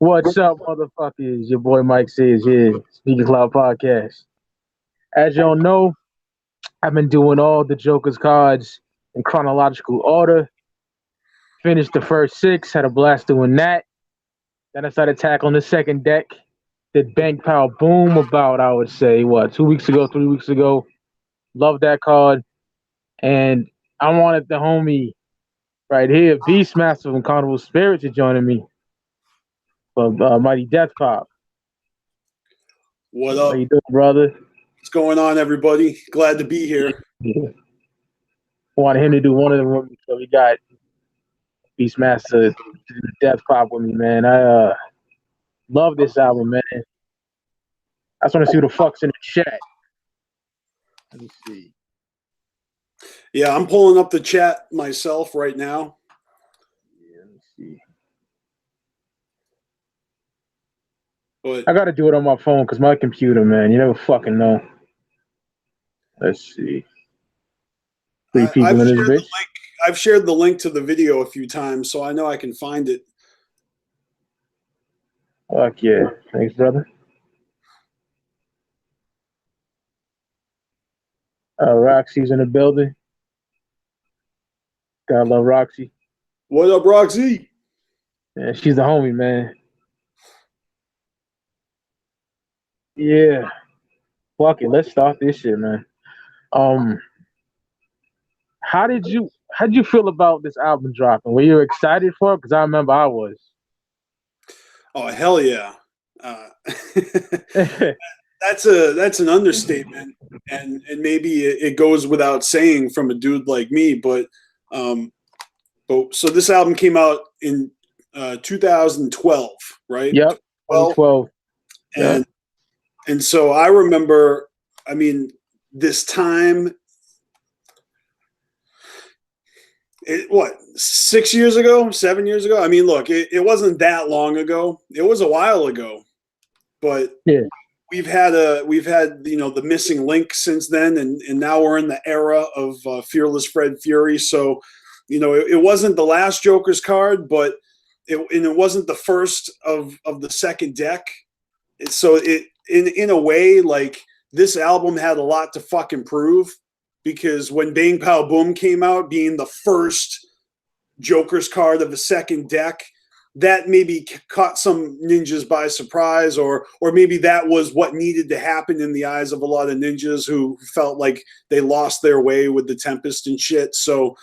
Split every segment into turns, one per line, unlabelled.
What's up, motherfuckers? Your boy Mike says here, Speaking Cloud Podcast. As y'all know, I've been doing all the Joker's cards in chronological order. Finished the first six, had a blast doing that. Then I started tackling the second deck. Did Bank Power Boom about, I would say, 2 weeks ago, 3 weeks ago. Love that card. And I wanted the homie right here, BstMstR from Carnival Spirit, to join me for Mighty Death Pop.
What up?
How you doing, brother?
What's going on, everybody? Glad to be here.
Yeah. Wanted him to do one of the rooms, so we got BstMstR to do the Death Pop with me, man. I love this album, man. I just want to see who the fuck's in the chat. Let me see.
Yeah, I'm pulling up the chat myself right now.
Yeah, let me see.
But
I got to do it on my phone because my computer, man, you never fucking know. Let's see. Three people in this bitch.
I've shared the link to the video a few times, so I know I can find it.
Fuck yeah. Thanks, brother. Roxy's in the building. Gotta love Roxy.
What up, Roxy?
Yeah, she's the homie, man. Yeah. Fuck it. Let's start this shit, man. How did you feel about this album dropping? Were you excited for it? Because I remember I was.
Oh, hell yeah. That's an understatement, and maybe it goes without saying from a dude like me, but so this album came out in 2012, right?
Yep. 2012.
And so I remember, I mean, this time, 6 years ago, 7 years ago? I mean, look, it wasn't that long ago. It was a while ago, but
yeah,
we've had the missing link since then, and now we're in the era of Fearless Fred Fury. So, it wasn't the last Joker's card, but it wasn't the first of the second deck. So in a way, like, this album had a lot to fucking prove, because when Bang Pow Boom came out, being the first Joker's card of a second deck, that maybe caught some ninjas by surprise, or maybe that was what needed to happen in the eyes of a lot of ninjas who felt like they lost their way with the Tempest and shit. So,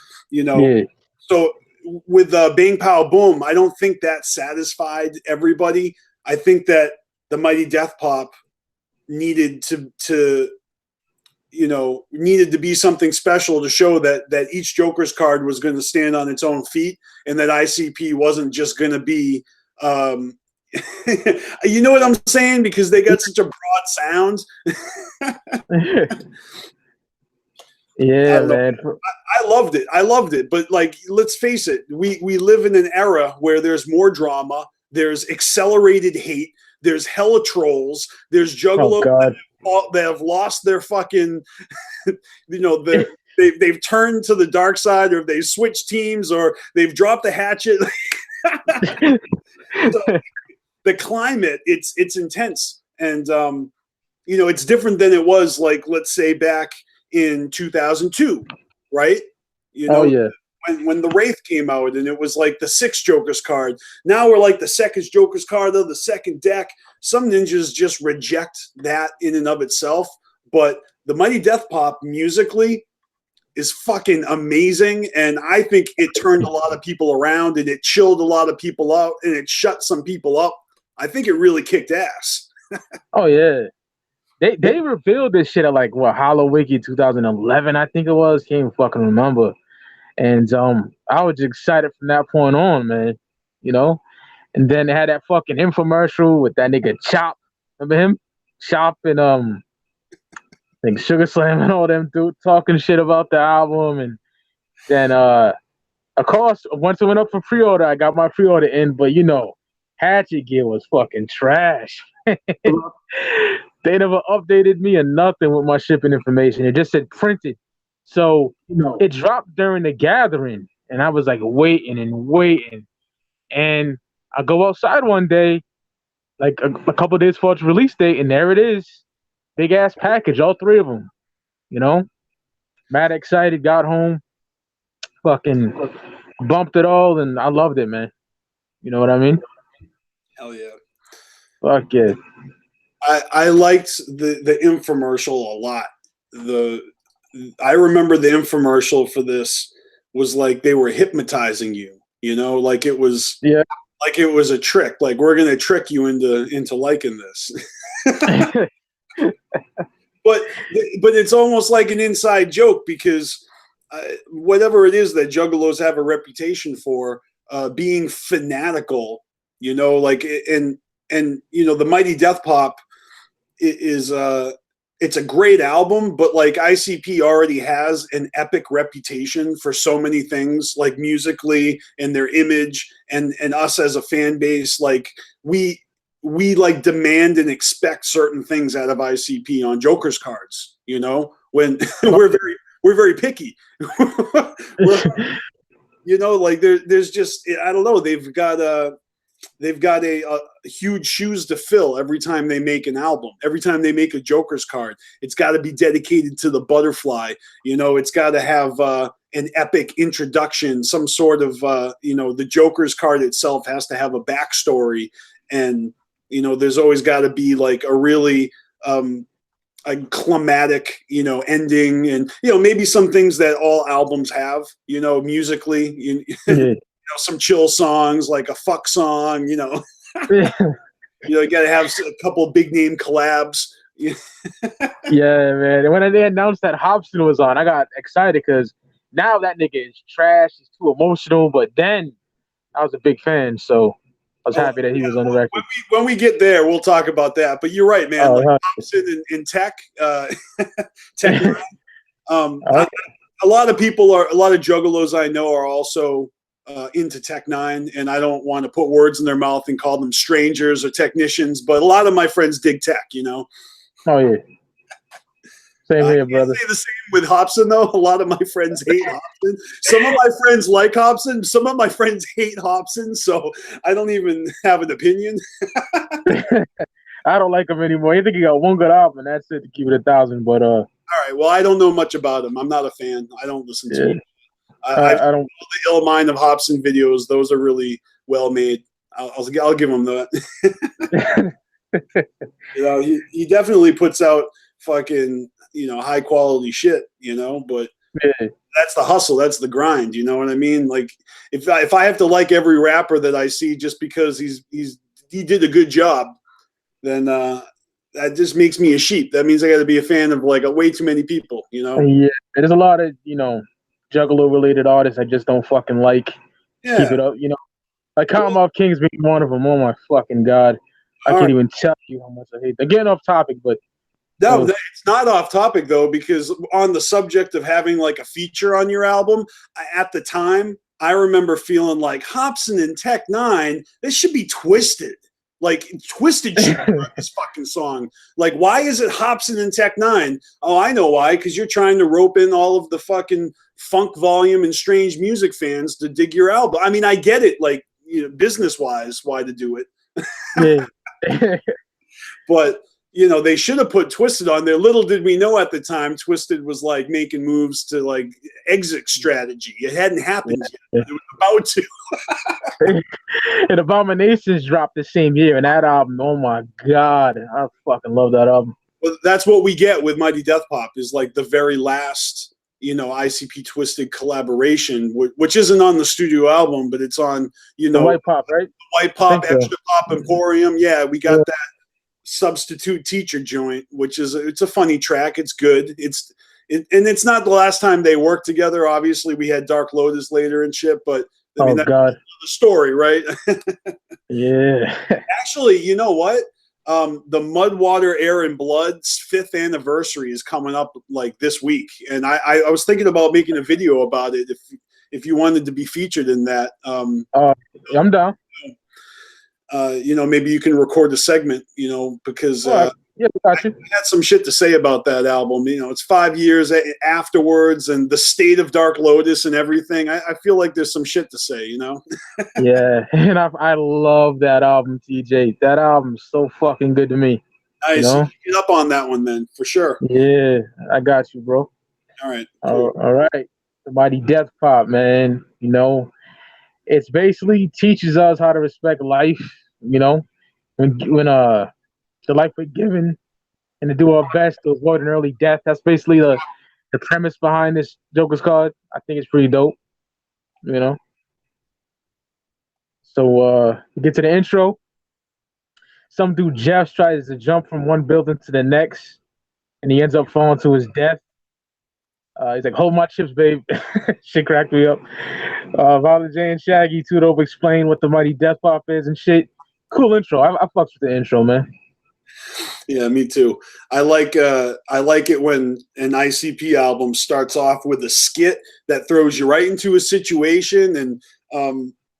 so with Bang Pow Boom, I don't think that satisfied everybody. I think that the Mighty Death Pop needed to be something special to show that each Joker's card was going to stand on its own feet, and that ICP wasn't just going to be, you know what I'm saying? Because they got such a broad sound.
Yeah, man.
I loved it. I loved it. But, like, let's face it, we live in an era where there's more drama, there's accelerated hate, there's hella trolls, there's juggalos that have lost their fucking, they've turned to the dark side, or they've switched teams, or they've dropped the hatchet. So, the climate, it's intense, and it's different than it was, like, let's say back in 2002, right?
Oh yeah.
When the Wraith came out, and it was like the sixth Joker's card. Now we're like the second Joker's card of the second deck. Some ninjas just reject that in and of itself. But the Mighty Death Pop musically is fucking amazing. And I think it turned a lot of people around, and it chilled a lot of people out, and it shut some people up. I think it really kicked ass.
Oh yeah. They revealed this shit at Hollow Wiki 2011, I think it was. Can't even fucking remember. And I was excited from that point on, man. And then they had that fucking infomercial with that nigga Chop. Remember him? Chop and I think Sugar Slam and all them dudes talking shit about the album. And then of course, once it went up for pre-order, I got my pre-order in, but Hatchet gear was fucking trash. They never updated me or nothing with my shipping information. It just said printed. So it dropped during the gathering, and I was like waiting. And I go outside one day, like a couple days before its release date, and there it is, big ass package, all three of them. You know, mad excited, got home, fucking bumped it all, and I loved it, man. You know what I mean?
Hell yeah.
Fuck yeah.
I liked the infomercial a lot. I remember the infomercial for this was like they were hypnotizing you, you know, like it was
Yeah.
a trick. Like, we're gonna trick you into liking this. but it's almost like an inside joke because whatever it is that juggalos have a reputation for, being fanatical, you know, like and you know, the Mighty Death Pop is it's a great album, but like ICP already has an epic reputation for so many things, like musically and their image, and us as a fan base, like we like demand and expect certain things out of ICP on Joker's cards, you know, when we're very picky. You know, like there's just, I don't know, they've got a huge shoes to fill every time they make an album. Every time they make a Joker's card, it's got to be dedicated to the butterfly. You know, it's got to have an epic introduction, some sort of, you know, the Joker's card itself has to have a backstory. And, you know, there's always got to be like a really a climatic, you know, ending. And, you know, maybe some things that all albums have, you know, musically,
Yeah.
know, some chill songs like a fuck song, you know.
Yeah,
You know, you got to have a couple of big name collabs.
man. And when they announced that Hobson was on, I got excited because now that nigga is trash. He's too emotional. But then I was a big fan, so I was happy that he was on the record.
When we get there, we'll talk about that. But you're right, man. Like Hobson in Tech, Tech. A lot of juggalos I know are also into Tech Nine, and I don't want to put words in their mouth and call them strangers or technicians, but a lot of my friends dig Tech, you know.
Oh yeah, same here, brother.
I say the same with Hobson though. A lot of my friends hate Hobson. Some of my friends like Hobson. Some of my friends hate Hobson. So I don't even have an opinion.
I don't like him anymore. I think he got one good album, and that's it to keep it 1,000. But
all right. Well, I don't know much about him. I'm not a fan. I don't listen to him. I don't. The Ill Mind of Hobson videos; those are really well made. I'll give him that. You know, he definitely puts out fucking, you know, high quality shit. You know, but that's the hustle. That's the grind. You know what I mean? Like if I have to like every rapper that I see just because he did a good job, then that just makes me a sheep. That means I got to be a fan of like way too many people. You know?
Yeah, there's a lot of, you know, Juggalo related artists I just don't fucking like.
Yeah.
Keep it up, you know. Like Carnival Kings being one of them. Oh my fucking god! I can't even tell you how much I hate. Again, off topic, but
no, it's not off topic though, because on the subject of having like a feature on your album, at the time I remember feeling like Hobson and Tech Nine, this should be Twisted. Like Twisted should write this fucking song. Like, why is it Hobson and Tech Nine? Oh, I know why. Because you're trying to rope in all of the fucking funk volume and strange music fans to dig your album. I mean, I get it, like, you know, business wise, why to do it.
Yeah.
But you know, they should have put Twisted on there. Little did we know at the time, Twisted was like making moves to like exit strategy. It hadn't happened yet. It was about to.
And Abominations dropped the same year, and that album, oh my god, I fucking love that album.
Well, that's what we get with Mighty Death Pop, is like the very last, you know, ICP Twisted collaboration, which isn't on the studio album, but it's on, you know,
the White Pop, right?
White Pop, Extra Pop Emporium. Yeah, we got that Substitute Teacher joint, which is it's a funny track. It's good. And it's not the last time they worked together. Obviously, we had Dark Lotus later and shit, but I mean, that's the story, right?
Yeah.
Actually, you know what? The Mudwater Air and Blood's 5th anniversary is coming up like this week, and I was thinking about making a video about it if you wanted to be featured in that.
I'm down.
You know, maybe you can record a segment, you know, because
Yeah, we got you.
I had some shit to say about that album. You know, it's 5 years afterwards, and the state of Dark Lotus and everything. I feel like there's some shit to say. You know.
Yeah, and I love that album, TJ. That album's so fucking good to me. You
Nice.
know?
Get up on that one then, for sure.
Yeah, I got you, bro.
All right. Cool.
All right. The Mighty Death Pop, man. You know, it's basically teaches us how to respect life. You know, when the life we're given, and to do our best to avoid an early death. That's basically the premise behind this Joker's card. I think it's pretty dope. You know. So we get to the intro. Some dude Jeff tries to jump from one building to the next, and he ends up falling to his death. He's like, "Hold my chips, babe." Shit cracked me up. Violent J and Shaggy too dope explain what the Mighty Death Pop is and shit. Cool intro. I fucks with the intro, man.
Yeah, me too. I like it when an ICP album starts off with a skit that throws you right into a situation, and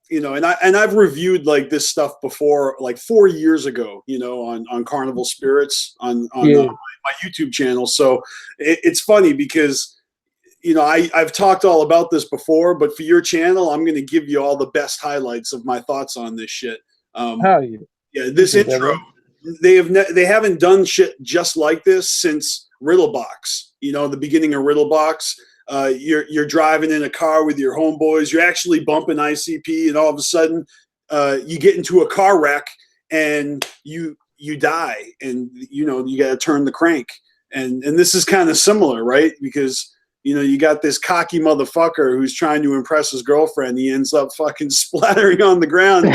you know, and I've reviewed like this stuff before, like 4 years ago, you know, on Carnival Spirits on
Yeah.
my YouTube channel. So it's funny because, you know, I've talked all about this before, but for your channel, I'm going to give you all the best highlights of my thoughts on this shit.
Hell yeah.
Yeah, this intro, they haven't done shit just like this since Riddlebox. You know, the beginning of Riddlebox. You're driving in a car with your homeboys. You're actually bumping ICP, and all of a sudden, you get into a car wreck and you die, and you know you got to turn the crank. And this is kind of similar, right? Because you know you got this cocky motherfucker who's trying to impress his girlfriend. He ends up fucking splattering on the ground.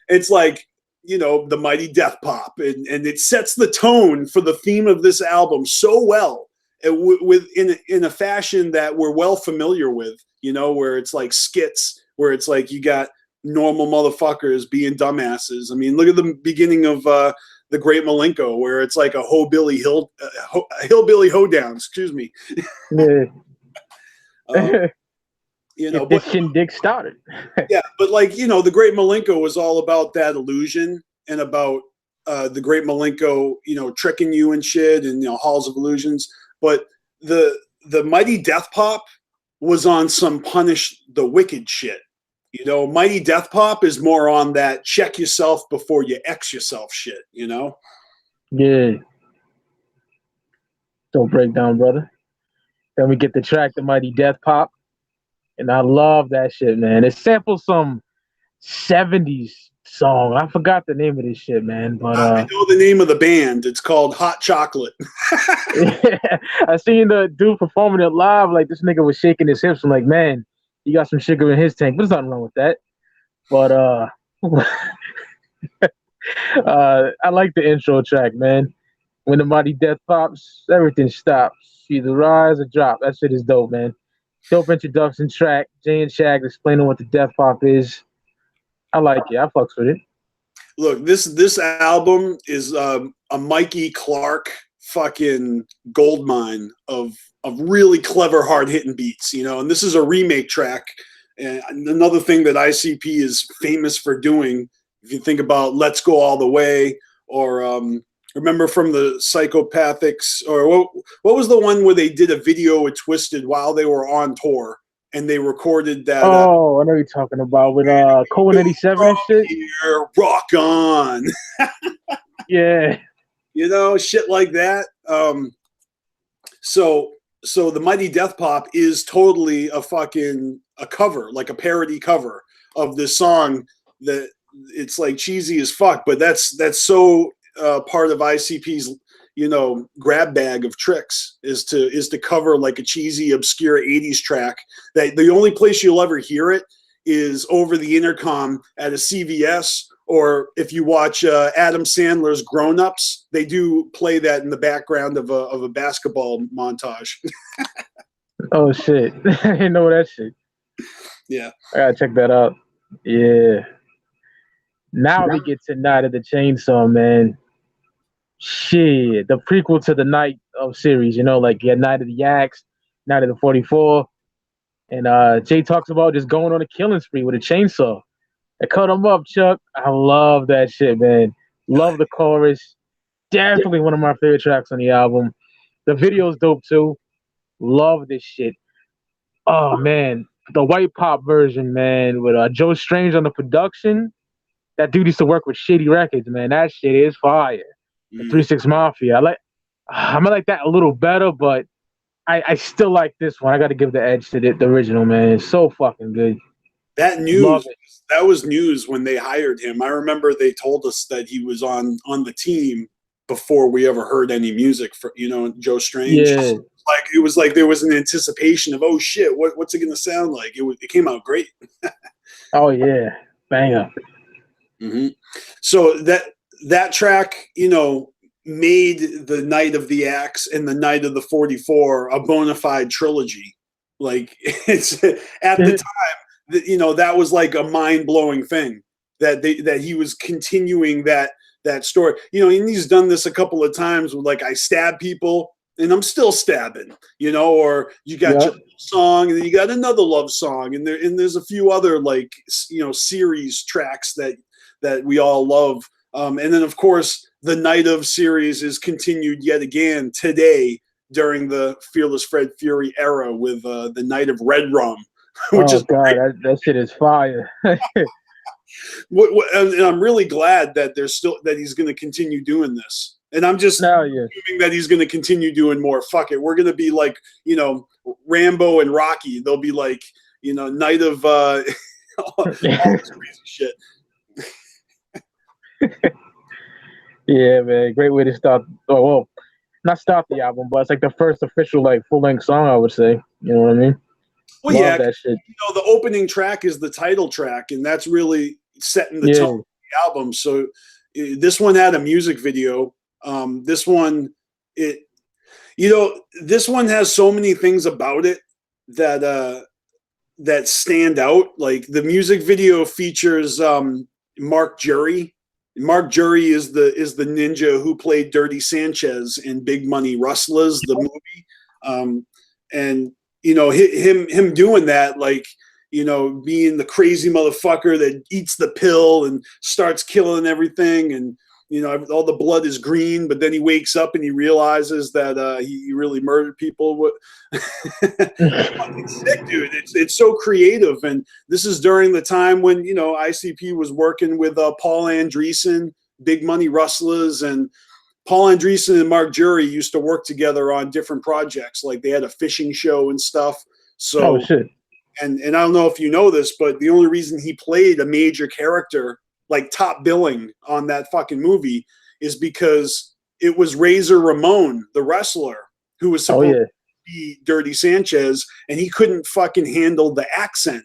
It's like, you know, the Mighty Death Pop, and it sets the tone for the theme of this album so well, in a fashion that we're well familiar with, you know, where it's like skits, where it's like you got normal motherfuckers being dumbasses. I mean, look at the beginning of the Great Malenko, where it's like a hillbilly hoedown. Excuse me.
Yeah.
You know,
this shindig started.
Yeah, but like, you know, the Great Malenko was all about that illusion and about the Great Malenko, you know, tricking you and shit, and you know, Halls of Illusions. But the Mighty Death Pop was on some punish the wicked shit. You know, Mighty Death Pop is more on that check yourself before you X yourself shit, you know?
Yeah. Don't break down, brother. Then we get the track, The Mighty Death Pop. And I love that shit, man. It samples some 70s song. I forgot the name of this shit, man. But
I know the name of the band. It's called Hot Chocolate.
Yeah, I seen the dude performing it live. Like, this nigga was shaking his hips. I'm like, man, he got some sugar in his tank. There's nothing wrong with that. But I like the intro track, man. When the Mighty Death pops, everything stops. Either rise or drop. That shit is dope, man. Dope introduction track. Jay and Shag explaining what the Death Pop is. I like it. I fucks with it.
Look, this album is a Mikey Clark fucking gold mine of really clever, hard hitting beats, you know. And this is a remake track. And another thing that ICP is famous for doing, if you think about "Let's Go All the Way" or remember from the Psychopathics, or what was the one where they did a video with Twisted while they were on tour and they recorded that?
I know you're talking about with Cohen 87 and shit.
Here, rock on.
Yeah,
you know, shit like that. So the Mighty Death Pop is totally a cover, like a parody cover of this song that it's like cheesy as fuck, but that's so part of ICP's, you know, grab bag of tricks is to cover like a cheesy, obscure 80s track that the only place you'll ever hear it is over the intercom at a CVS, or if you watch Adam Sandler's Grown Ups, they do play that in the background of a basketball montage.
Oh shit. I didn't know that shit.
Yeah.
I gotta check that out. Yeah. Now we get to Night of the Chainsaw, man. Shit. The prequel to the Night of series, you know, like you had Night of the Axe, Night of the 44. And Jay talks about just going on a killing spree with a chainsaw. I cut him up, Chuck. I love that shit, man. Love the chorus. Definitely one of my favorite tracks on the album. The video's dope too. Love this shit. Oh man, the white pop version, man, with Joe Strange on the production. That dude used to work with Shady Records, man. That shit is fire. The
Mm.
3-6 Mafia. I might like that a little better, but I still like this one. I got to give the edge to the original, man. It's so fucking good.
That
Love
news,
it.
that was news when they hired him. I remember they told us that he was on the team before we ever heard any music for, Joe Strange.
Yeah.
Like it was like there was an anticipation of, oh shit, what's it gonna sound like? It came out great.
Oh yeah. Banger.
Mm-hmm. So that track, made the Night of the Axe and the Night of the 44 a bona fide trilogy. Like it's at the time, that was like a mind blowing thing that he was continuing that story. And he's done this a couple of times with like I stab people and I'm still stabbing, or you got your
Yep.
song and then you got another love song and there's a few other like series tracks that we all love. And then of course the Night of series is continued yet again today during the Fearless Fred Fury era with the Night of Red Rum, which
Oh
is
god,
great.
that shit is fire.
And I'm really glad that that he's going to continue doing this. And I'm just
Now yeah.
assuming that he's going to continue doing more. Fuck it, we're going to be like Rambo and Rocky. They'll be like Night of all this crazy shit.
Yeah, man. Great way to start. Oh well, not start the album, but it's like the first official like full length song. I would say. You know what I mean?
Well,
Love
yeah,
that shit.
the opening track is the title track, and that's really setting the tone
Yeah.
of the album. So this one had a music video. This one, this one has so many things about it that stand out. Like the music video features Mark Jury. Mark Jury is the ninja who played Dirty Sanchez in Big Money Rustlers, the movie. And him doing that, like being the crazy motherfucker that eats the pill and starts killing everything, and all the blood is green, but then he wakes up and he realizes that he really murdered people. It's sick, dude. It's so creative, and this is during the time when ICP was working with Paul Andreessen, Big Money Rustlers, and Paul Andreessen and Mark Jury used to work together on different projects. Like they had a fishing show and stuff.
Oh
So,
shit.
and I don't know if you know this, but the only reason he played a major character, like top billing on that fucking movie, is because it was Razor Ramon, the wrestler, who was
Oh
supposed
yeah.
to be Dirty Sanchez, and he couldn't fucking handle the accent.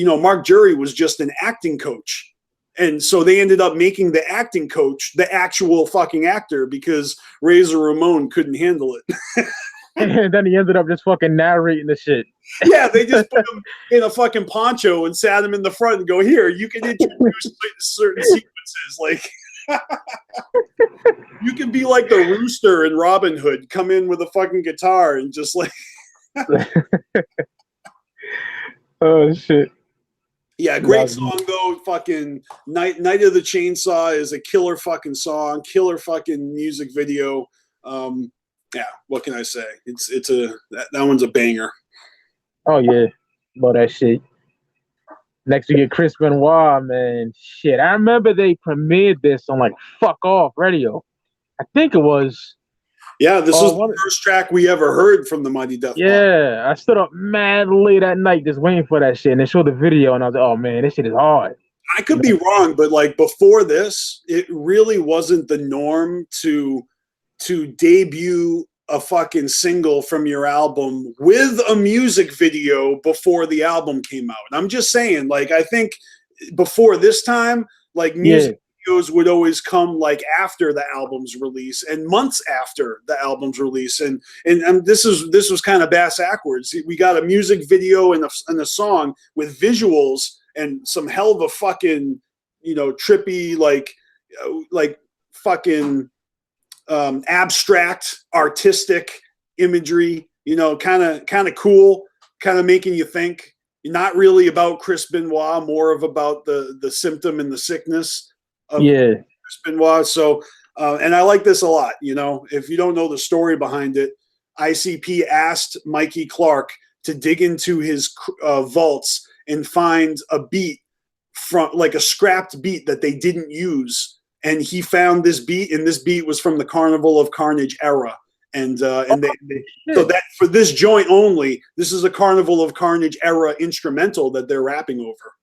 Mark Jury was just an acting coach. And so they ended up making the acting coach the actual fucking actor because Razor Ramon couldn't handle it.
And then he ended up just fucking narrating the shit.
Yeah, they just put him in a fucking poncho and sat him in the front and go, here, you can introduce certain sequences. Like, you can be like the Rooster in Robin Hood, come in with a fucking guitar and just like.
Oh shit.
Yeah, great song though. Fucking Night of the Chainsaw is a killer fucking song, killer fucking music video. Yeah, what can I say? It's that one's a banger.
Oh yeah. Love that shit. Next we get Chris Benoit, man. Shit. I remember they premiered this on like Fuck Off Radio. I think it was.
Yeah, this was the first track we ever heard from the Mighty Death Mob.
Yeah, I stood up mad late at night just waiting for that shit, and they showed the video, and I was like, "Oh man, this shit is hard."
I could be wrong, but like before this, it really wasn't the norm to debut a fucking single from your album with a music video before the album came out. I'm just saying, like, I think before this time, like music videos would always come like after the album's release and months after the album's release. And this was kind of bass backwards. We got a music video and a song with visuals and some hell of a fucking, trippy, like fucking abstract artistic imagery, kind of cool, kind of making you think. not really about Chris Benoit, more of about the symptom and the sickness of Chris Benoit. So, and I like this a lot. You know, if you don't know the story behind it, ICP asked Mikey Clark to dig into his vaults and find a beat from like a scrapped beat that they didn't use, and he found this beat, and this beat was from the Carnival of Carnage era. And so that for this joint only, this is a Carnival of Carnage era instrumental that they're rapping over.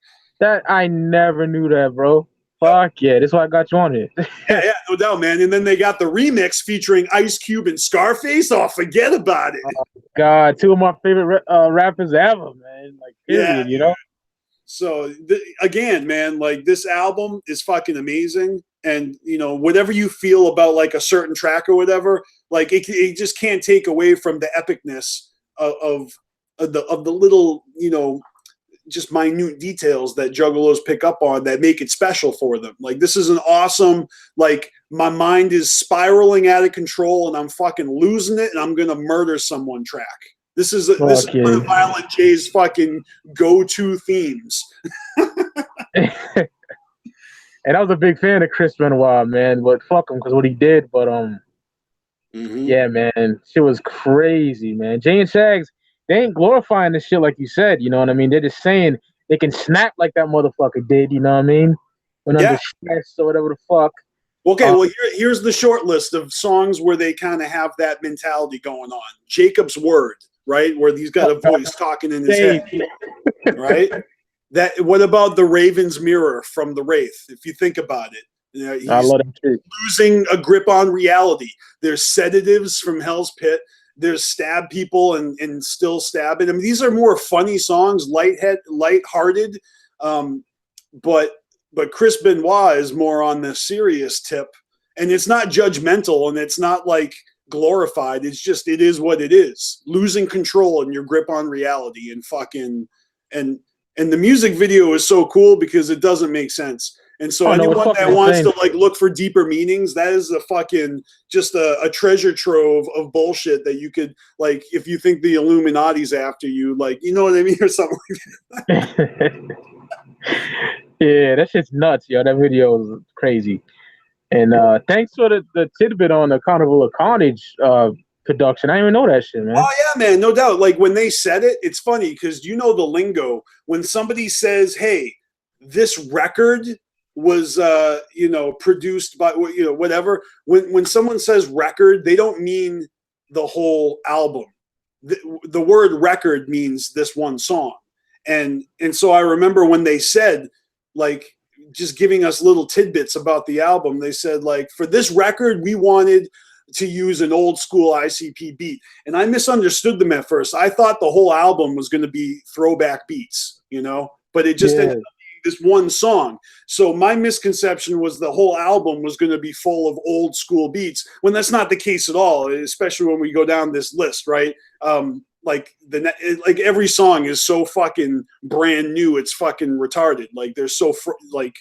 That I never knew that, bro. Fuck yeah, that's why I got you on here.
Yeah, no doubt, man. And then they got the remix featuring Ice Cube and Scarface. Oh, forget about it.
Oh, God, two of my favorite rappers ever, man. Like, period, you know?
So, again, man, like, this album is fucking amazing. And, you know, whatever you feel about, like, a certain track or whatever, like, it just can't take away from the epicness of the little, you know, just minute details that juggalos pick up on that make it special for them. Like, this is an awesome, like, my mind is spiraling out of control and I'm fucking losing it and I'm going to murder someone track. This is one of Violent J's fucking go-to themes.
And I was a big fan of Chris Benoit, man, but fuck him because what he did. But yeah, man, shit was crazy, man. Jay and Shags, they ain't glorifying this shit like you said, you know what I mean? They're just saying they can snap like that motherfucker did, you know what I mean? When under stress or whatever the fuck.
Okay, well, here's the short list of songs where they kind of have that mentality going on. Jacob's Word, right? Where he's got a voice talking in his head, right? What about The Raven's Mirror from The Wraith? If you think about it, you know, he's
I love that shit.
Losing a grip on reality. There's Sedatives from Hell's Pit. There's Stab People and Still Stabbing. I mean, these are more funny songs, lighthearted. But Chris Benoit is more on the serious tip, and it's not judgmental and it's not like glorified. It's just, it is what it is. Losing control and your grip on reality and fucking and the music video is so cool because it doesn't make sense. And so anyone that wants to like look for deeper meanings, that is a fucking just a treasure trove of bullshit that you could, like, if you think the Illuminati's after you, like, you know what I mean, or something like that.
Yeah, that shit's nuts, yo. That video is crazy. And thanks for the tidbit on the Carnival of Carnage production. I didn't even know that shit, man.
Oh yeah, man, no doubt. Like when they said it, it's funny because you know the lingo. When somebody says, "Hey, this record was you know, produced by, you know, whatever," when someone says record, they don't mean the whole album. The word record means this one song. And so I remember when they said, like, just giving us little tidbits about the album, they said, like, for this record, we wanted to use an old school ICP beat. And I misunderstood them at first. I thought the whole album was going to be throwback beats, you know, but it just ended up being this one song. So my misconception was the whole album was going to be full of old school beats, when that's not the case at all, especially when we go down this list, right? Like every song is so fucking brand new, it's fucking retarded. Like they're so like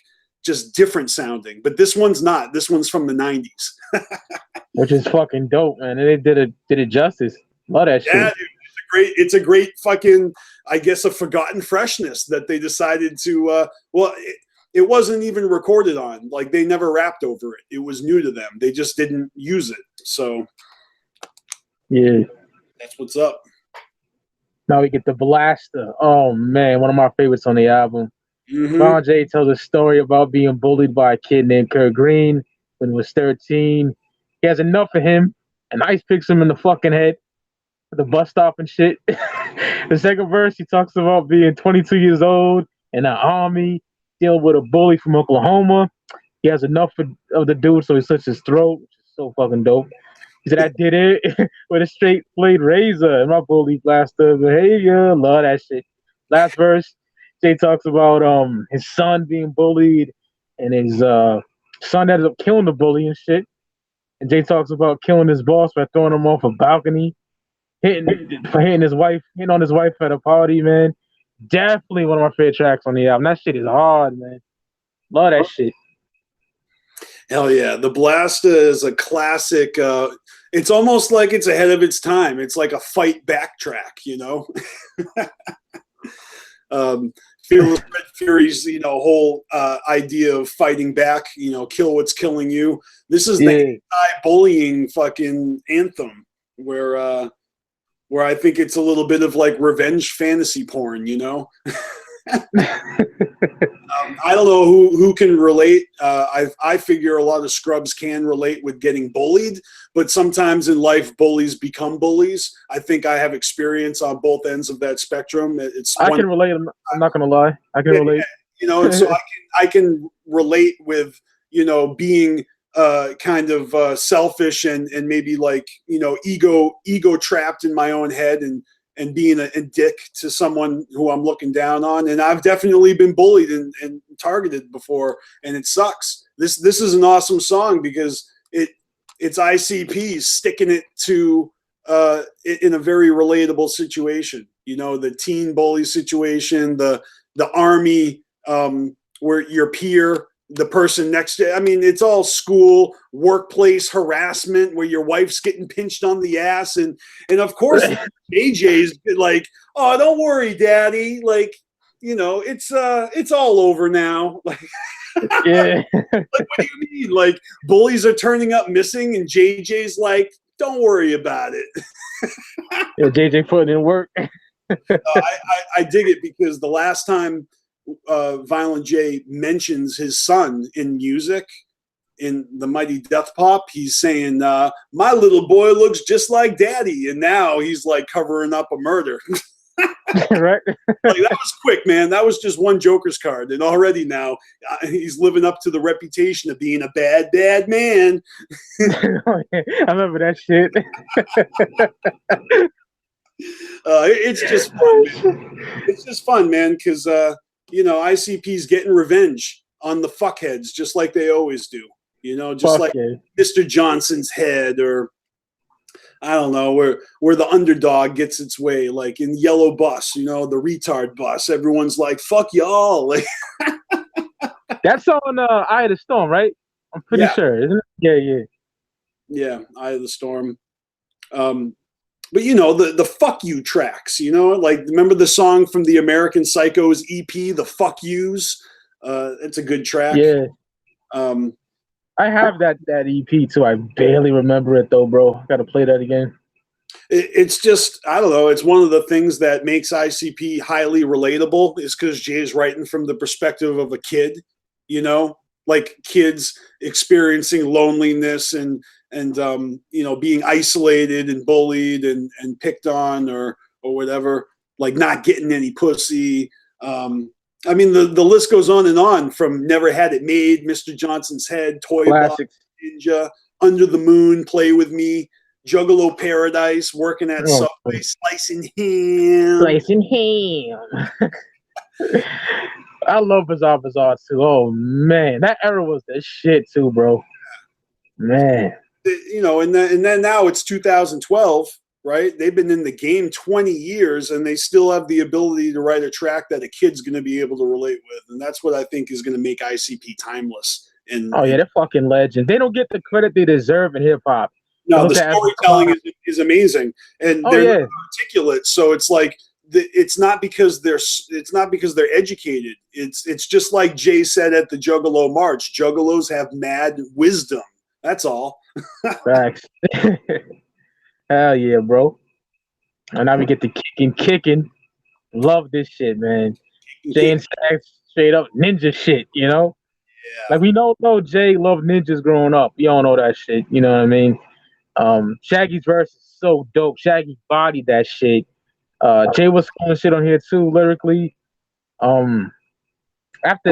just different sounding, but this one's not. This one's from the 90s,
which is fucking dope, man. And they did it justice. Love that shit.
Yeah, dude, it's a great fucking, I guess, a forgotten freshness that they decided to. Well, it wasn't even recorded on. Like they never rapped over it. It was new to them. They just didn't use it. So
yeah,
that's what's up.
Now we get the Blaster. Oh man, one of my favorites on the album. Ron J tells a story about being bullied by a kid named Kurt Green when he was 13. He has enough of him, and Ice picks him in the fucking head at the bus stop and shit. The second verse, he talks about being 22 years old in the army, dealing with a bully from Oklahoma. He has enough of the dude, so he slits his throat, which is so fucking dope. He said, "I did it with a straight blade razor and my bully blaster behavior." Love that shit. Last verse, Jay talks about his son being bullied and his son ended up killing the bully and shit. And Jay talks about killing his boss by throwing him off a balcony, hitting on his wife at a party, man. Definitely one of my favorite tracks on the album. That shit is hard, man. Love that shit.
Hell yeah. The Blaster is a classic. It's almost like it's ahead of its time. It's like a fight backtrack, you know? Fearless Red Fury's, whole idea of fighting back, kill what's killing you. This is the anti-bullying fucking anthem where I think it's a little bit of like revenge fantasy porn, I don't know who can relate. I figure a lot of scrubs can relate with getting bullied, but sometimes in life, bullies become bullies. I think I have experience on both ends of that spectrum.
I can relate. I'm not gonna lie. I can relate.
And so I can relate with being kind of selfish and maybe like ego trapped in my own head and being a dick to someone who I'm looking down on. And I've definitely been bullied and targeted before, and it sucks. This is an awesome song because it's ICP sticking it to in a very relatable situation. The teen bully situation, the army where your peer, the person next to, I mean, it's all school, workplace harassment where your wife's getting pinched on the ass. And of course, AJ's like, oh, don't worry, daddy. Like, it's all over now. Like,
yeah.
Like, what do you mean? Like, bullies are turning up missing and JJ's like, don't worry about it.
Yeah, JJ putting in work.
I dig it because the last time Violent J mentions his son in music in the Mighty Death Pop, he's saying, my little boy looks just like daddy. And now he's like covering up a murder.
Right.
Like, that was quick, man. That was just one Joker's card. And already now he's living up to the reputation of being a bad, bad man.
I remember that shit.
It's just fun, man. It's just fun, man, because ICP's getting revenge on the fuckheads, just like they always do. Just like Mr. Johnson's head, or I don't know, where the underdog gets its way, like in Yellow Bus, the retard bus. Everyone's like, fuck y'all. Like,
that's on Eye of the Storm, right? I'm pretty sure, isn't it? Yeah.
Eye of the Storm. But the fuck you tracks, like, remember the song from the American Psychos EP, the fuck yous? It's a good track.
Yeah. I have that EP too. I barely remember it though, bro. Got to play that again.
It's just, I don't know. It's one of the things that makes ICP highly relatable is because Jay's writing from the perspective of a kid, like kids experiencing loneliness and being isolated and bullied and picked on or whatever, like not getting any pussy. I mean, the list goes on from Never Had It Made, Mr. Johnson's Head, Toy Box, Ninja, Under the Moon, Play With Me, Juggalo Paradise, Working at Subway, Slicing Ham.
I love Bizarre too. Oh, man. That era was the shit too, bro. Man.
And then now it's 2012, right? They've been in the game 20 years and they still have the ability to write a track that a kid's going to be able to relate with. And that's what I think is going to make ICP timeless.
They're fucking legends. They don't get the credit they deserve in hip hop.
No, the storytelling is amazing. And they're not articulate. So it's like, it's not because they're educated. It's just like Jay said at the Juggalo March, Juggalos have mad wisdom. That's all.
Facts. Hell yeah, bro. And now we get the kicking. Love this shit, man. Jay and Stacks straight up ninja shit, Yeah. Like, we know Jay loved ninjas growing up. You all know that shit. You know what I mean? Shaggy's verse is so dope. Shaggy bodied that shit. Jay was calling shit on here too, lyrically. After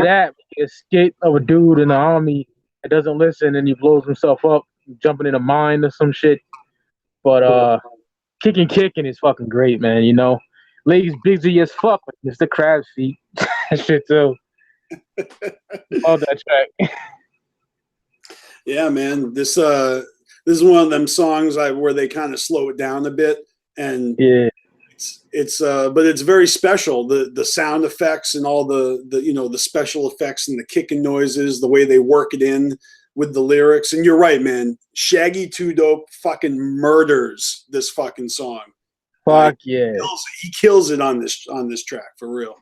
that, we get a skit of a dude in the army that doesn't listen and he blows himself up, jumping in a mine or some shit. But kicking is fucking great, man. Ladies busy as fuck with Mr. Crab's feet. That shit too. Love that track.
Yeah, man. This is one of them songs where they kind of slow it down a bit, and but it's very special. The sound effects and all the special effects and the kicking noises, the way they work it in with the lyrics. And you're right, man. Shaggy 2 Dope fucking murders this fucking song.
Fuck yeah.
He kills it on this track for real.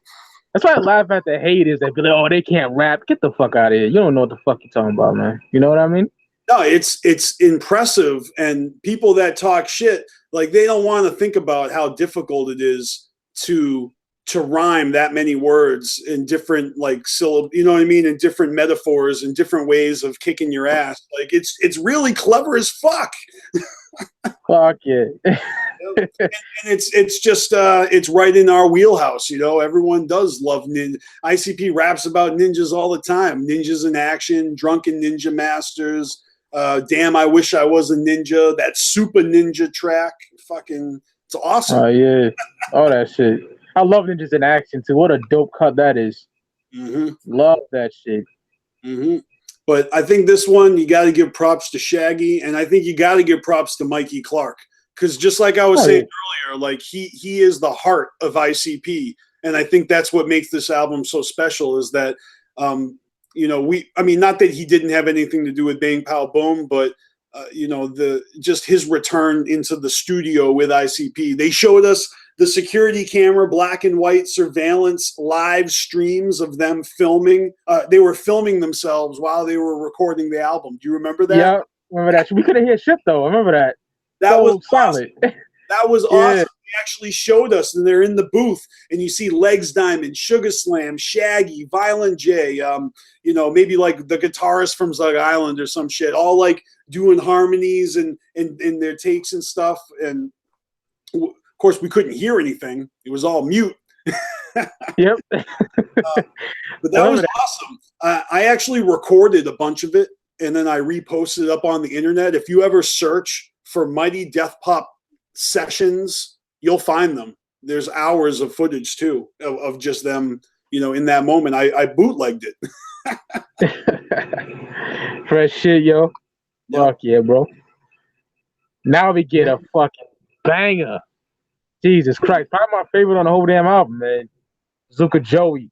That's why I laugh at the haters that be like, "Oh, they can't rap. Get the fuck out of here. You don't know what the fuck you're talking about, man. You know what I mean?"
No, it's impressive, and people that talk shit, like, they don't want to think about how difficult it is to rhyme that many words in different, like, syllables, you know what I mean, in different metaphors and different ways of kicking your ass. Like, it's really clever as fuck.
Fuck yeah.
And it's just it's right in our wheelhouse, you know. Everyone does love ninja. ICP raps about ninjas all the time. Ninjas in action, drunken ninja masters. Damn, I wish I was a ninja. That super ninja track, fucking, it's awesome.
Oh yeah, all that shit. I love ninjas in action too. What a dope cut that is.
Mm-hmm.
Love that shit.
Mm-hmm. But I think this one, you got to give props to Shaggy, and I think you got to give props to Mikey Clark, because just like I was saying earlier, like, he is the heart of ICP, and I think that's what makes this album so special. Is that you know, I mean, not that he didn't have anything to do with Bang Pow Boom, but you know, just his return into the studio with ICP. They showed us the security camera, black and white surveillance live streams of them filming. They were filming themselves while they were recording the album. Do you remember that?
Yeah, remember that. We couldn't hear shit though. I remember that.
That
so
was
solid.
Awesome. That was awesome. They actually showed us, and they're in the booth, and you see Legs Diamond, Sugar Slam, Shaggy, Violent J, you know, maybe like the guitarist from Zug Island or some shit, all like doing harmonies and their takes and stuff. And of course, we couldn't hear anything; it was all mute.
Yep.
But that was awesome. I actually recorded a bunch of it, and then I reposted it up on the internet. If you ever search for Mighty Death Pop sessions, you'll find them. There's hours of footage too of just them, you know, in that moment. I bootlegged
it. Fresh shit, yo. Yep. Fuck yeah, bro. Now we get a fucking banger. Jesus Christ. Probably my favorite on the whole damn album, man. Bazooka Joey.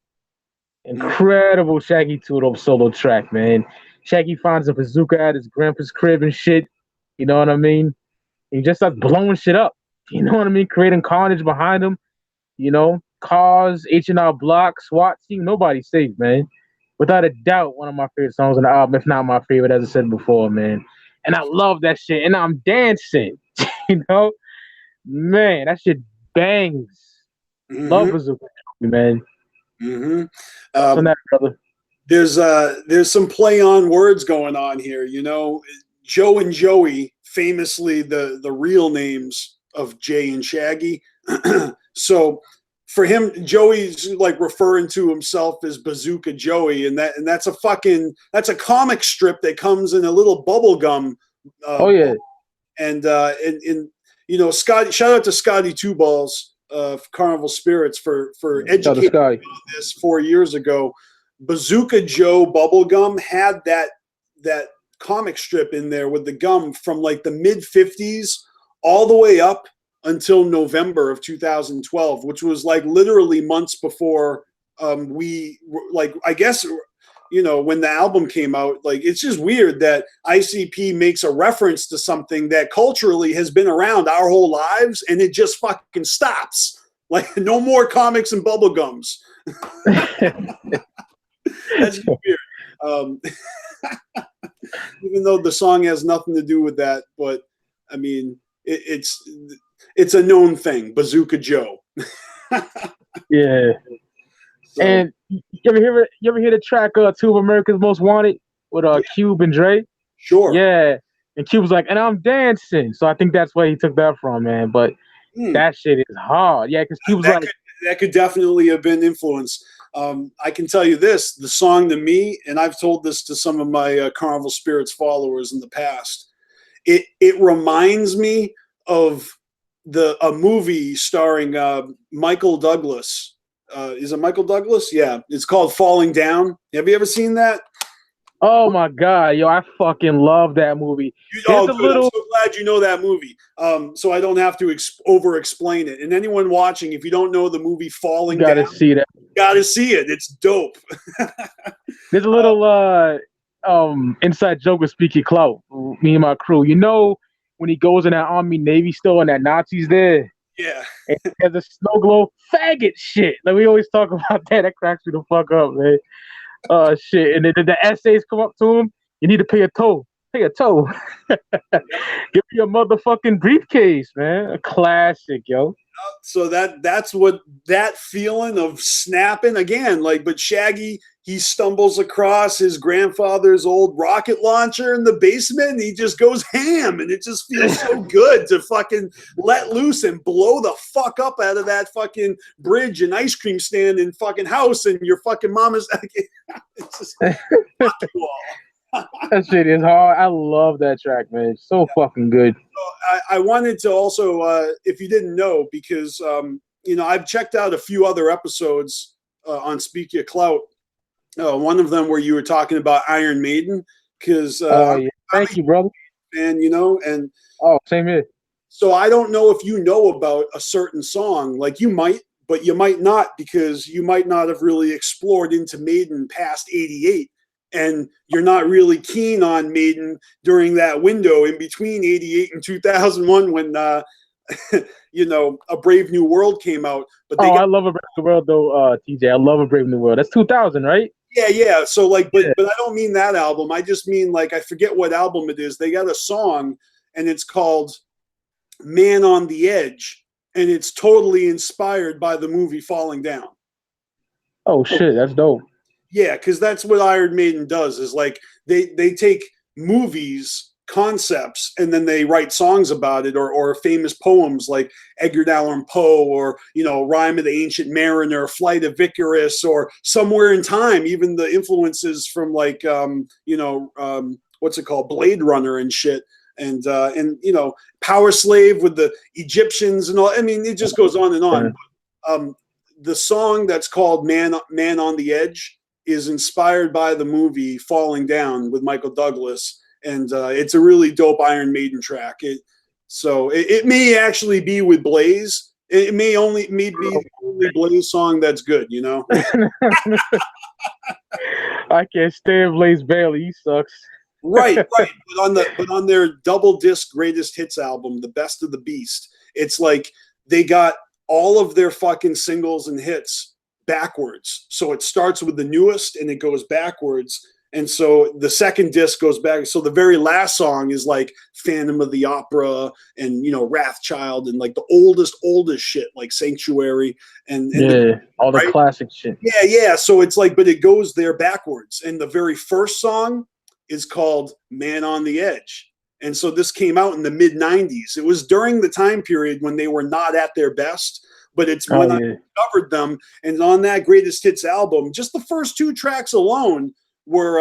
Incredible Shaggy 2-Dope solo track, man. Shaggy finds a bazooka at his grandpa's crib and shit. You know what I mean? He just starts blowing shit up. You know what I mean? Creating carnage behind him. You know, cars, H&R Block, SWAT team. Nobody's safe, man. Without a doubt, one of my favorite songs on the album, if not my favorite, as I said before, man. And I love that shit. And I'm dancing. You know? Man, that shit bangs. Love Bazooka, man.
On that, brother. There's some play on words going on here, you know. Joe and Joey, famously the real names of Jay and Shaggy. So for him, Joey's like referring to himself as Bazooka Joey, and that's a comic strip that comes in a little bubble gum.
Oh yeah.
And you know, Scotty, shout out to Scotty Two Balls of Carnival Spirits for educating me on this 4 years ago. Bazooka Joe bubblegum had that comic strip in there with the gum from like the mid 50s all the way up until November of 2012, which was like literally months before I guess, you know, when the album came out. Like, it's just weird that ICP makes a reference to something that culturally has been around our whole lives, and it just fucking stops. Like, no more comics and bubblegums. That's weird. Even though the song has nothing to do with that, but I mean, it's a known thing. Bazooka Joe.
Yeah. So, and you ever hear the track Two of America's Most Wanted with Cube and Dre?
Sure.
Yeah. And Cube was like, and I'm dancing. So I think that's where he took that from, man. But that shit is hard. Yeah, because Cube was
that could definitely have been influenced. I can tell you this, the song to me, and I've told this to some of my Carnival Spirits followers in the past, it reminds me of a movie starring Michael Douglas. Is it Michael Douglas? Yeah. It's called Falling Down. Have you ever seen that?
Oh my God, yo, I fucking love that movie.
I'm so glad you know that movie. So I don't have to over-explain it. And anyone watching, if you don't know the movie Falling Down,
you gotta see that.
You gotta see it. It's dope.
There's a little inside joke with Speaky Clout, me and my crew. You know, when he goes in that Army Navy store and that Nazi's there.
Yeah.
And he has a snow globe faggot shit. Like we always talk about that. That cracks me the fuck up, man. Shit. And then the essays come up to him. You need to pay a toll. Pay a toll. Give me a motherfucking briefcase, man. A classic, yo.
So that's what that feeling of snapping again, like, but Shaggy, he stumbles across his grandfather's old rocket launcher in the basement and he just goes ham, and it just feels so good to fucking let loose and blow the fuck up out of that fucking bridge and ice cream stand and fucking house, and your fucking mama's it's just fuck you all.
That shit is hard. I love that track, man. It's so fucking good.
I wanted to also, if you didn't know, because I've checked out a few other episodes on Speak Your Clout. One of them where you were talking about Iron Maiden, because
yeah. Thank you, brother.
And and
same here.
So I don't know if you know about a certain song, like you might, but you might not, because you might not have really explored into Maiden past '88. And you're not really keen on Maiden during that window in between '88 and 2001 when, A Brave New World came out. But
I love A Brave New World, though, TJ. I love A Brave New World. That's 2000, right?
Yeah. So, like, but I don't mean that album. I just mean, like, I forget what album it is. They got a song, and it's called Man on the Edge, and it's totally inspired by the movie Falling Down.
Oh, shit. That's dope.
Yeah, because that's what Iron Maiden does, is like they take movies, concepts, and then they write songs about it, or famous poems like Edgar Allan Poe, or Rhyme of the Ancient Mariner, Flight of Icarus, or Somewhere in Time, even the influences from like what's it called, Blade Runner and shit, and Power Slave with the Egyptians and all. I mean, it just goes on and on. The song that's called Man on the Edge is inspired by the movie Falling Down with Michael Douglas, and it's a really dope Iron Maiden track. It may actually be with Blaze. It may be the only Blaze song that's good,
I can't stand Blaze Bailey. He sucks.
Right. But on their double disc greatest hits album, The Best of the Beast, it's like they got all of their fucking singles and hits backwards. So it starts with the newest and it goes backwards. And so the second disc goes back. So the very last song is like Phantom of the Opera and, Wrathchild and like the oldest shit, like Sanctuary and
all the classic shit.
Yeah. So it's like, but it goes there backwards. And the very first song is called Man on the Edge. And so this came out in the mid 90s. It was during the time period when they were not at their best. But it's when I discovered them, and on that greatest hits album, just the first two tracks alone were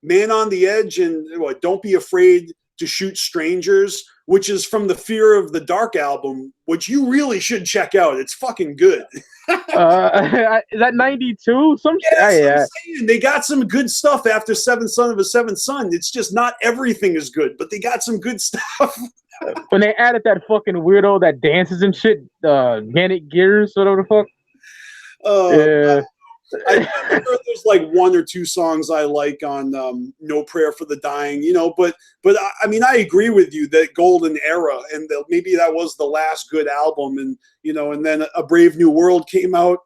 Man on the Edge and Don't Be Afraid to Shoot Strangers, which is from the Fear of the Dark album, which you really should check out. It's fucking good.
Is that 92?
Yeah. They got some good stuff after Seventh Son of a Seventh Son. It's just not everything is good, but they got some good stuff.
When they added that fucking weirdo that dances and shit, Gannick Gears, whatever the fuck.
Yeah. I remember there's like one or two songs I like on No Prayer for the Dying, but I mean, I agree with you that Golden Era, and maybe that was the last good album, and and then A Brave New World came out.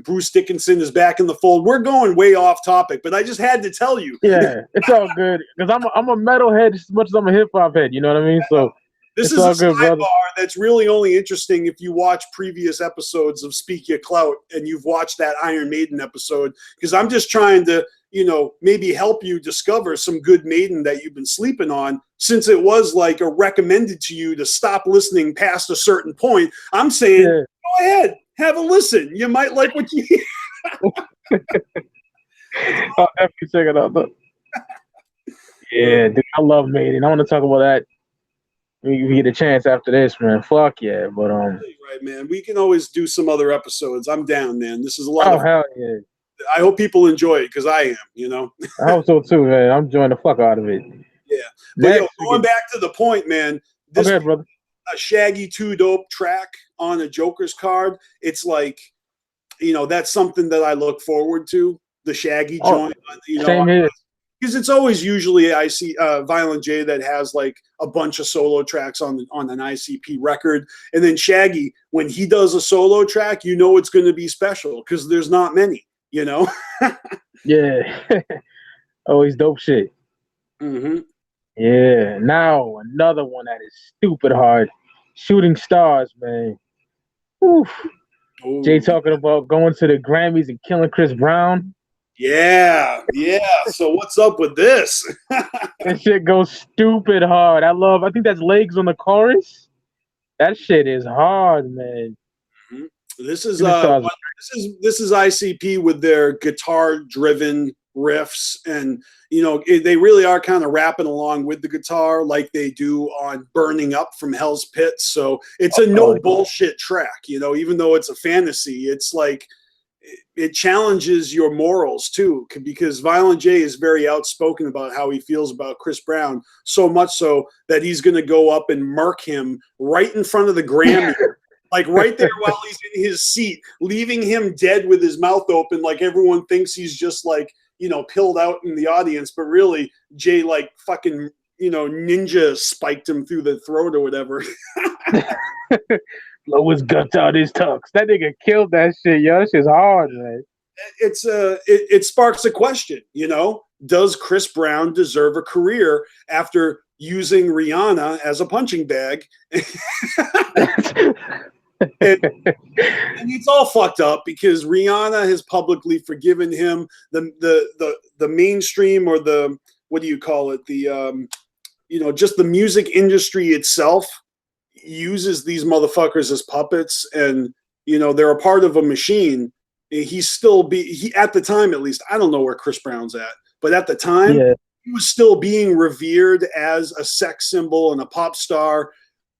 Bruce Dickinson is back in the fold. We're going way off topic, but I just had to tell you.
Yeah, it's all good, because I'm a metalhead as much as I'm a hip hop head. You know what I mean? So
this is a sidebar that's really only interesting if you watch previous episodes of Speak Your Clout and you've watched that Iron Maiden episode, because I'm just trying to maybe help you discover some good Maiden that you've been sleeping on, since it was like a recommended to you to stop listening past a certain point. I'm saying, go ahead. Have a listen. You might like what you hear.
I'll definitely check it out, though. Yeah, dude, I love Maiden. I want to talk about that. We get a chance after this, man. Fuck yeah, but
right, man. We can always do some other episodes. I'm down, man. This is a lot of
hell yeah.
I hope people enjoy it, because I am.
I hope so too, man. I'm enjoying the fuck out of it.
Yeah, but going back to the point, man. This
brother.
A Shaggy 2 Dope track on a Joker's card. It's like, that's something that I look forward to. The Shaggy joint.
Same here.
because it's always usually Violent J that has like a bunch of solo tracks on an ICP record, and then Shaggy, when he does a solo track, you know it's going to be special because there's not many, you know.
Yeah. Always dope shit.
Mm-hmm.
Yeah. Now another one that is stupid hard. Shooting Stars, man. Oof. Jay
Ooh.
talking about going to the Grammys and killing Chris Brown.
Yeah, yeah. So what's up with this?
That shit goes stupid hard. I think that's Legs on the chorus. That shit is hard, man.
This is
Shooting Stars.
this is ICP with their guitar driven riffs, and you know they really are kind of rapping along with the guitar like they do on Burning Up from Hell's Pit. So it's a no bullshit track, you know, even though it's a fantasy, it's like it challenges your morals too, because Violent J is very outspoken about how he feels about Chris Brown, so much so that he's going to go up and murk him right in front of the Grammy. Like right there while he's in his seat, leaving him dead with his mouth open, like everyone thinks he's just like, you know, pilled out in the audience, but really Jay like fucking, you know, ninja spiked him through the throat or whatever.
Blow his guts out his tux. That nigga killed that shit, yo. That shit's hard, man.
It sparks a question, you know, does Chris Brown deserve a career after using Rihanna as a punching bag? and it's all fucked up because Rihanna has publicly forgiven him. The mainstream, or the, what do you call it, the you know, just the music industry itself uses these motherfuckers as puppets, and you know they're a part of a machine. He's still at the time, at least, I don't know where Chris Brown's at, but at the time,
yeah,
he was still being revered as a sex symbol and a pop star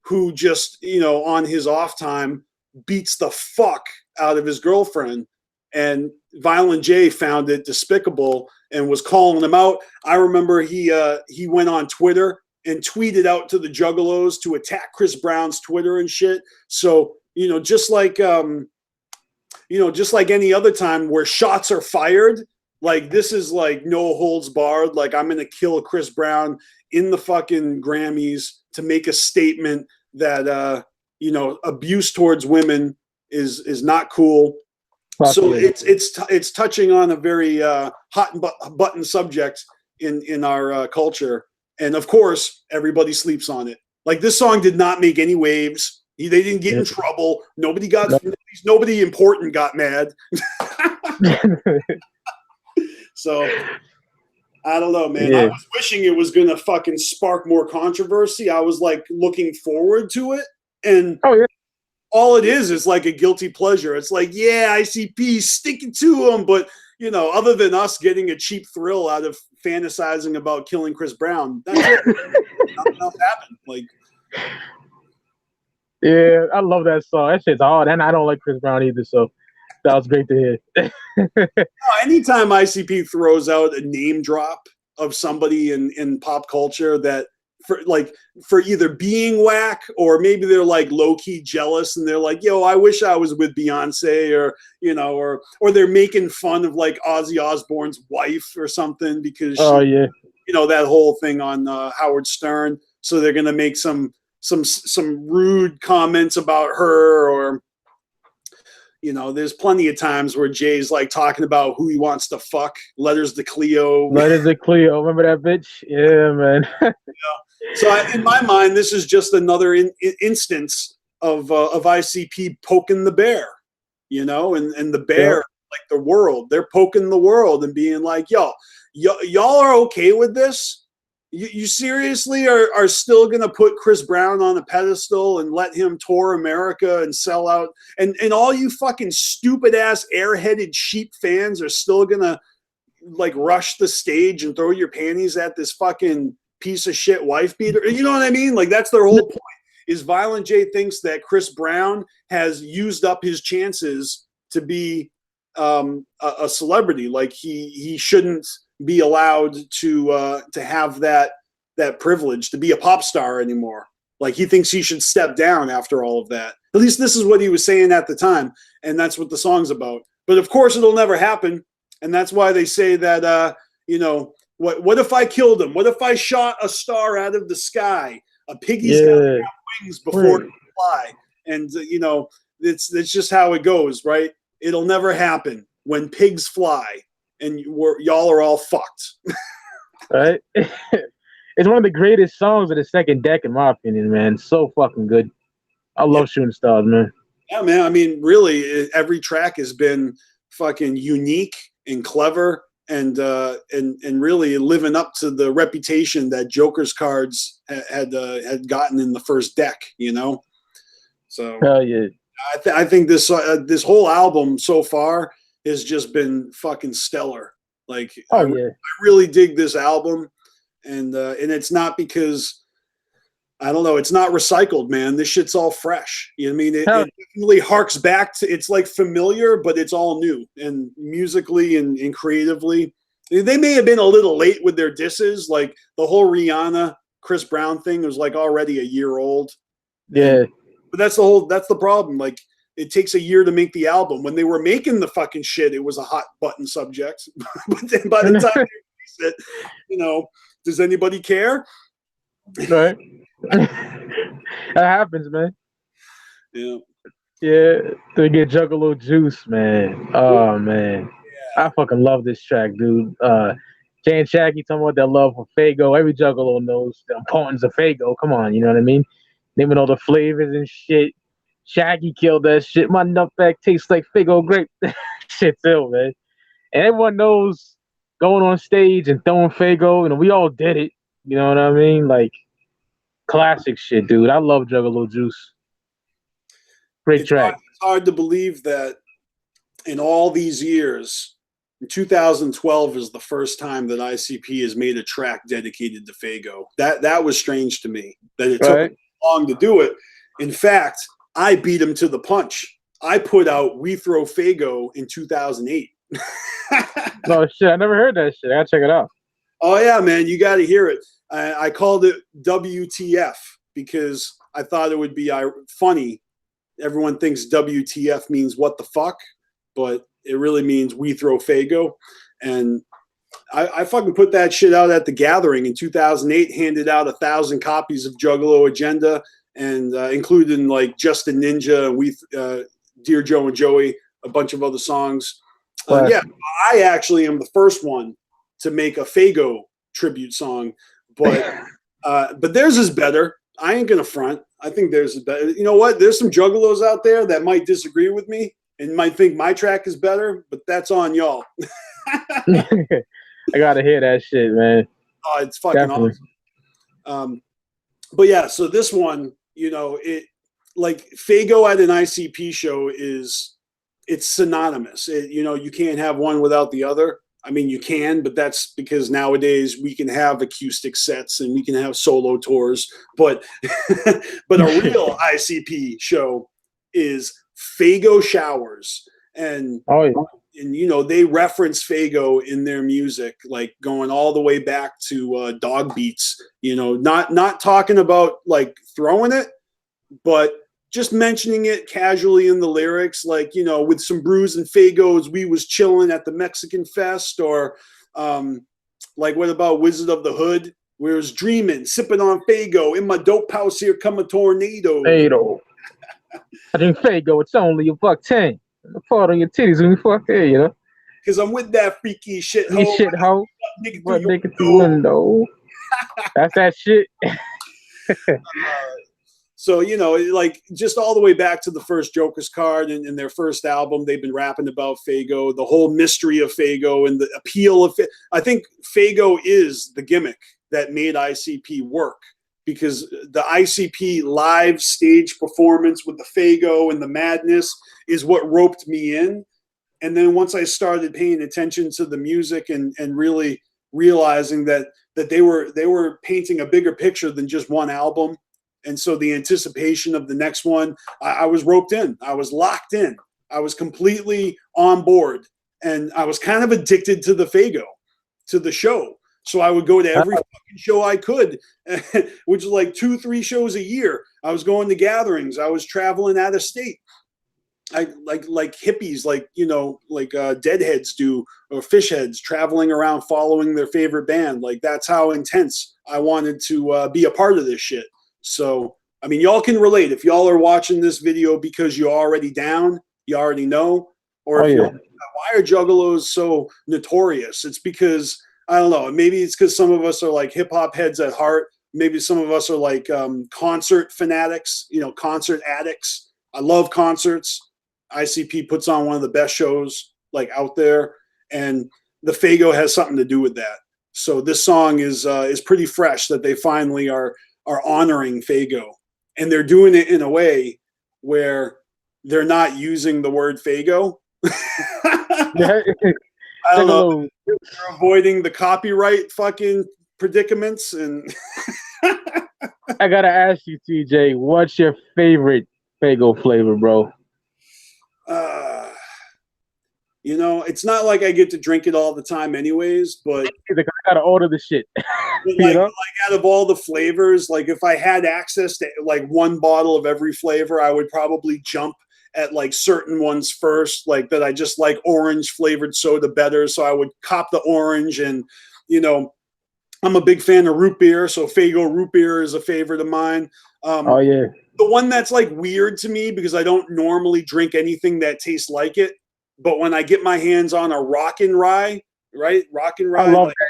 who just, you know, on his off time beats the fuck out of his girlfriend. And Violent J found it despicable and was calling him out. I remember he went on Twitter and tweeted out to the Juggalos to attack Chris Brown's Twitter and shit. So, you know, just like any other time where shots are fired, like this is like no holds barred. Like I'm going to kill Chris Brown in the fucking Grammys to make a statement that, you know, abuse towards women is not cool. So it's touching on a very hot button subject in our culture. And of course, everybody sleeps on it. Like this song did not make any waves. They didn't get in trouble. Nobody important got mad. So I don't know, man. I was wishing it was going to fucking spark more controversy. I was like looking forward to it. And all it is like a guilty pleasure. It's like, yeah, ICP, sticking to them. But, you know, other than us getting a cheap thrill out of fantasizing about killing Chris Brown, that's it. Nothing else happened. Like,
yeah, I love that song. That shit's hard. And I don't like Chris Brown either. So that was great to hear.
Anytime ICP throws out a name drop of somebody in pop culture that for either being whack or maybe they're like low key jealous and they're like, yo, I wish I was with Beyonce, or, you know, or they're making fun of like Ozzy Osbourne's wife or something because you know, that whole thing on Howard Stern. So they're going to make some rude comments about her, or, you know, there's plenty of times where Jay's like talking about who he wants to fuck. Letters to Cleo.
Letters to Cleo. Remember that bitch? Yeah, man.
So in my mind, this is just another instance of ICP poking the bear, you know, and the bear, like the world, they're poking the world and being like, y'all are okay with this? You seriously are still going to put Chris Brown on a pedestal and let him tour America and sell out? And all you fucking stupid ass airheaded sheep fans are still going to like rush the stage and throw your panties at this fucking piece of shit wife beater? You know what I mean? Like that's their whole point, is Violent J thinks that Chris Brown has used up his chances to be a celebrity. Like he shouldn't be allowed to have that privilege to be a pop star anymore. Like he thinks he should step down after all of that. At least this is what he was saying at the time, and that's what the song's about. But of course it'll never happen, and that's why they say that you know, What if I killed him? What if I shot a star out of the sky? A piggy's got to have wings before it can fly. And it's just how it goes, right? It'll never happen when pigs fly, and y'all are all fucked.
Right? It's one of the greatest songs of the second deck, in my opinion, man. So fucking good. I love Shooting Stars, man.
Yeah, man. I mean, really, every track has been fucking unique and clever, and really living up to the reputation that Joker's cards had gotten in the first deck. So
hell yeah.
I think this whole album so far has just been fucking stellar. Like, I really dig this album, and it's not because, I don't know, it's not recycled, man. This shit's all fresh. You know what I mean? It definitely harks back to, it's like familiar, but it's all new, and musically and creatively. They may have been a little late with their disses, like the whole Rihanna Chris Brown thing was like already a year old.
Yeah.
But that's the problem. Like, it takes a year to make the album. When they were making the fucking shit, it was a hot button subject. But then by the time they released it, does anybody care?
Right. That happens, man.
Yeah.
Yeah. They get Juggalo Juice, man. Oh, man. Yeah. I fucking love this track, dude. Jay and Shaggy talking about their love for Faygo. Every Juggalo knows the importance of Faygo. Come on, you know what I mean? Naming all the flavors and shit. Shaggy killed that shit. My nutback tastes like Faygo grape. Shit's ill, man. And everyone knows going on stage and throwing Faygo, we all did it. You know what I mean? Like, classic shit, dude. I love Juggalo Juice. Great track.
It's hard to believe that in all these years, 2012 is the first time that ICP has made a track dedicated to Faygo. That was strange to me, that it took long to do it. In fact, I beat him to the punch. I put out We Throw Faygo in 2008.
Oh shit, I never heard that shit. I gotta check it out.
Oh yeah, man, you got to hear it. I called it WTF because I thought it would be funny. Everyone thinks WTF means what the fuck, but it really means We Throw Faygo. And I fucking put that shit out at the Gathering in 2008, handed out 1,000 copies of Juggalo Agenda, and including like Justin Ninja and Dear Joe and Joey, a bunch of other songs. Yeah, I actually am the first one to make a Faygo tribute song, but theirs is better. I ain't gonna front. I think theirs is better. You know what? There's some Juggalos out there that might disagree with me and might think my track is better, but that's on y'all.
I gotta hear that shit, man.
Oh, it's fucking awesome. But yeah, so this one, it like Faygo at an ICP show it's synonymous. You can't have one without the other. I mean, you can, but that's because nowadays we can have acoustic sets and we can have solo tours. But but a real ICP show is Faygo showers, and they reference Faygo in their music, like going all the way back to Dog Beats. Not talking about like throwing it, but just mentioning it casually in the lyrics, like, with some brews and Faygos, we was chilling at the Mexican Fest, or like, what about Wizard of the Hood? We was dreaming, sipping on Faygo, in my dope house here come a tornado.
I drink Faygo, it's only $1.10. The part on your titties when you fuck here,
Because I'm with that freaky shit ho.
What nigga through window? That's that shit.
So, like, just all the way back to the first Joker's card and their first album, they've been rapping about Faygo, the whole mystery of Faygo and the appeal of it. I think Faygo is the gimmick that made ICP work, because the ICP live stage performance with the Faygo and the madness is what roped me in. And then once I started paying attention to the music and really realizing that they were painting a bigger picture than just one album, and so the anticipation of the next one, I was roped in. I was locked in. I was completely on board. And I was kind of addicted to the Faygo, to the show. So I would go to every fucking show I could, which is like 2-3 shows a year. I was going to gatherings. I was traveling out of state. like hippies, like like deadheads do, or fish heads traveling around following their favorite band. Like that's how intense I wanted to be a part of this shit. So I mean, y'all can relate if y'all are watching this video because you're already down, you already know, or
Oh
if you're
yeah.
why are juggalos so notorious? It's because I don't know. Maybe it's because some of us are like hip hop heads at heart. Maybe some of us are like concert fanatics, concert addicts. I love concerts. ICP puts on one of the best shows like out there, and the Fago has something to do with that. So this song is pretty fresh that they finally are honoring Fago, and they're doing it in a way where they're not using the word Fago.
Yeah.
I don't know.
Little...
They're avoiding the copyright fucking predicaments, and
I gotta ask you, TJ, what's your favorite Fago flavor, bro?
It's not like I get to drink it all the time, anyways. But
I gotta order the shit.
like out of all the flavors, like if I had access to like one bottle of every flavor, I would probably jump at like certain ones first, like that I just like orange flavored soda better. So I would cop the orange, and I'm a big fan of root beer, so Fago root beer is a favorite of mine.
Oh yeah.
The one that's like weird to me because I don't normally drink anything that tastes like it, but when I get my hands on a Rockin' Rye, right? Rockin' Rye.
I love
that.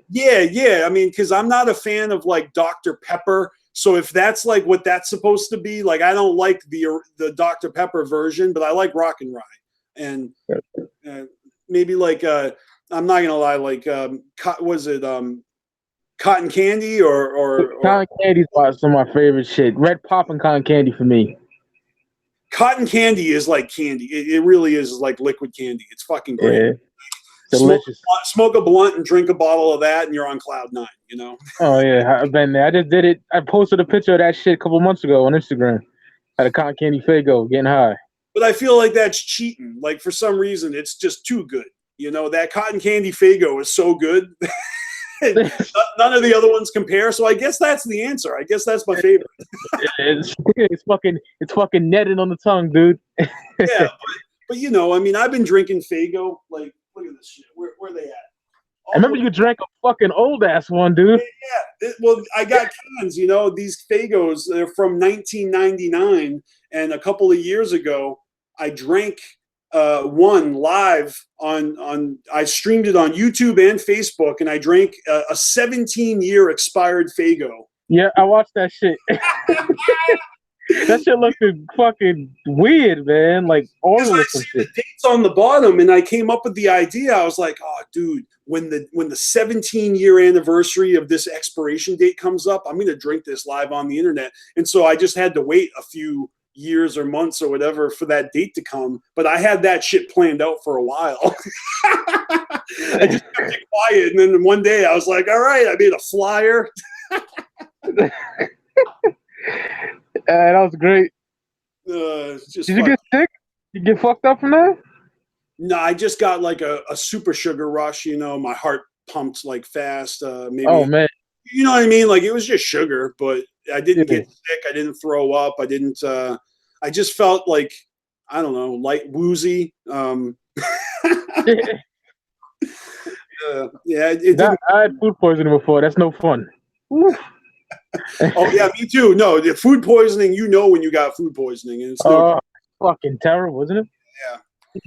Yeah. I mean, because I'm not a fan of like Dr. Pepper. So if that's like what that's supposed to be, like I don't like the Dr. Pepper version, but I like Rockin' Rye, and maybe like I'm not gonna lie, like was it cotton candy or
cotton candy's some of my favorite shit. Red pop and cotton candy for me.
Cotton candy is like candy. It really is like liquid candy. It's fucking great.
Yeah. Delicious.
Smoke a blunt and drink a bottle of that, and you're on cloud nine.
Oh yeah, I've been there. I just did it. I posted a picture of that shit a couple months ago on Instagram. Had a cotton candy Fago getting high.
But I feel like that's cheating. Like for some reason, it's just too good. That cotton candy Fago is so good. None of the other ones compare. So I guess that's the answer. I guess that's my favorite.
It's fucking netting on the tongue, dude.
Yeah, but I mean, I've been drinking Fago. Like, look at this shit. Where they at?
I remember you drank a fucking old ass one, dude.
Yeah. Well, I got cans. These Fagos. They're from 1999, and a couple of years ago, I drank one live on. I streamed it on YouTube and Facebook, and I drank a 17-year expired Fago.
Yeah, I watched that shit. That shit looked fucking weird, man. Like oil or some shit.
The dates on the bottom, and I came up with the idea. I was like, "Oh, dude, when the 17-year anniversary of this expiration date comes up, I'm gonna drink this live on the internet." And so I just had to wait a few years or months or whatever for that date to come. But I had that shit planned out for a while. I just kept it quiet, and then one day I was like, "All right," I made a flyer.
That was great.
Did
you get sick? You get fucked up from that?
No, I just got like a super sugar rush. My heart pumped like fast. Maybe.
Oh man.
You know what I mean? Like it was just sugar, but I didn't get sick. I didn't throw up. I didn't. I just felt like I don't know, light woozy. Yeah.
I had food poisoning before. That's no fun.
Oh yeah, me too. No, the food poisoning. When you got food poisoning, and it's
fucking terrible, isn't it?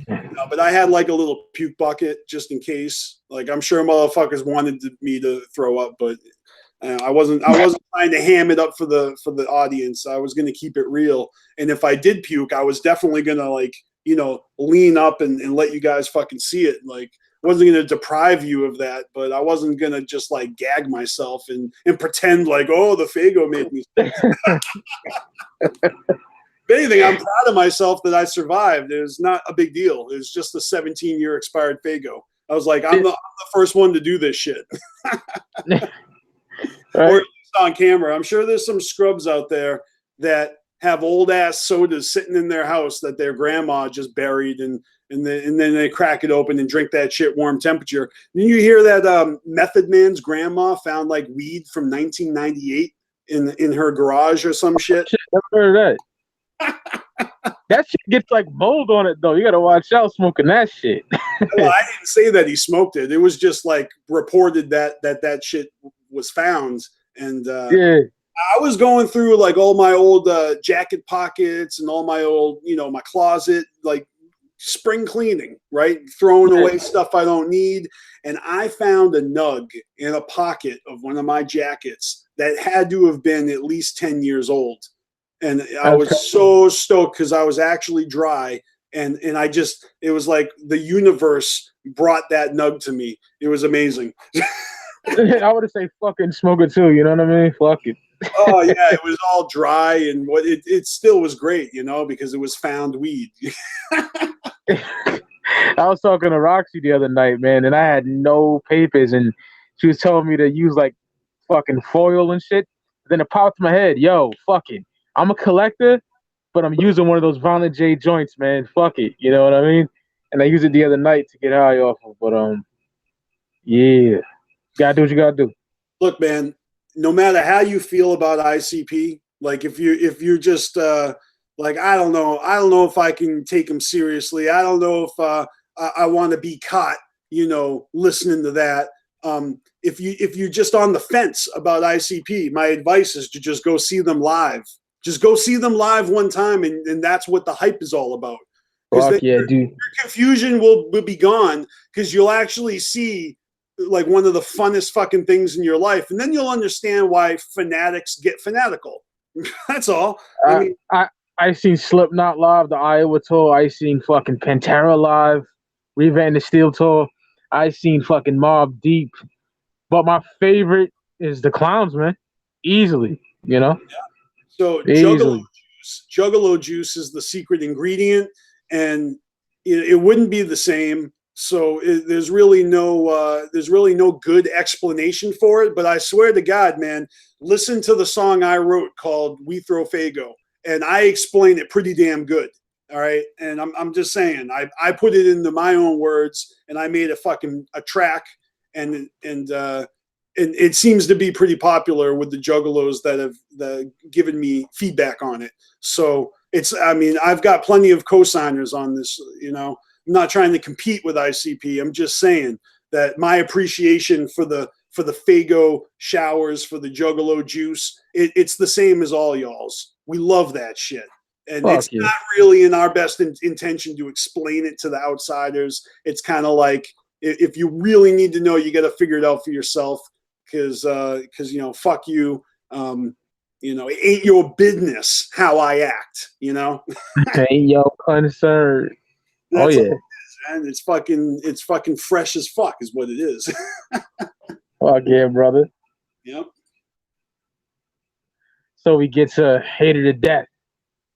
Yeah. No, but I had like a little puke bucket just in case. Like I'm sure motherfuckers wanted me to throw up, but I wasn't trying to ham it up for the audience. I was going to keep it real, and if I did puke, I was definitely going to lean up and let you guys fucking see it. Like I wasn't going to deprive you of that, but I wasn't going to just like gag myself and pretend like, oh, the Fago made me sick. If anything, I'm proud of myself that I survived. It was not a big deal. It was just a 17-year expired Fago. I was like, I'm the first one to do this shit.
Right.
Or on camera. I'm sure there's some scrubs out there that have old ass sodas sitting in their house that their grandma just buried, and then they crack it open and drink that shit warm temperature. Then you hear that Method Man's grandma found like weed from 1998 in her garage or some shit.
Never heard of that. That shit gets like mold on it though. You gotta watch out smoking that shit.
Well, I didn't say that he smoked it. It was just like reported that shit was found. And
Yeah.
I was going through like all my old jacket pockets and all my old, my closet, like spring cleaning, right? Throwing away stuff I don't need. And I found a nug in a pocket of one of my jackets that had to have been at least 10 years old. And I was so stoked because I was actually dry. And it was like the universe brought that nug to me. It was amazing.
I would say fucking smoke it too, you know what I mean? Fuck it.
Oh yeah, it was all dry and it still was great, because it was found weed.
I was talking to Roxy the other night, man, and I had no papers, and she was telling me to use like fucking foil and shit. Then it popped in my head, yo, fuck it. I'm a collector, but I'm using one of those Violent J joints, man. Fuck it, you know what I mean? And I used it the other night to get high off of, but yeah, gotta do what you gotta do.
Look, man, no matter how you feel about ICP, like if you're just like I don't know if I can take him seriously. I don't know if I want to be caught, listening to that. If you're just on the fence about ICP, my advice is to just go see them live. Just go see them live one time, and that's what the hype is all about.
Fuck yeah, dude.
Your confusion will be gone because you'll actually see like one of the funnest fucking things in your life, and then you'll understand why fanatics get fanatical. That's all.
I seen Slipknot live, the Iowa tour. I seen fucking Pantera live, Revenge the Steel tour. I seen fucking Mobb Deep. But my favorite is the Clowns, man. Easily,
Yeah. So Juggalo juice is the secret ingredient, and it wouldn't be the same. So there's really no good explanation for it. But I swear to God, man, listen to the song I wrote called "We Throw Fago," and I explain it pretty damn good. All right, and I'm just saying, I put it into my own words, and I made a track, and it seems to be pretty popular with the juggalos that have given me feedback on it. So I've got plenty of co-signers on this. I'm not trying to compete with ICP. I'm just saying that my appreciation for the Fago showers, for the Juggalo juice, it's the same as all y'all's. We love that shit. And it's not really in our best intention to explain it to the outsiders. It's kind of like if you really need to know, you got to figure it out for yourself because fuck you. It ain't your business how I act,
Ain't your concern.
That's all it is, man. It's fucking fresh as fuck is what it is.
Fuck yeah, brother.
Yep.
So we get to Hater to Death.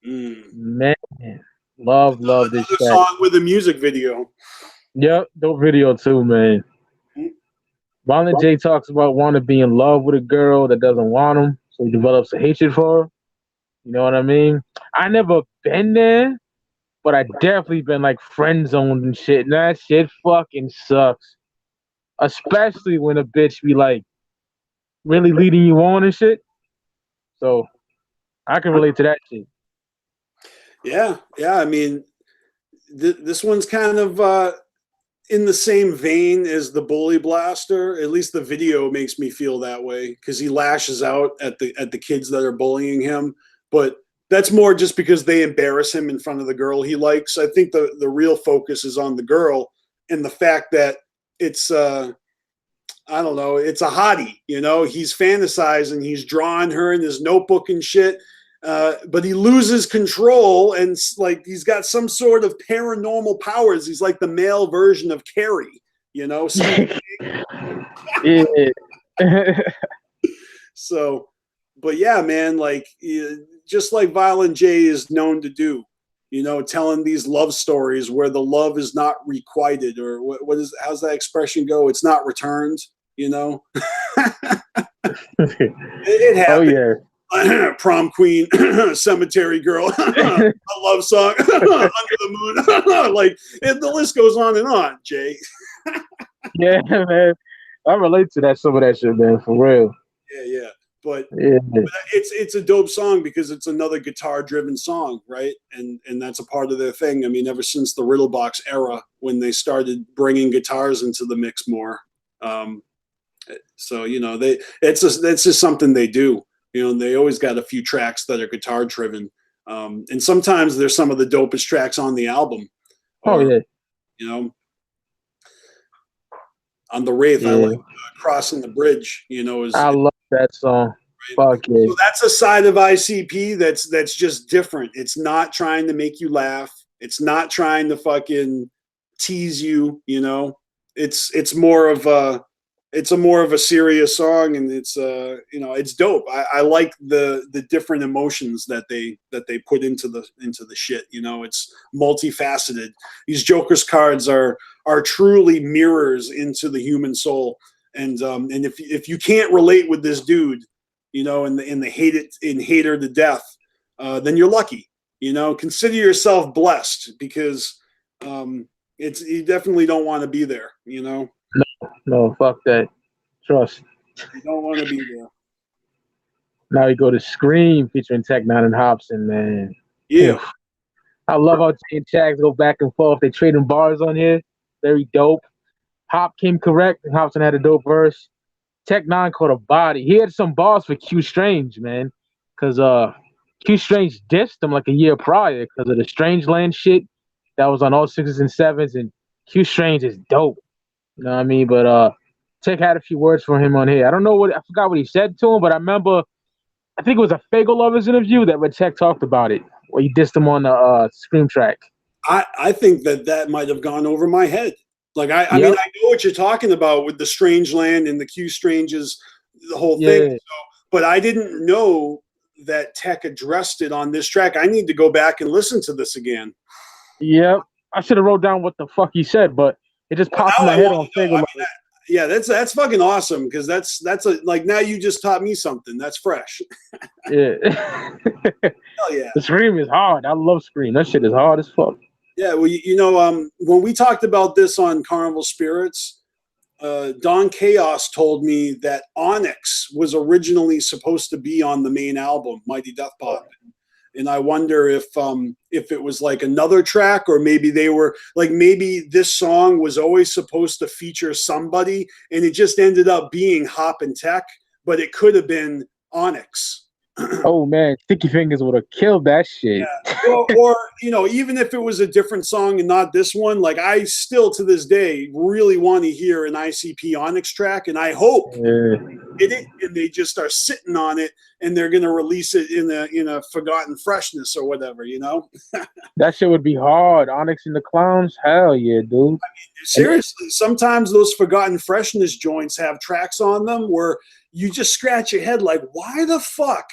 Man, love this
song with a music video.
Yep, dope video too, man. Violent J talks about wanting to be in love with a girl that doesn't want him, so he develops a hatred for her. You know what I mean? I never been there, but I definitely been like friend zoned and shit. And that shit fucking sucks. Especially when a bitch be like really leading you on and shit. So I can relate to that shit.
Yeah. I mean, this one's kind of in the same vein as the Bully Blaster. At least the video makes me feel that way because he lashes out at the kids that are bullying him. But that's more just because they embarrass him in front of the girl he likes. I think the real focus is on the girl and the fact that it's I don't know, it's a hottie, he's fantasizing, he's drawing her in his notebook and shit. But he loses control and like he's got some sort of paranormal powers. He's like the male version of Carrie,
Yeah.
So, but yeah, man, like just like Violent J is known to do, telling these love stories where the love is not requited, or how's that expression go? It's not returned, It happens.
Oh yeah.
Prom queen, cemetery girl, a love song, under the moon, like the list goes on and on. Jay.
Yeah, man, I relate to some of that shit, man, for real.
Yeah. but
Yeah.
it's a dope song because it's another guitar driven song, right? And that's a part of their thing. I mean, ever since the Riddle Box era, when they started bringing guitars into the mix more. So it's just something they do. They always got a few tracks that are guitar driven, and sometimes they're some of the dopest tracks on the album.
Oh yeah.
On the Wraith, I
Yeah.
like Crossing the Bridge.
I love that song. Fuck yeah.
So that's a side of ICP that's just different. It's not trying to make you laugh. It's not trying to fucking tease you. It's more of a serious song, and it's dope. I like the different emotions that they put into the shit. It's multifaceted. These Joker's cards are truly mirrors into the human soul, and if you can't relate with this dude, and the hater to death, then you're lucky. Consider yourself blessed, because you definitely don't want to be there.
No, fuck that. Trust.
You don't want to be there.
Now we go to Scream featuring Tech Nine and Hobson, man.
Yeah.
Oof. I love how Jay and Chags go back and forth. They trading bars on here. Very dope. Hop came correct, and Hobson had a dope verse. Tech Nine caught a body. He had some bars for Q Strange, man. Because Q Strange dissed him like a year prior because of the Strangeland shit that was on all 6s and 7s. And Q Strange is dope. You know what I mean? But Tech had a few words for him on here. I forgot what he said to him, but I remember, I think it was a Fagel Lovers interview where Tech talked about it, where he dissed him on the Scream track.
I think that might have gone over my head. Like, I mean, I know what you're talking about with the Strangeland and the Q Stranges, the whole thing. So, but I didn't know that Tech addressed it on this track. I need to go back and listen to this again.
Yep. I should have wrote down what the fuck he said, but it just popped in my head on Fagel.
Yeah, that's fucking awesome, because that's like, now you just taught me something. That's fresh.
Yeah.
Hell yeah.
The Scream is hard. I love Scream. That shit is hard as fuck.
Yeah, well, when we talked about this on Carnival Spirits, Don Chaos told me that Onyx was originally supposed to be on the main album, Mighty Death Pop. And I wonder if it was like another track, or maybe they were like, maybe this song was always supposed to feature somebody, and it just ended up being Hop and Tech, but it could have been Onyx.
Oh man, Sticky Fingers would have killed that shit.
Yeah. Or even if it was a different song and not this one, like, I still to this day really want to hear an ICP Onyx track, and I hope and they just are sitting on it, and they're gonna release it in a Forgotten Freshness or whatever.
That shit would be hard. Onyx and the Clowns, hell yeah, dude. I mean,
seriously, sometimes those Forgotten Freshness joints have tracks on them where you just scratch your head like, why the fuck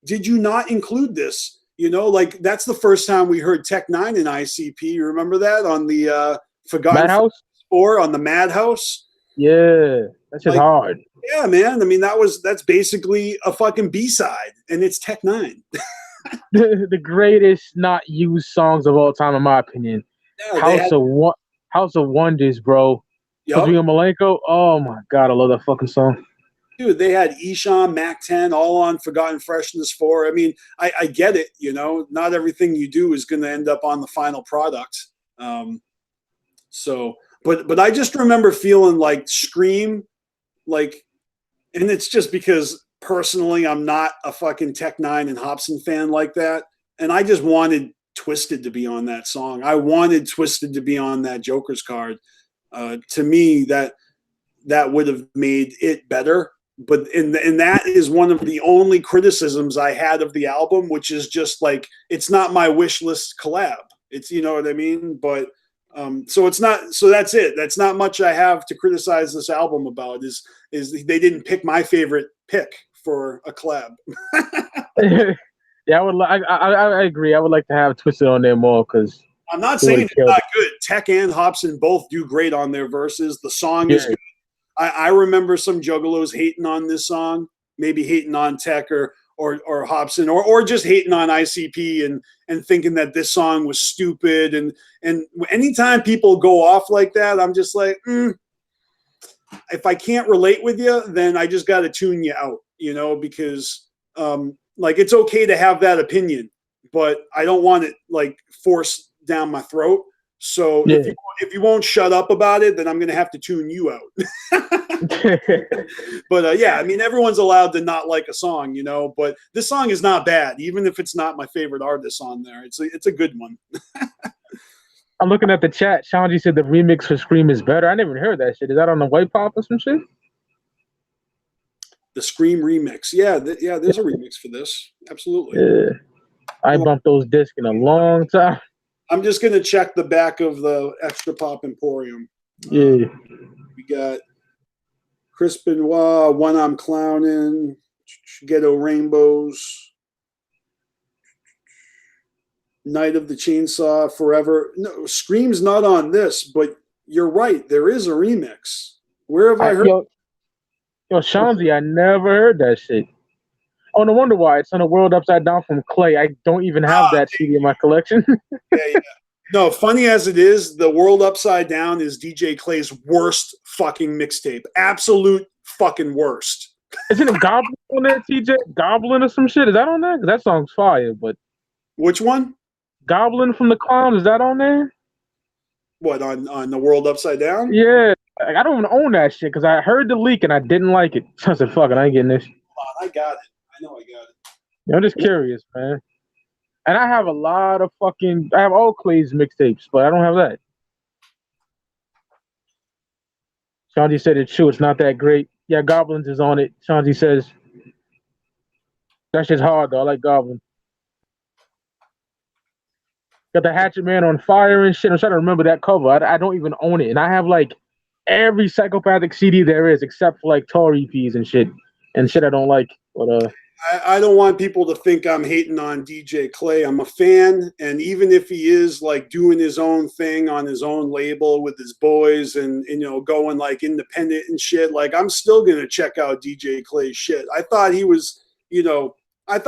did you not include this? Like, that's the first time we heard Tech Nine in ICP. You remember that on the Forgotten
Madhouse?
Or on the Madhouse?
Yeah, that's just hard.
Yeah, man. I mean, that's basically a fucking B-side, and it's Tech Nine.
the greatest not used songs of all time, in my opinion. Yeah, House of Wonders, bro.
Yep.
Malenko. Oh my god, I love that fucking song.
Dude, they had Esham, Mac 10, all on Forgotten Freshness 4. I mean, I get it, not everything you do is going to end up on the final product. But I just remember feeling like Scream, like, and it's just because personally I'm not a fucking Tech Nine and Hobson fan like that, and I just wanted Twisted to be on that song. I wanted Twisted to be on that Joker's card. To me, that would have made it better. But and that is one of the only criticisms I had of the album, which is just like, it's not my wish list collab. It's, you know what I mean? But so it's not. So that's it. That's not much I have to criticize this album about. Is they didn't pick my favorite pick for a collab.
Yeah, I agree. I would like to have Twisted on there more, because
I'm not saying it's not good. Tech and Hobson both do great on their verses. The song is good. I remember some juggalos hating on this song, maybe hating on Tech or Hobson, or just hating on ICP and thinking that this song was stupid. And anytime people go off like that, I'm just like, if I can't relate with you, then I just got to tune you out. you know, because like it's okay to have that opinion, but I don't want it like forced down my throat. So
Yeah.
if you won't shut up about it, then I'm going to have to tune you out. But yeah, I mean, everyone's allowed to not like a song, you know, but this song is not bad, even if it's not my favorite artist on there. It's a good one.
I'm looking at the chat. Shanji said the remix for Scream is better. I never even heard that shit. Is that on the White Pop or some shit?
The Scream remix. Yeah, there's a remix for this. Absolutely.
Yeah. I bumped those discs in a long time.
I'm just going to check the back of the Extra Pop Emporium.
Yeah.
We got Chris Benoit, When I'm Clowning, Ghetto Rainbows, Night of the Chainsaw, Forever. No, Scream's not on this, but you're right. There is a remix. Where have I heard?
Yo, Shanzi, I never heard that shit. Oh, no wonder why. It's on the World Upside Down from Clay. I don't even have that CD in my collection.
Yeah. No, funny as it is, The World Upside Down is DJ Clay's worst fucking mixtape. Absolute fucking worst.
Isn't it Goblin on there, TJ? Goblin or some shit? Is that on there? 'Cause that song's fire, but...
Which one?
Goblin from the Clown, is that on there?
What, on The World Upside Down?
Yeah. I don't even own that shit because I heard the leak and I didn't like it. I said, fuck it, I ain't getting this.
I got it. I know I got it.
Yeah, I'm just curious, man. And I have a lot of I have all Clay's mixtapes, but I don't have that. Shanji said it's true. It's not that great. Yeah, Goblins is on it. Shanji says that shit's hard though. I like Goblin. Got the Hatchet Man on fire and shit. I'm trying to remember that cover. I don't even own it, and I have like every Psychopathic CD there is, except for like Tor EPs and shit I don't like. But
I don't want people to think I'm hating on DJ Clay. I'm a fan, and even if he is like doing his own thing on his own label with his boys and you know going like independent and shit, like I'm still gonna check out DJ Clay's shit. I thought he was, you know, a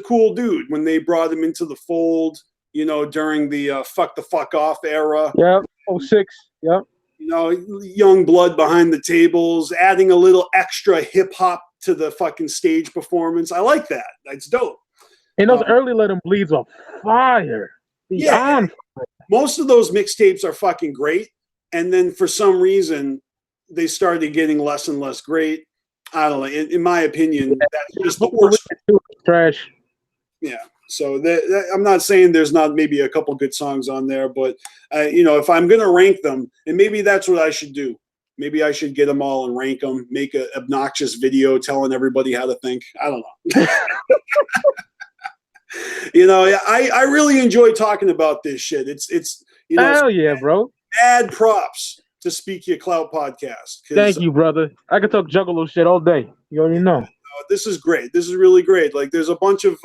cool dude when they brought him into the fold, you know, during the fuck the fuck off era.
Yep, 06. Yep.
You know, young blood behind the tables, adding a little extra hip hop to the fucking stage performance. I like that. That's dope.
And those early Let 'Em Bleeds are fire.
Yeah. Most of those mixtapes are fucking great. And then for some reason, they started getting less and less great. I don't know. In my opinion, that's just the worst.
Trash.
Yeah. So I'm not saying there's not maybe a couple good songs on there, but you know, if I'm going to rank them, and maybe that's what I should do. Maybe I should get them all and rank them, make an obnoxious video telling everybody how to think. I don't know. You know, I really enjoy talking about this shit. It's you know,
hell yeah, bro.
Mad props to Speak Your Clout podcast.
Thank you, brother. I could talk Juggalo shit all day. You already know.
This is great. This is really great. Like there's a bunch of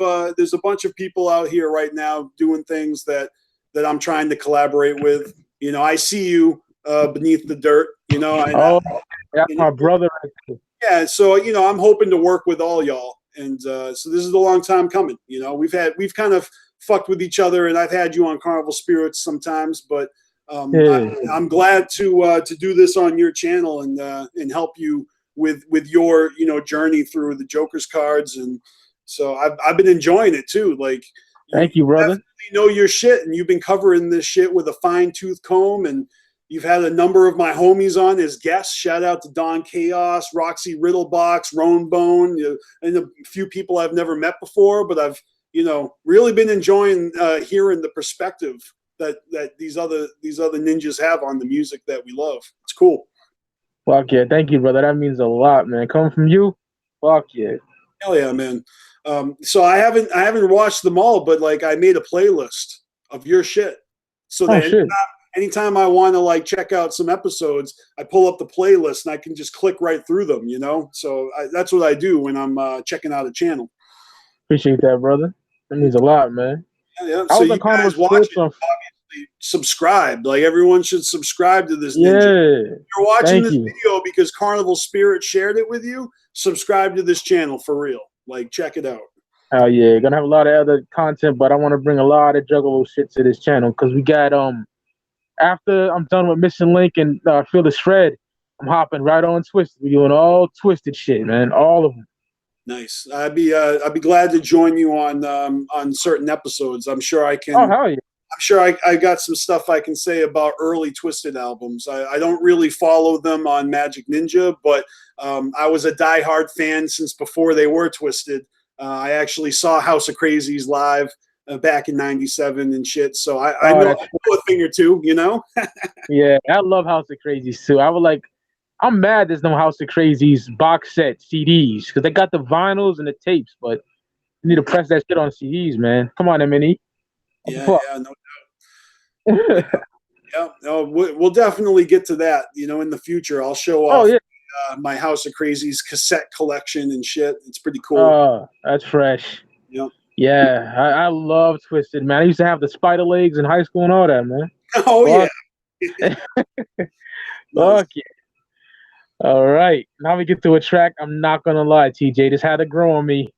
people out here right now doing things that I'm trying to collaborate with. You know, I see you beneath the dirt. You know, and,
that's my brother.
Yeah, so you know, I'm hoping to work with all y'all, and so this is a long time coming. You know, we've kind of fucked with each other, and I've had you on Carnival Spirits sometimes, but I'm glad to do this on your channel and help you with your journey through the Joker's cards, and so I've been enjoying it too. Like,
thank you, brother.
You know your shit, and you've been covering this shit with a fine-tooth comb, and you've had a number of my homies on as guests. Shout out to Don Chaos, Roxy Riddlebox, Roan Bone, and a few people I've never met before, but I've really been enjoying hearing the perspective that these other ninjas have on the music that we love. It's cool.
Fuck yeah, thank you, brother. That means a lot, man. Coming from you, fuck yeah.
Hell yeah, man. So I haven't watched them all, but like I made a playlist of your shit, so that anytime I want to like check out some episodes, I pull up the playlist and I can just click right through them, you know? So that's what I do when I'm checking out a channel.
Appreciate that, brother. That means a lot, man.
Yeah. So you guys watching, obviously subscribe. Like everyone should subscribe to this ninja.
Yeah.
If you're watching this video because Carnival Spirit shared it with you, subscribe to this channel for real. Like check it out.
Oh yeah, gonna have a lot of other content, but I want to bring a lot of Juggalo shit to this channel because we got after I'm done with Missing Link and Feel the Shred, I'm hopping right on Twisted. We're doing all Twisted shit, man. All of them.
Nice. I'd be glad to join you on certain episodes. I'm sure I can.
Oh hell yeah.
I'm sure I got some stuff I can say about early Twisted albums. I don't really follow them on Magic Ninja, but I was a diehard fan since before they were Twisted. I actually saw House of Crazies live back in '97 and shit, so I
Oh,
know
that's
a thing or two, you know?
yeah. I love House of Crazies too. I would like. I'm mad there's no House of Crazies box set CDs because they got the vinyls and the tapes, but you need to press that shit on CDs, man. Come on, Emily. What the
Yeah,
fuck?
yeah, no, yeah, yeah. No, we'll definitely get to that, you know, in the future. I'll show
Oh
off
yeah.
my House of Crazies cassette collection and shit. It's pretty cool.
Oh, that's fresh.
Yeah.
Yeah, I love Twisted, man. I used to have the spider legs in high school and all that, man.
Oh yeah.
Fuck,
Nice.
fuck yeah. All right, now we get to a track. I'm not gonna lie, TJ, this had to grow on me.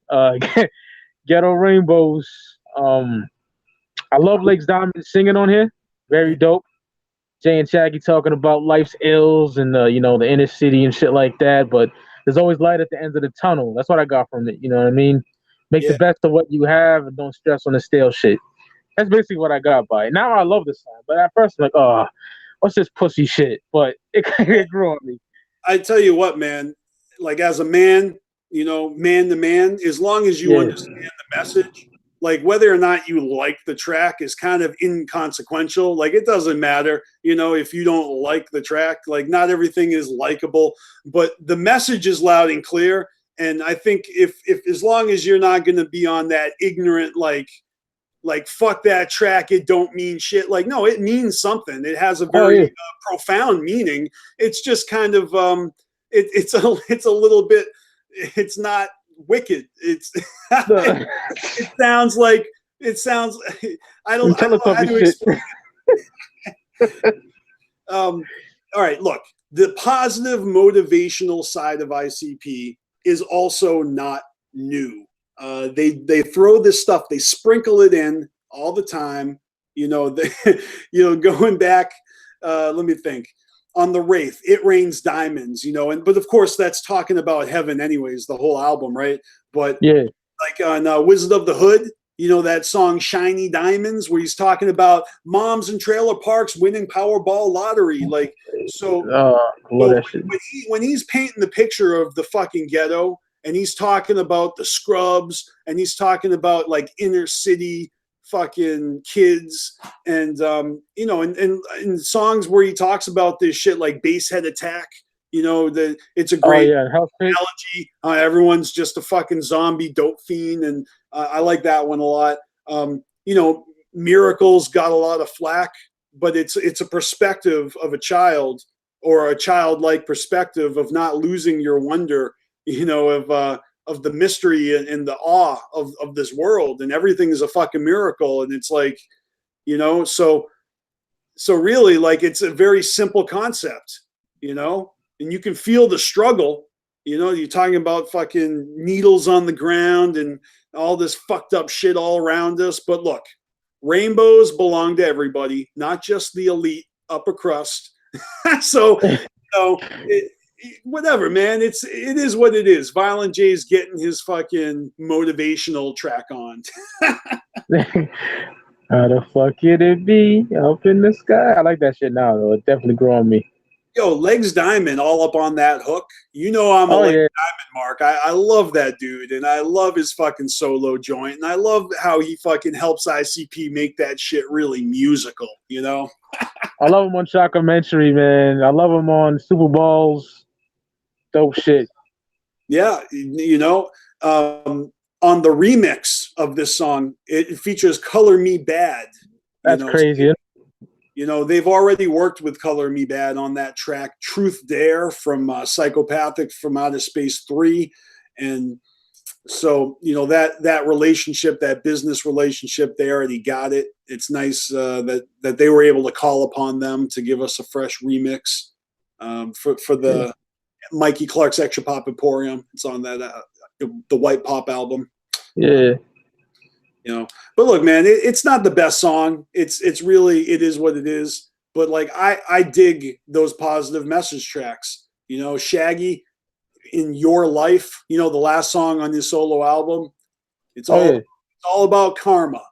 Ghetto Rainbows. I love Lakes Diamond singing on here. Very dope. Jay and Shaggy talking about life's ills and the inner city and shit like that. But there's always light at the end of the tunnel. That's what I got from it. You know what I mean? Make the
Yeah.
best of what you have and don't stress on the stale shit. That's basically what I got by it. Now I love this song, but at first I'm like, oh, what's this pussy shit? But it grew on me.
I tell you what, man, like as a man, you know, man to man, as long as you
Yeah.
understand the message, like whether or not you like the track is kind of inconsequential. Like it doesn't matter, you know, if you don't like the track, like not everything is likable, but the message is loud and clear. And I think if as long as you're not going to be on that ignorant, like fuck that track, it don't mean shit, like no, it means something, it has a
Oh
very
yeah.
profound meaning. It's just kind of it's a little bit, it's not wicked, it's
The,
it sounds like it sounds I
tell
don't
us
know how
something
to
shit.
explain. All right, look, the positive motivational side of ICP is also not new. They throw this stuff, they sprinkle it in all the time. You know, they, you know, going back. Let me think. On the Wraith, it rains diamonds. You know, and but of course that's talking about heaven, anyways. The whole album, right? But
Yeah.
like on Wizard of the Hood, you know that song "Shiny Diamonds," where he's talking about moms and trailer parks winning Powerball lottery. Like so,
Love
so
that shit.
when he's painting the picture of the fucking ghetto, and he's talking about the scrubs, and he's talking about like inner city fucking kids, and you know, and songs where he talks about this shit like Basehead Attack. You know, it's a
Oh
great
yeah, Hell's Pit.
analogy. Everyone's just a fucking zombie dope fiend, and I like that one a lot. You know, Miracles got a lot of flack, but it's a perspective of a child, or a childlike perspective of not losing your wonder, you know, of the mystery and the awe of this world, and everything is a fucking miracle, and it's like, you know, so really, like, it's a very simple concept, you know, and you can feel the struggle. You know, you're talking about fucking needles on the ground and all this fucked up shit all around us. But look, rainbows belong to everybody, not just the elite upper crust. So, you know, whatever, man. It is what it is. Violent J's getting his fucking motivational track on.
How the fuck could it be up in the sky? I like that shit now though. It definitely grew on me.
Yo, Legs Diamond all up on that hook. You know I'm a
Oh
Legs
yeah.
Diamond mark. I love that dude, and I love his fucking solo joint, and I love how he fucking helps ICP make that shit really musical, you know?
I love him on Shockumentary, man. I love him on Super Bowls. Dope shit.
Yeah, you know, on the remix of this song, it features Color Me Bad, you
That's
know?
crazy.
You know, they've already worked with Color Me Bad on that track, Truth Dare from Psychopathic from Outer Space 3. And so, you know, that relationship, that business relationship, they already got it. It's nice that they were able to call upon them to give us a fresh remix for the Mikey Clark's Extra Pop Emporium. It's on that the White Pop album.
Yeah.
You know, but look, man, it's not the best song. It's really, it is what it is. But like I dig those positive message tracks. You know, Shaggy, in Your Life, the last song on his solo album, it's
Oh
all
yeah.
it's all about karma.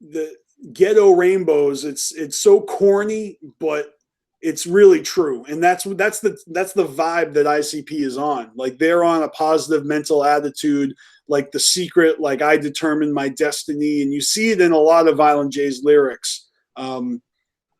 The Ghetto Rainbows. It's so corny, but it's really true, and that's the vibe that ICP is on. Like, they're on a positive mental attitude, like The Secret, like I determine my destiny, and you see it in a lot of Violent J's lyrics. And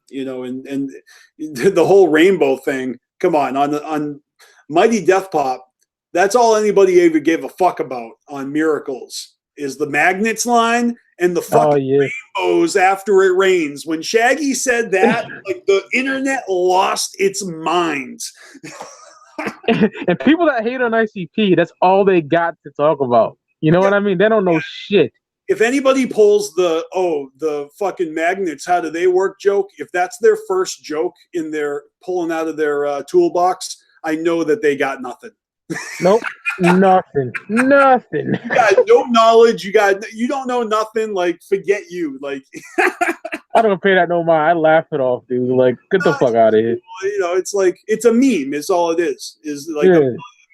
the whole rainbow thing. Come on Mighty Death Pop. That's all anybody ever gave a fuck about on Miracles is the magnets line and the
Oh
fucking
yeah.
rainbows after it rains. When Shaggy said that, like, the internet lost its minds.
And people that hate on ICP, that's all they got to talk about. You know what I mean? They don't know shit.
If anybody pulls the fucking magnets, how do they work joke, if that's their first joke in their pulling out of their toolbox, I know that they got nothing.
Nope. Nothing. Nothing.
You got no knowledge. You don't know nothing. Like, forget you. Like,
I don't pay that no mind. I laugh it off, dude. Like, get the fuck out of here.
It's like, it's a meme. It's all it is. Is like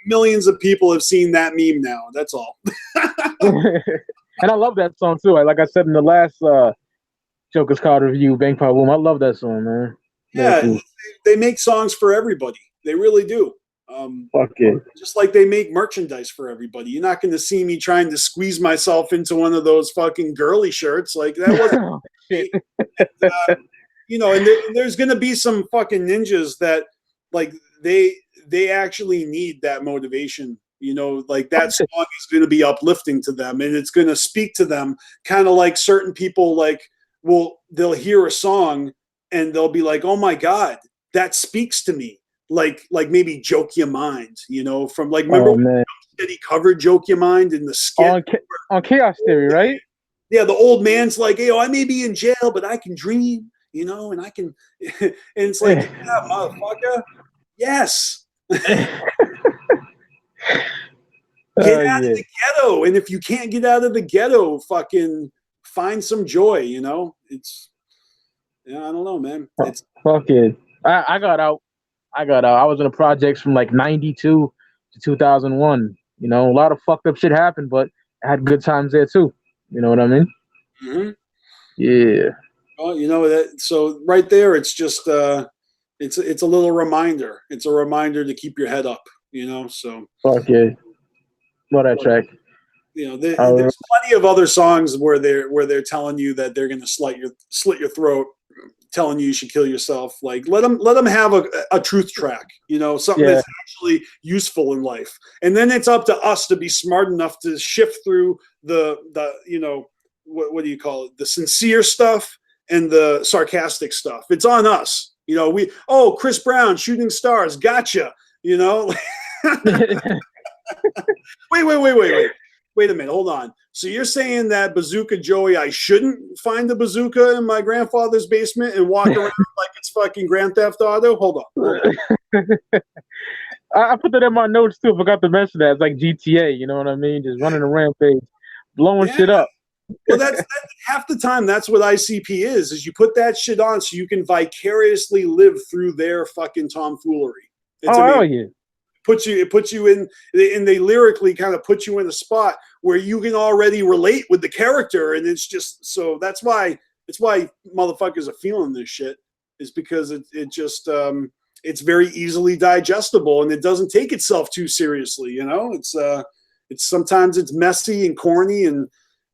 millions of people have seen that meme now. That's all.
And I love that song too. Like I said in the last Joker's Card review, Bang Pop Boom, I love that song, man.
Yeah, they make songs for everybody. They really do.
Fuck it.
Just like they make merchandise for everybody. You're not going to see me trying to squeeze myself into one of those fucking girly shirts. Like, that wasn't. And there's going to be some fucking ninjas that, like, they actually need that motivation. Like, that song is going to be uplifting to them, and it's going to speak to them, kind of like certain people, like, they'll hear a song and they'll be like, oh my God, that speaks to me. Like maybe Joke Your Mind, from, like, remember when he covered Joke Your Mind in the skit?
On Chaos Theory, right?
Yeah, the old man's like, hey, I may be in jail, but I can dream, and I can, and it's like, yeah, motherfucker, yes. Get out of the ghetto, and if you can't get out of the ghetto, fucking find some joy. It's, I don't know, man. It's
fuck it. I got out. I was in the projects from like 92 to 2001. A lot of fucked up shit happened, but I had good times there too. You know what I mean?
Mm-hmm.
Yeah.
Well, that. So right there, it's just it's a little reminder. It's a reminder to keep your head up. So
fuck yeah. Love that track.
There's plenty of other songs where they're telling you that they're going to slit your throat, telling you should kill yourself. Like, let them have a truth track, something that's actually useful in life. And then it's up to us to be smart enough to shift through the what do you call it? The sincere stuff and the sarcastic stuff. It's on us. Chris Brown, Shooting Stars, gotcha. Wait a minute, hold on. So you're saying that Bazooka Joey, I shouldn't find a bazooka in my grandfather's basement and walk around like it's fucking Grand Theft Auto? Hold on.
I put that in my notes too. Forgot to mention that. It's like GTA, you know what I mean? Just running a rampage, blowing shit up.
Well, that's half the time. That's what ICP is you put that shit on so you can vicariously live through their fucking tomfoolery. It's amazing. Yeah. It puts you in, and they lyrically kind of put you in a spot where you can already relate with the character, and it's just so that's why motherfuckers are feeling this shit, is because it just it's very easily digestible, and it doesn't take itself too seriously. It's sometimes it's messy and corny, and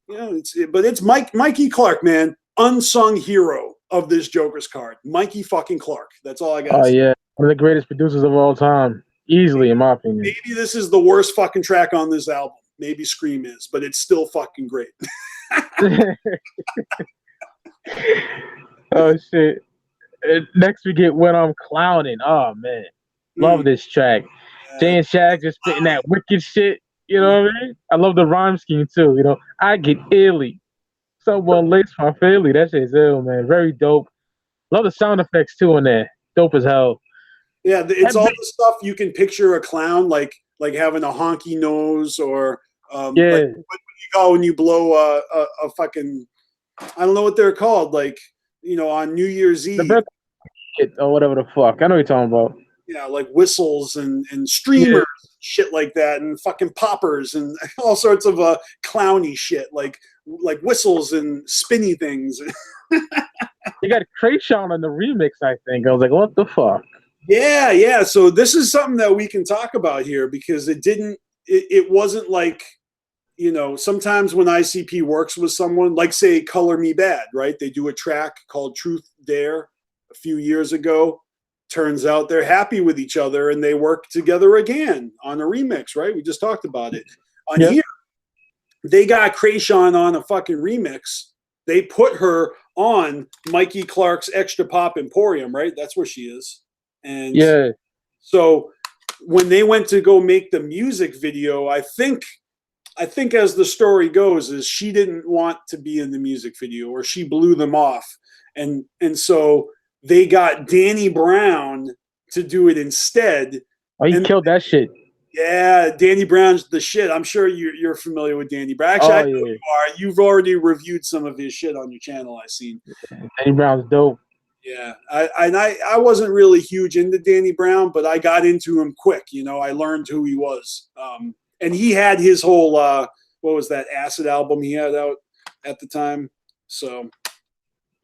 but it's Mikey Clark, man, unsung hero of this Joker's Card. Mikey fucking Clark. That's all I got.
Oh yeah, one of the greatest producers of all time. Easily, in my opinion.
Maybe this is the worst fucking track on this album. Maybe Scream is, but it's still fucking great.
Oh shit! Next we get When I'm Clowning. Oh man, love this track. Jay and Shaq just spitting that wicked shit. You know what I mean? I love the rhyme scheme too. I get illy. Someone lace my Philly. That shit's ill, man. Very dope. Love the sound effects too in there. Dope as hell.
Yeah, it's all the stuff you can picture a clown like having a honky nose, or like when you go and you blow a fucking, I don't know what they're called, like on New Year's Eve.
shit or whatever the fuck. I know what you're talking about.
Yeah, like whistles and streamers, shit like that, and fucking poppers and all sorts of clowny shit, like whistles and spinny things.
You got Krayshawn on the remix, I think. I was like, what the fuck?
Yeah, yeah. So this is something that we can talk about here because it wasn't like, sometimes when ICP works with someone, like say Color Me Bad, right? They do a track called Truth Dare a few years ago. Turns out they're happy with each other and they work together again on a remix, right? We just talked about it. On here, they got Krayshawn on a fucking remix. They put her on Mikey Clark's Extra Pop Emporium, right? That's where she is. And so when they went to go make the music video, I think as the story goes, is she didn't want to be in the music video or she blew them off. And so they got Danny Brown to do it instead.
Oh, he killed that shit.
Yeah, Danny Brown's the shit. I'm sure you're familiar with Danny Brown. Actually, I know you are. You've already reviewed some of his shit on your channel, I've seen.
Danny Brown's dope.
Yeah, I wasn't really huge into Danny Brown, but I got into him quick. I learned who he was. And he had his whole, what was that, Acid album he had out at the time. So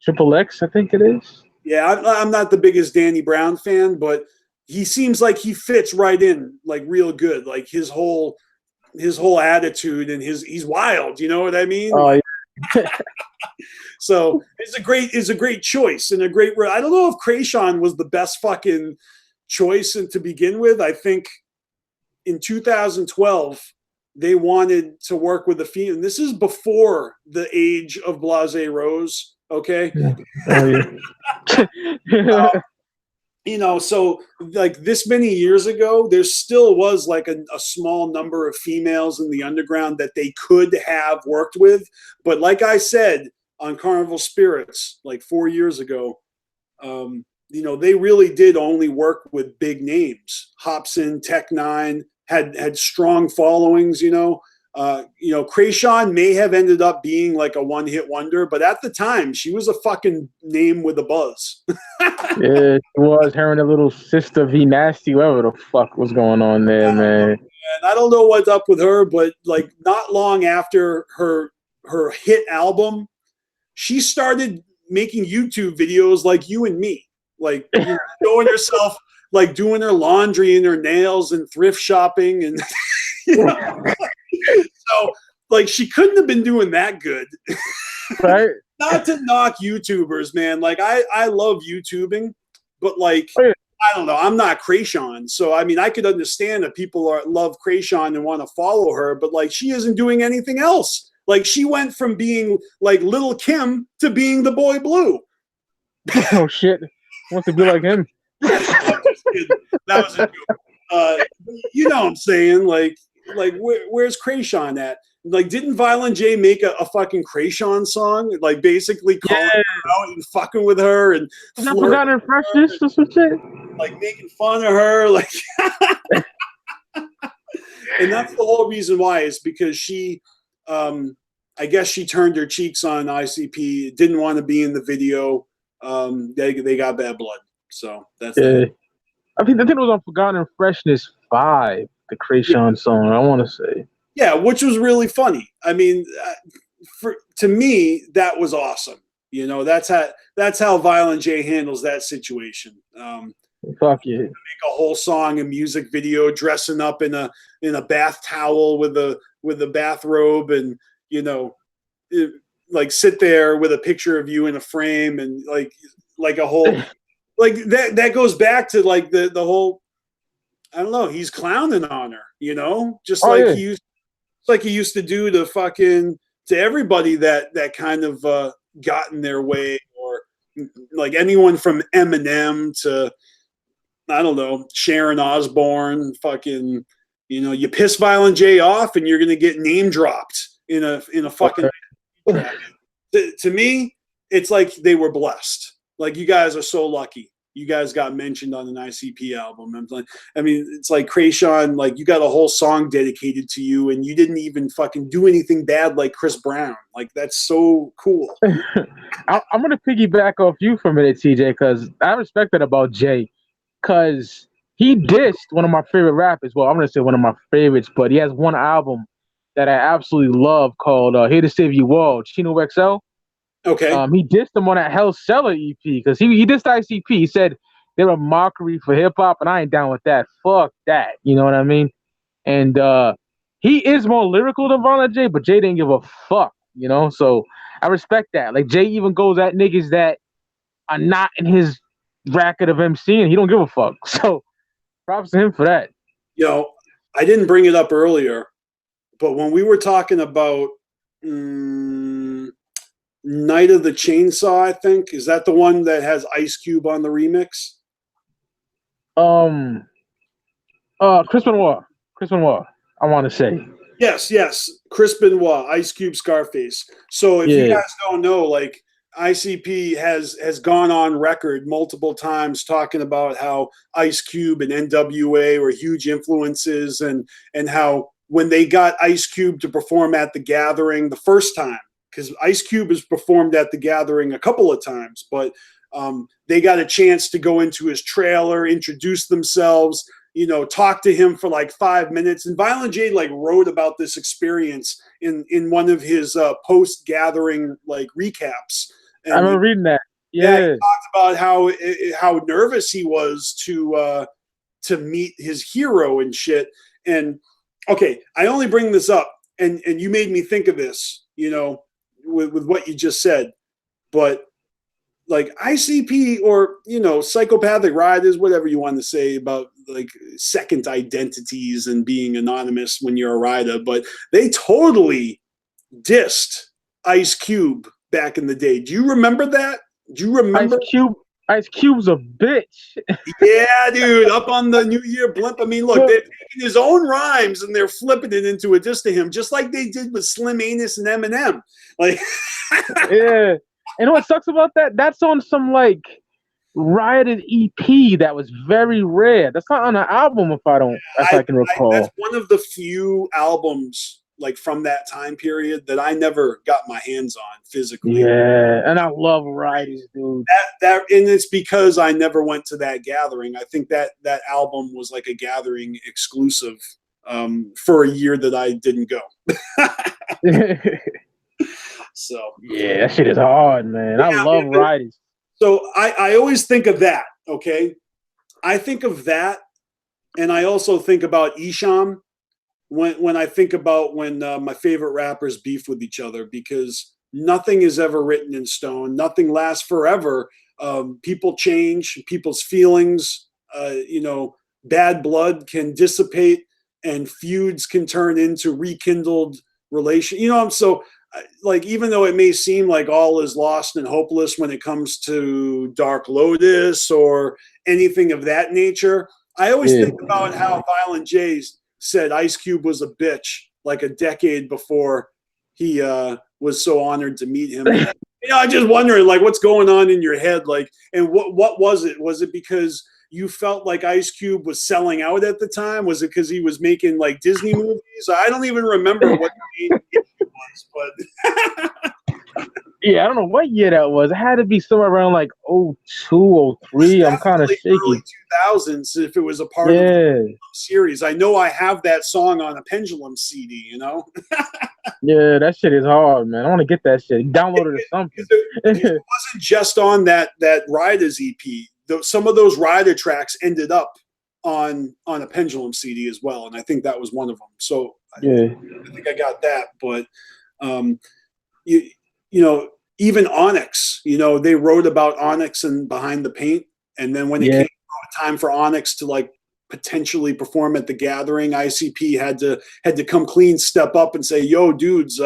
Triple X, I think it is.
Yeah, I'm not the biggest Danny Brown fan, but he seems like he fits right in, like real good. Like his whole attitude and he's wild. You know what I mean?
Oh, yeah.
So it's a great choice and a great. I don't know if Krayshawn was the best fucking choice to begin with. I think in 2012 they wanted to work with a female. And this is before the age of Blase Rose. Okay.
Yeah. Oh, yeah.
So like this many years ago, there still was like a small number of females in the underground that they could have worked with. But like I said on Carnival Spirits, like 4 years ago, they really did only work with big names. Hobson, Tech Nine had strong followings, Krayshawn may have ended up being like a one-hit wonder, but at the time, she was a fucking name with a buzz.
Yeah, she was. Her and her little sister V Nasty, whatever the fuck was going on there, man.
And I don't know what's up with her, but like not long after her hit album, she started making YouTube videos like you and me, like showing herself, like doing her laundry and her nails and thrift shopping and. So, like, she couldn't have been doing that good.
Right?
Not to knock YouTubers, man. Like, I love YouTubing, but, like, I don't know. I'm not Krayshawn. So, I mean, I could understand if people love Krayshawn and want to follow her, but, like, she isn't doing anything else. Like, she went from being, like, Little Kim to being the Boy Blue.
Oh, shit. Wants to be like him.
That was a joke. You know what I'm saying? Like where's Krayshawn at? Like, didn't Violent J make a fucking Krayshawn song? Like, basically calling her out and fucking with her and
Forgotten Freshness or some shit.
Like making fun of her, like. And that's the whole reason why is because she, I guess she turned her cheeks on ICP. Didn't want to be in the video. They got bad blood. So that's that.
I think it was on Forgotten Freshness 5, the Krayshawn song, I want to say.
Yeah, which was really funny. I mean, to me, that was awesome. That's how Violent J handles that situation.
Fuck yeah.
Make a whole song, a music video, dressing up in a bath towel with a bathrobe, and like sit there with a picture of you in a frame, and like a whole. Like that goes back to like the whole, I don't know, he's clowning on her, just he used to do to everybody that kind of got in their way, or like anyone from Eminem to, I don't know, Sharon Osbourne, fucking, you piss Violent J off and you're gonna get name dropped in a fucking. To me, it's like they were blessed. Like, you guys are so lucky. you guys got mentioned on an ICP album. I mean, it's like Krayshawn, like you got a whole song dedicated to you, and you didn't even fucking do anything bad like Chris Brown. Like that's so cool.
I'm gonna piggyback off you for a minute, TJ, because I respect that about Jay, because he dissed one of my favorite rappers. Well, I'm gonna say one of my favorites, but he has one album that I absolutely love called "Here to Save You All." Chino XL.
Okay.
He dissed them on that Hell Cellar EP because he dissed ICP. He said they're a mockery for hip hop, and I ain't down with that. Fuck that. You know what I mean? And he is more lyrical than Violent J, but Jay didn't give a fuck. You know, so I respect that. Like Jay even goes at niggas that are not in his bracket of MC, and he don't give a fuck. So props to him for that.
You know, I didn't bring it up earlier, but when we were talking about Night of the Chainsaw, I think, is that the one that has Ice Cube on the remix?
Chris Benoit. I want to say.
Yes. Chris Benoit, Ice Cube, Scarface. So if you guys don't know, like ICP has gone on record multiple times talking about how Ice Cube and NWA were huge influences, and how when they got Ice Cube to perform at the Gathering the first time, because Ice Cube has performed at the Gathering a couple of times, but they got a chance to go into his trailer, introduce themselves, you know, talk to him for like 5 minutes. And Violent J like wrote about this experience in one of his post-Gathering like recaps. And
I remember reading that.
Yeah, he talked about how nervous he was to meet his hero and shit. And okay, I only bring this up, and you made me think of this, you know, with what you just said, but like ICP, or, you know, psychopathic riders, whatever you want to say about like second identities and being anonymous when you're a rider, but they totally dissed Ice Cube back in the day. Do you remember that? Do you remember?
Ice Cube's a bitch.
Yeah, dude, up on the New Year blimp. I mean, look, they're taking his own rhymes and they're flipping it into a diss to him, just like they did with Slim Anus and Eminem. Like,
yeah. And what sucks about that? That's on some like rioted EP that was very rare. That's not on an album, if I can recall.
That's one of the few albums like from that time period that I never got my hands on physically.
Yeah, and I love Riders, dude.
And it's because I never went to that Gathering. I think that album was like a Gathering exclusive for a year that I didn't go. So
yeah, that shit is hard, man. Yeah, I love Riders.
So I always think of that. Okay, I think of that, and I also think about Isham when I think about when my favorite rappers beef with each other, because nothing is ever written in stone. Nothing lasts forever. People change. People's feelings, you know, bad blood can dissipate, and feuds can turn into rekindled relation. You know, so like, even though it may seem like all is lost and hopeless when it comes to Dark Lotus or anything of that nature, I always think about how Violent J said Ice Cube was a bitch like a decade before he was so honored to meet him. And, you know, I'm just wondering, like, what's going on in your head? Like, and what was it? Was it because you felt like Ice Cube was selling out at the time? Was it because he was making like Disney movies? I don't even remember what the main issue was, but
yeah, I don't know what year that was. It had to be somewhere around like 02, 03. I'm kind of shaky.
Early 2000s, if it was a part of the series. I know I have that song on a Pendulum CD, you know?
Yeah, that shit is hard, man. I want to get that shit. Download it or something.
It wasn't just on that Riders EP. Some of those Rider tracks ended up on a Pendulum CD as well, and I think that was one of them. So yeah, I think I got that. But you know, even Onyx, you know, they wrote about Onyx and Behind the Paint, and then when it came time for Onyx to like potentially perform at the Gathering, ICP had to come clean, step up, and say, "Yo, dudes,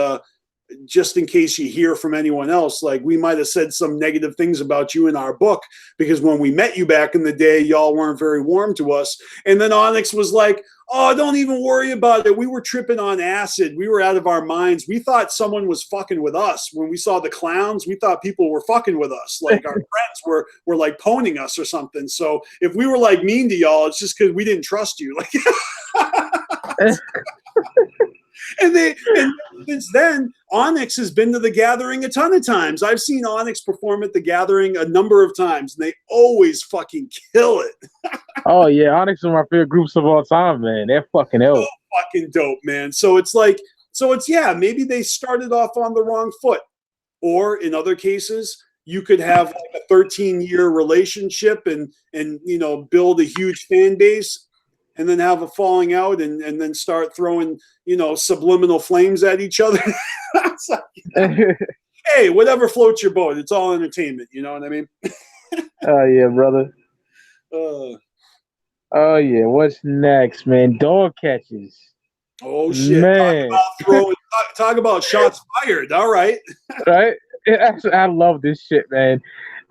just in case you hear from anyone else, like we might have said some negative things about you in our book because when we met you back in the day, y'all weren't very warm to us. And then Onyx was like, oh, don't even worry about it. We were tripping on acid. We were out of our minds. We thought someone was fucking with us. When we saw the clowns, we thought people were fucking with us. Like our friends were like poning us or something. So if we were like mean to y'all, it's just because we didn't trust you. Like And since then, Onyx has been to the Gathering a ton of times. I've seen Onyx perform at the Gathering a number of times, and they always fucking kill it.
Oh yeah, Onyx is one of my favorite groups of all time, man. They're fucking ill.
So fucking dope, man. So it's like, yeah, maybe they started off on the wrong foot. Or in other cases, you could have like a 13-year relationship and build a huge fan base, and then have a falling out and then start throwing, subliminal flames at each other. Like, hey, whatever floats your boat. It's all entertainment. You know what I mean?
Oh, yeah, brother. Oh, yeah. What's next, man? Dog catches.
Oh, shit.
Man.
Talk about shots fired. All right.
Right? Actually, I love this shit, man.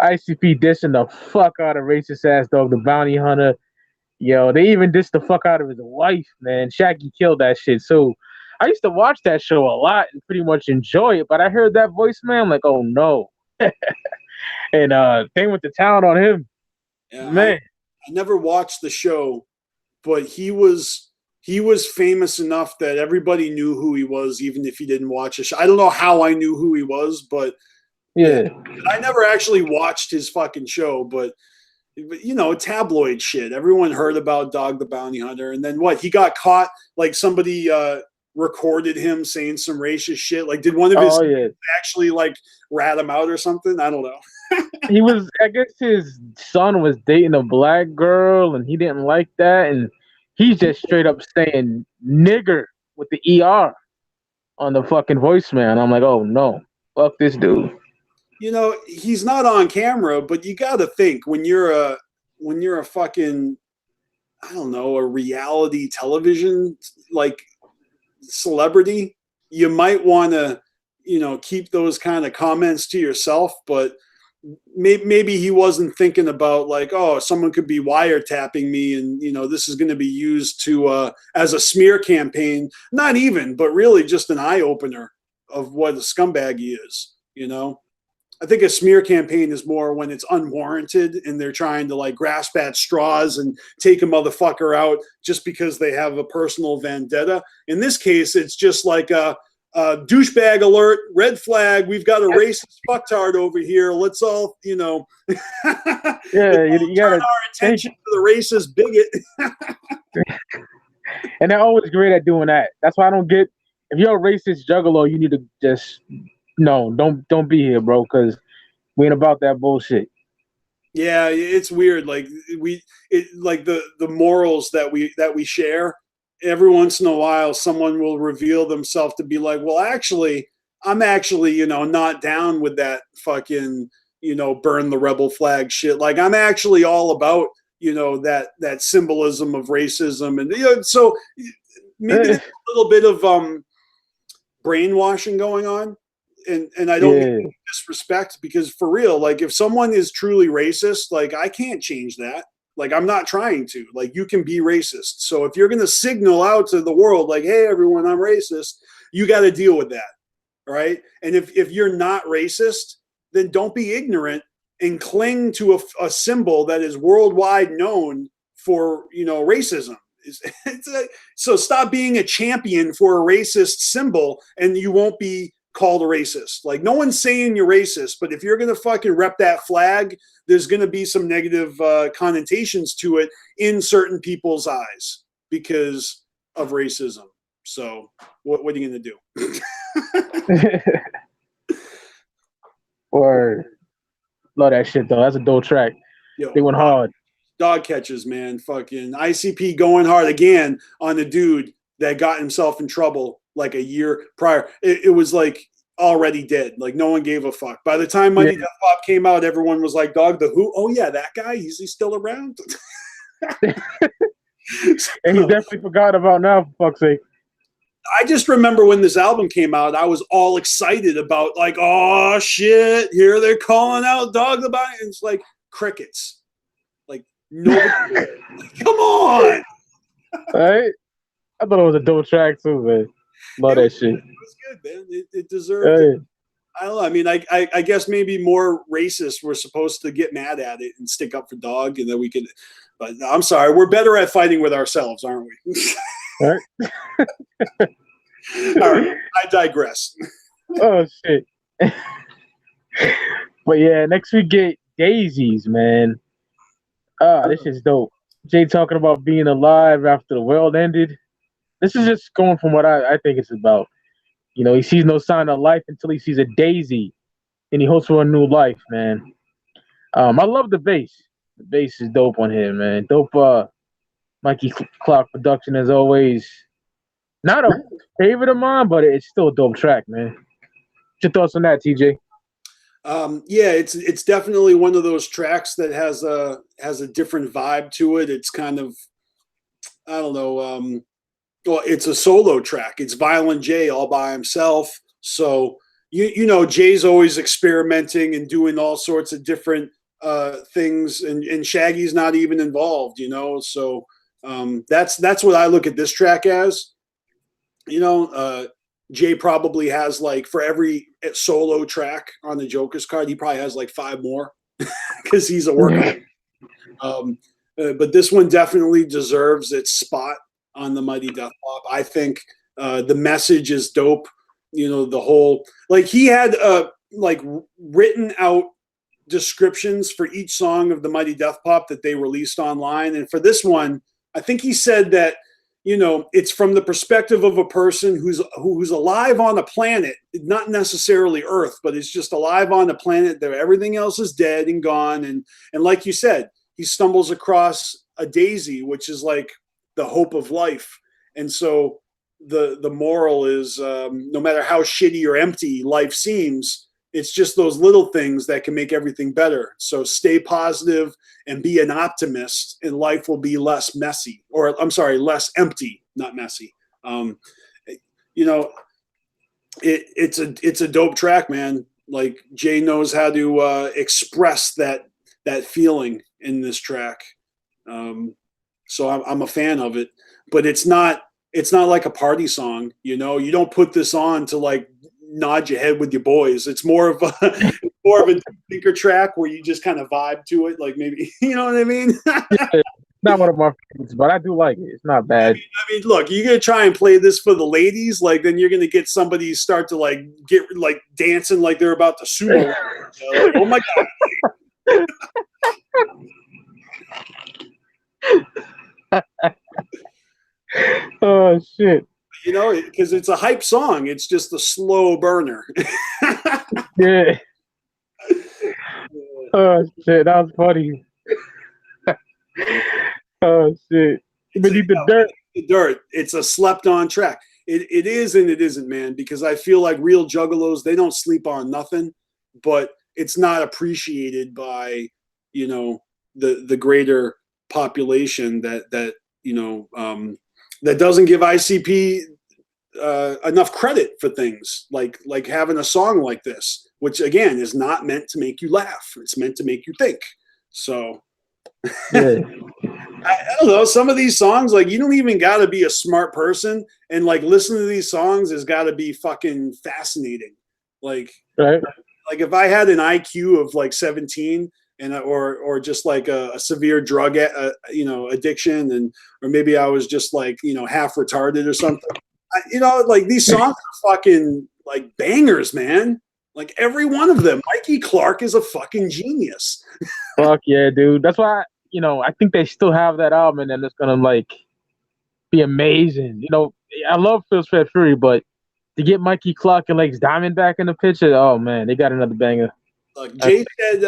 ICP dissing the fuck out of racist-ass dog, the bounty hunter. Yo, they even dissed the fuck out of his wife, man. Shaggy killed that shit. So I used to watch that show a lot and pretty much enjoy it, but I heard that voice, man. I'm like, oh no. And they went to town on him.
Yeah,
man.
I never watched the show, but he was famous enough that everybody knew who he was, even if he didn't watch a show. I don't know how I knew who he was, but
yeah.
I never actually watched his fucking show, but tabloid shit. Everyone heard about Dog the Bounty Hunter. And then what? He got caught, like somebody recorded him saying some racist shit. Like, did one of his actually like rat him out or something? I don't know.
I guess his son was dating a black girl and he didn't like that. And he's just straight up saying nigger with the ER on the fucking voicemail. I'm like, oh no, fuck this dude.
He's not on camera, but you got to think when you're a fucking, I don't know, a reality television like celebrity, you might want to, keep those kind of comments to yourself. But maybe he wasn't thinking about like, oh, someone could be wiretapping me, and this is going to be used to as a smear campaign. Not even, but really just an eye opener of what a scumbag he is. I think a smear campaign is more when it's unwarranted and they're trying to like grasp at straws and take a motherfucker out just because they have a personal vendetta. In this case, it's just like a douchebag alert, red flag. We've got a racist fucktard over here. Let's all,
yeah, you
turn our attention to the racist bigot.
And they're always great at doing that. That's why I don't get, if you're a racist juggalo, you need to just, no, don't be here, bro, because we ain't about that bullshit.
Yeah, it's weird. Like the morals that we share. Every once in a while, someone will reveal themselves to be like, well, actually, I'm actually, not down with that fucking, burn the rebel flag shit. Like, I'm actually all about, that symbolism of racism, and so maybe there's a little bit of brainwashing going on. And I don't mean disrespect, because for real, like if someone is truly racist, like I can't change that. Like I'm not trying to. Like you can be racist. So if you're going to signal out to the world like, hey, everyone, I'm racist, you got to deal with that. Right. And if you're not racist, then don't be ignorant and cling to a symbol that is worldwide known for, racism. So stop being a champion for a racist symbol and you won't be called a racist. Like no one's saying you're racist, but if you're going to fucking rep that flag, there's going to be some negative connotations to it in certain people's eyes because of racism. So what are you going to do?
Or love that shit though. That's a dope track.
Yo,
they went hard.
Dog catches, man. Fucking ICP going hard again on the dude that got himself in trouble like a year prior. It was like already dead. Like no one gave a fuck. By the time Mighty Death Pop came out, everyone was like, "Dog, the who? Oh yeah, that guy. He's still around."
And he definitely forgot about now. For fuck's sake.
I just remember when this album came out, I was all excited about like, oh shit, here they're calling out Dog the Bounty. It's like crickets. Like nobody. Come on.
Right? I thought it was a dope track too, man. Love that shit.
It was good, man. It deserved it. I don't know. I mean, I guess maybe more racists were supposed to get mad at it and stick up for Dog, and then we could. But I'm sorry, we're better at fighting with ourselves, aren't we?
All right.
All right, I digress.
Oh shit. But yeah, next we get Daisies, man. This is dope. Jay talking about being alive after the world ended. This is just going from what I think it's about. You know, he sees no sign of life until he sees a daisy, and he hopes for a new life, man. I love the bass. The bass is dope on here, man. Dope. Mikey Clark production as always. Not a favorite of mine, but it's still a dope track, man. What's your thoughts on that, TJ?
Yeah, it's definitely one of those tracks that has a different vibe to it. It's kind of, I don't know. Well, it's a solo track. It's Violent J all by himself. So you know, Jay's always experimenting and doing all sorts of different things, and Shaggy's not even involved. You know, so that's what I look at this track as. You know, Jay probably has like for every solo track on the Joker's card, he probably has like 5 more because he's a worker. But this one definitely deserves its spot on the Mighty Death Pop. I think the message is dope. You know, the whole like he had like written out descriptions for each song of the Mighty Death Pop that they released online, and for this one, I think he said that, you know, it's from the perspective of a person who's alive on a planet, not necessarily Earth, but it's just alive on a planet that everything else is dead and gone, and like you said, he stumbles across a daisy, which is like the hope of life. And so the moral is, no matter how shitty or empty life seems, it's just those little things that can make everything better. So stay positive and be an optimist, and life will be less messy, or I'm sorry, less empty, not messy. You know, it's a dope track, man. Like Jay knows how to express that feeling in this track. So I'm a fan of it, but it's not like a party song. You know, you don't put this on to like nod your head with your boys. It's more of a thinker track where you just kind of vibe to it, like maybe, you know what I mean?
Yeah, not one of my favorites, but I do like it. It's not bad.
I mean, look, you're gonna try and play this for the ladies, like then you're gonna get somebody start to like get like dancing like they're about to sumo. You know, like, oh my god.
Oh shit.
You know, because it's a hype song. It's just a slow burner.
Yeah. Oh shit, that was funny. Oh shit. Beneath the dirt.
The dirt. It's a slept-on track. It is and it isn't, man, because I feel like real juggalos, they don't sleep on nothing, but it's not appreciated by, you know, the greater population that you know, that doesn't give ICP enough credit for things like having a song like this, which again is not meant to make you laugh. It's meant to make you think. So
yeah.
I don't know. Some of these songs, like you don't even got to be a smart person, and like listening to these songs has got to be fucking fascinating. Like,
right.
Like if I had an IQ of like 17 and or just like a severe drug you know, addiction, and or maybe I was just like, you know, half retarded or something. You know, like these songs are fucking like bangers, man. Like every one of them. Mikey Clark is a fucking genius.
Fuck yeah, dude. That's why, you know, I think they still have that album and it's gonna like be amazing. You know, I love Phil's Fat Fury, but to get Mikey Clark and Lex Diamond back in the picture, oh man, they got another banger.
Jay said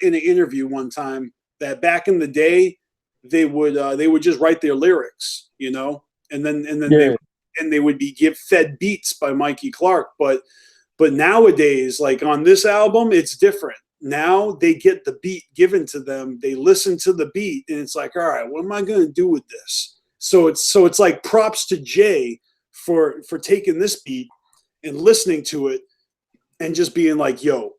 in an interview one time that back in the day they would just write their lyrics, you know, and then
yeah.
they would be fed beats by Mikey Clark, but nowadays, like on this album, it's different. Now they get the beat given to them, they listen to the beat, and it's like, all right, what am I going to do with this? So it's like props to Jay for taking this beat and listening to it and just being like, yo,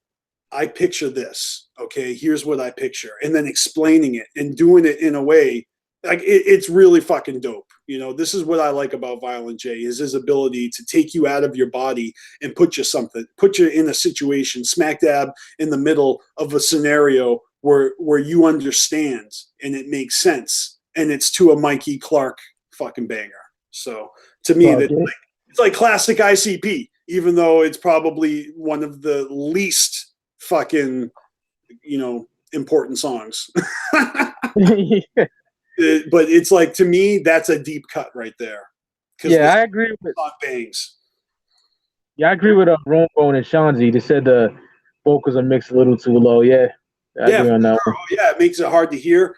I picture this. Okay, here's what I picture. And then explaining it and doing it in a way like it's really fucking dope. You know, this is what I like about Violent J is his ability to take you out of your body and put you in a situation smack dab in the middle of a scenario where you understand and it makes sense. And it's to a Mikey Clark fucking banger. So to me, it's like classic ICP, even though it's probably one of the least fucking, you know, important songs. But it's like, to me, that's a deep cut right there.
Yeah, I agree with
bangs.
Yeah, I agree with Rombo and Shanzi. They said the vocals are mixed a little too low. Yeah, I agree on that one.
Yeah, it makes it hard to hear.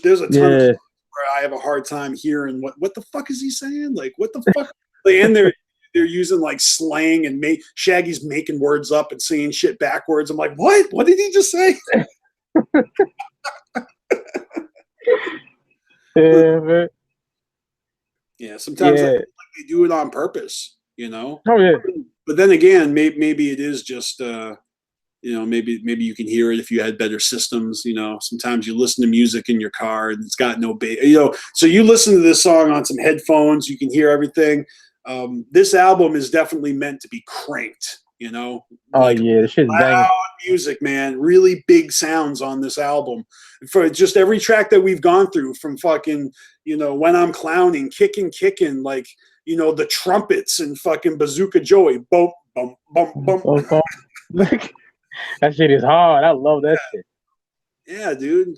There's a ton of where I have a hard time hearing what the fuck is he saying? Like, what the fuck? And they're using like slang and Shaggy's making words up and saying shit backwards. I'm like, what? What did he just say?
Yeah, man.
Yeah, sometimes like they do it on purpose, you know.
Oh yeah.
But then again, maybe it is just you know, maybe you can hear it if you had better systems. You know, sometimes you listen to music in your car and it's got no bass. You know, so you listen to this song on some headphones, you can hear everything. This album is definitely meant to be cranked. You know.
Oh like, yeah, this shit's banging.
Music, man, really big sounds on this album. For just every track that we've gone through, from fucking, you know, When I'm Clowning, Kickin', like, you know, the trumpets and fucking Bazooka Joey, bump, bump, bump, bump.
That shit is hard. I love that shit.
Yeah, dude.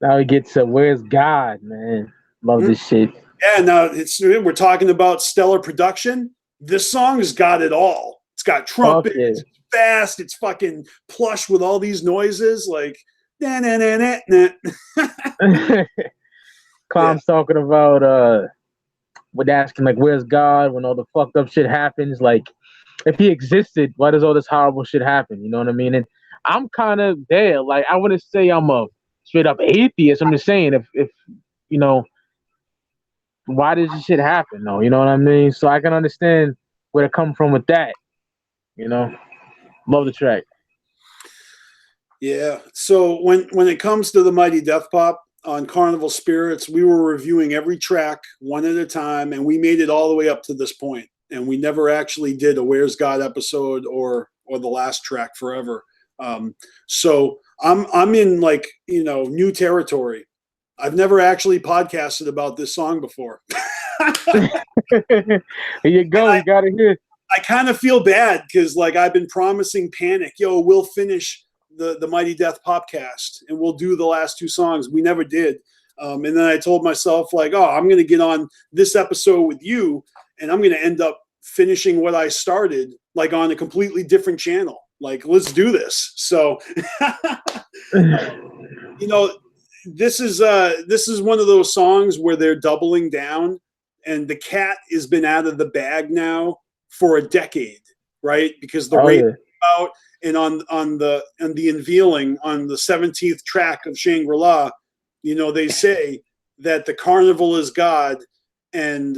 Now we get to Where's God, man. Love this shit.
Yeah, now we're talking about stellar production. This song has got it all. It's got trumpets, it's fast, it's fucking plush with all these noises, like
Clown's talking about with asking like, where's God when all the fucked up shit happens? Like, if he existed, why does all this horrible shit happen? You know what I mean? And I'm kind of there. Like, I wouldn't say I'm a straight up atheist. I'm just saying, if you know, why does this shit happen? though? You know what I mean? So I can understand where to come from with that. You know, love the track.
Yeah. So when it comes to the Mighty Death Pop on Carnival Spirits, we were reviewing every track one at a time, and we made it all the way up to this point. And we never actually did a Where's God episode or the last track Forever. So I'm in, like, you know, new territory. I've never actually podcasted about this song before.
Here you go. You got to hear.
I kind of feel bad because, like, I've been promising Panic, yo, we'll finish the Mighty Death Popcast and we'll do the last two songs. We never did. And then I told myself, like, oh, I'm going to get on this episode with you and I'm going to end up finishing what I started, like, on a completely different channel. Like, let's do this. So, you know, this is one of those songs where they're doubling down, and the cat has been out of the bag now for a decade, right? Because the rape came out, and on the unveiling on the 17th track of Shangri-La, you know, they say that the carnival is God, and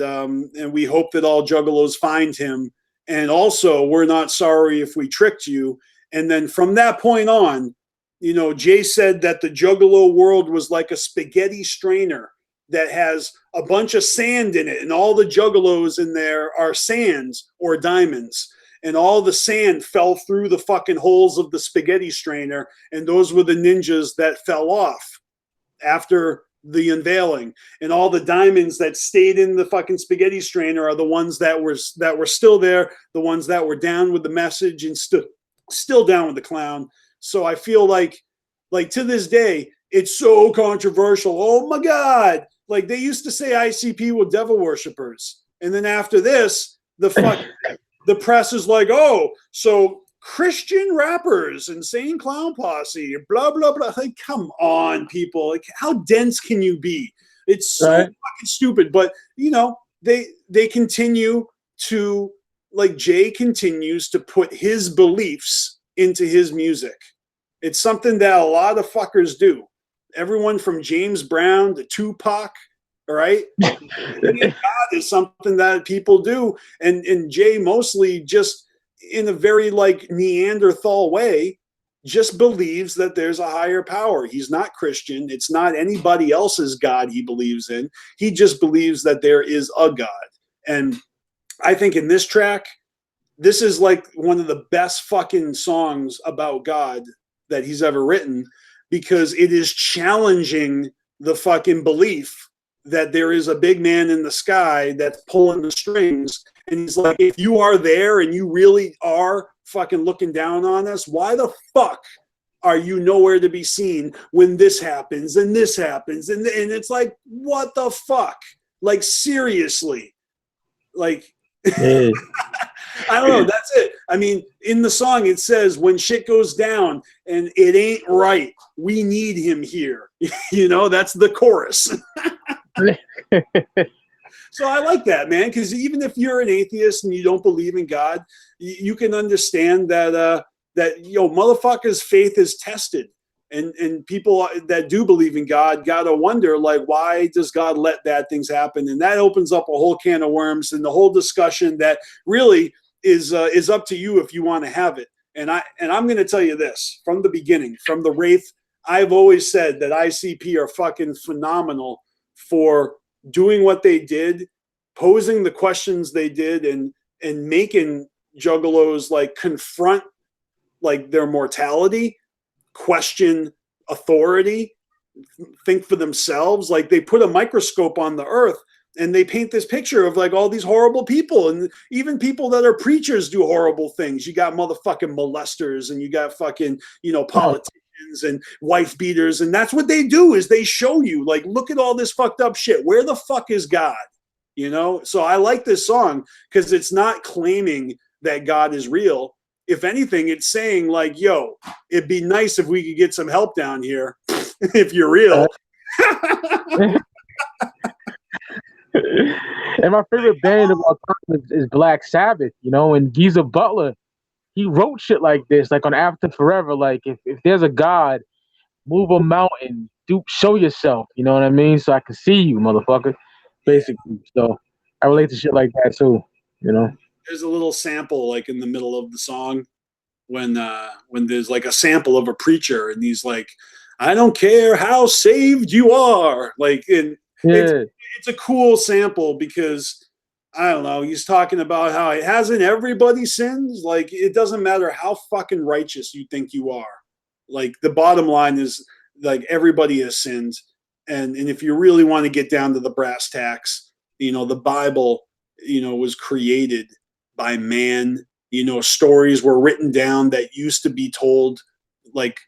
we hope that all juggalos find him, and also we're not sorry if we tricked you. And then from that point on, you know, Jay said that the juggalo world was like a spaghetti strainer that has a bunch of sand in it, and all the juggalos in there are sands or diamonds, and all the sand fell through the fucking holes of the spaghetti strainer, and those were the ninjas that fell off after the unveiling, and all the diamonds that stayed in the fucking spaghetti strainer are the ones that were still there, the ones that were down with the message and still down with the clown. So I feel like to this day, it's so controversial. Oh my God. Like, they used to say ICP were devil worshippers. And then after this, the press is like, oh, so Christian rappers, Insane Clown Posse, blah, blah, blah. Like, come on, people. Like, how dense can you be? It's so fucking stupid. But, you know, they continue to, like, Jay continues to put his beliefs into his music. It's something that a lot of fuckers do. Everyone from James Brown to Tupac All right. Believing in God is something that people do. And Jay mostly just in a very like Neanderthal way just believes that there's a higher power. He's not Christian. It's not anybody else's God he believes in. He just believes that there is a God. And I think in this track, this is like one of the best fucking songs about God that he's ever written, because it is challenging the fucking belief that there is a big man in the sky that's pulling the strings. And he's like, if you are there and you really are fucking looking down on us, why the fuck are you nowhere to be seen when this happens and this happens? And it's like, what the fuck? Like, seriously. Like,
Yeah.
I don't know. That's it. I mean, in the song, it says, when shit goes down and it ain't right, we need him here. You know, that's the chorus. So I like that, man, because even if you're an atheist and you don't believe in God, you can understand that, motherfuckers' faith is tested. And people that do believe in God gotta wonder, like, why does God let bad things happen? And that opens up a whole can of worms and the whole discussion that really is up to you if you want to have it. And I'm going to tell you this from the beginning, from the Wraith. I've always said that ICP are fucking phenomenal for doing what they did, posing the questions they did, and making juggalos like confront like their mortality, question authority, think for themselves. Like, they put a microscope on the earth and they paint this picture of like all these horrible people, and even people that are preachers do horrible things. You got motherfucking molesters, and you got fucking, politicians and wife beaters. And that's what they do, is they show you, like, look at all this fucked up shit. Where the fuck is God? You know? So I like this song because it's not claiming that God is real. If anything, it's saying like, yo, it'd be nice if we could get some help down here if you're real.
And my favorite band of all time is Black Sabbath, and Geezer Butler, he wrote shit like this, like on After Forever, like if there's a God, move a mountain, show yourself, you know what I mean? So I can see you, motherfucker, basically. So I relate to shit like that too,
There's a little sample like in the middle of the song when there's like a sample of a preacher and he's like, I don't care how saved you are. Like, and it's a cool sample because, I don't know, he's talking about how it hasn't everybody sinned. Like, it doesn't matter how fucking righteous you think you are. Like, the bottom line is, like, everybody has sinned. And if you really want to get down to the brass tacks, the Bible, was created by man. Stories were written down that used to be told like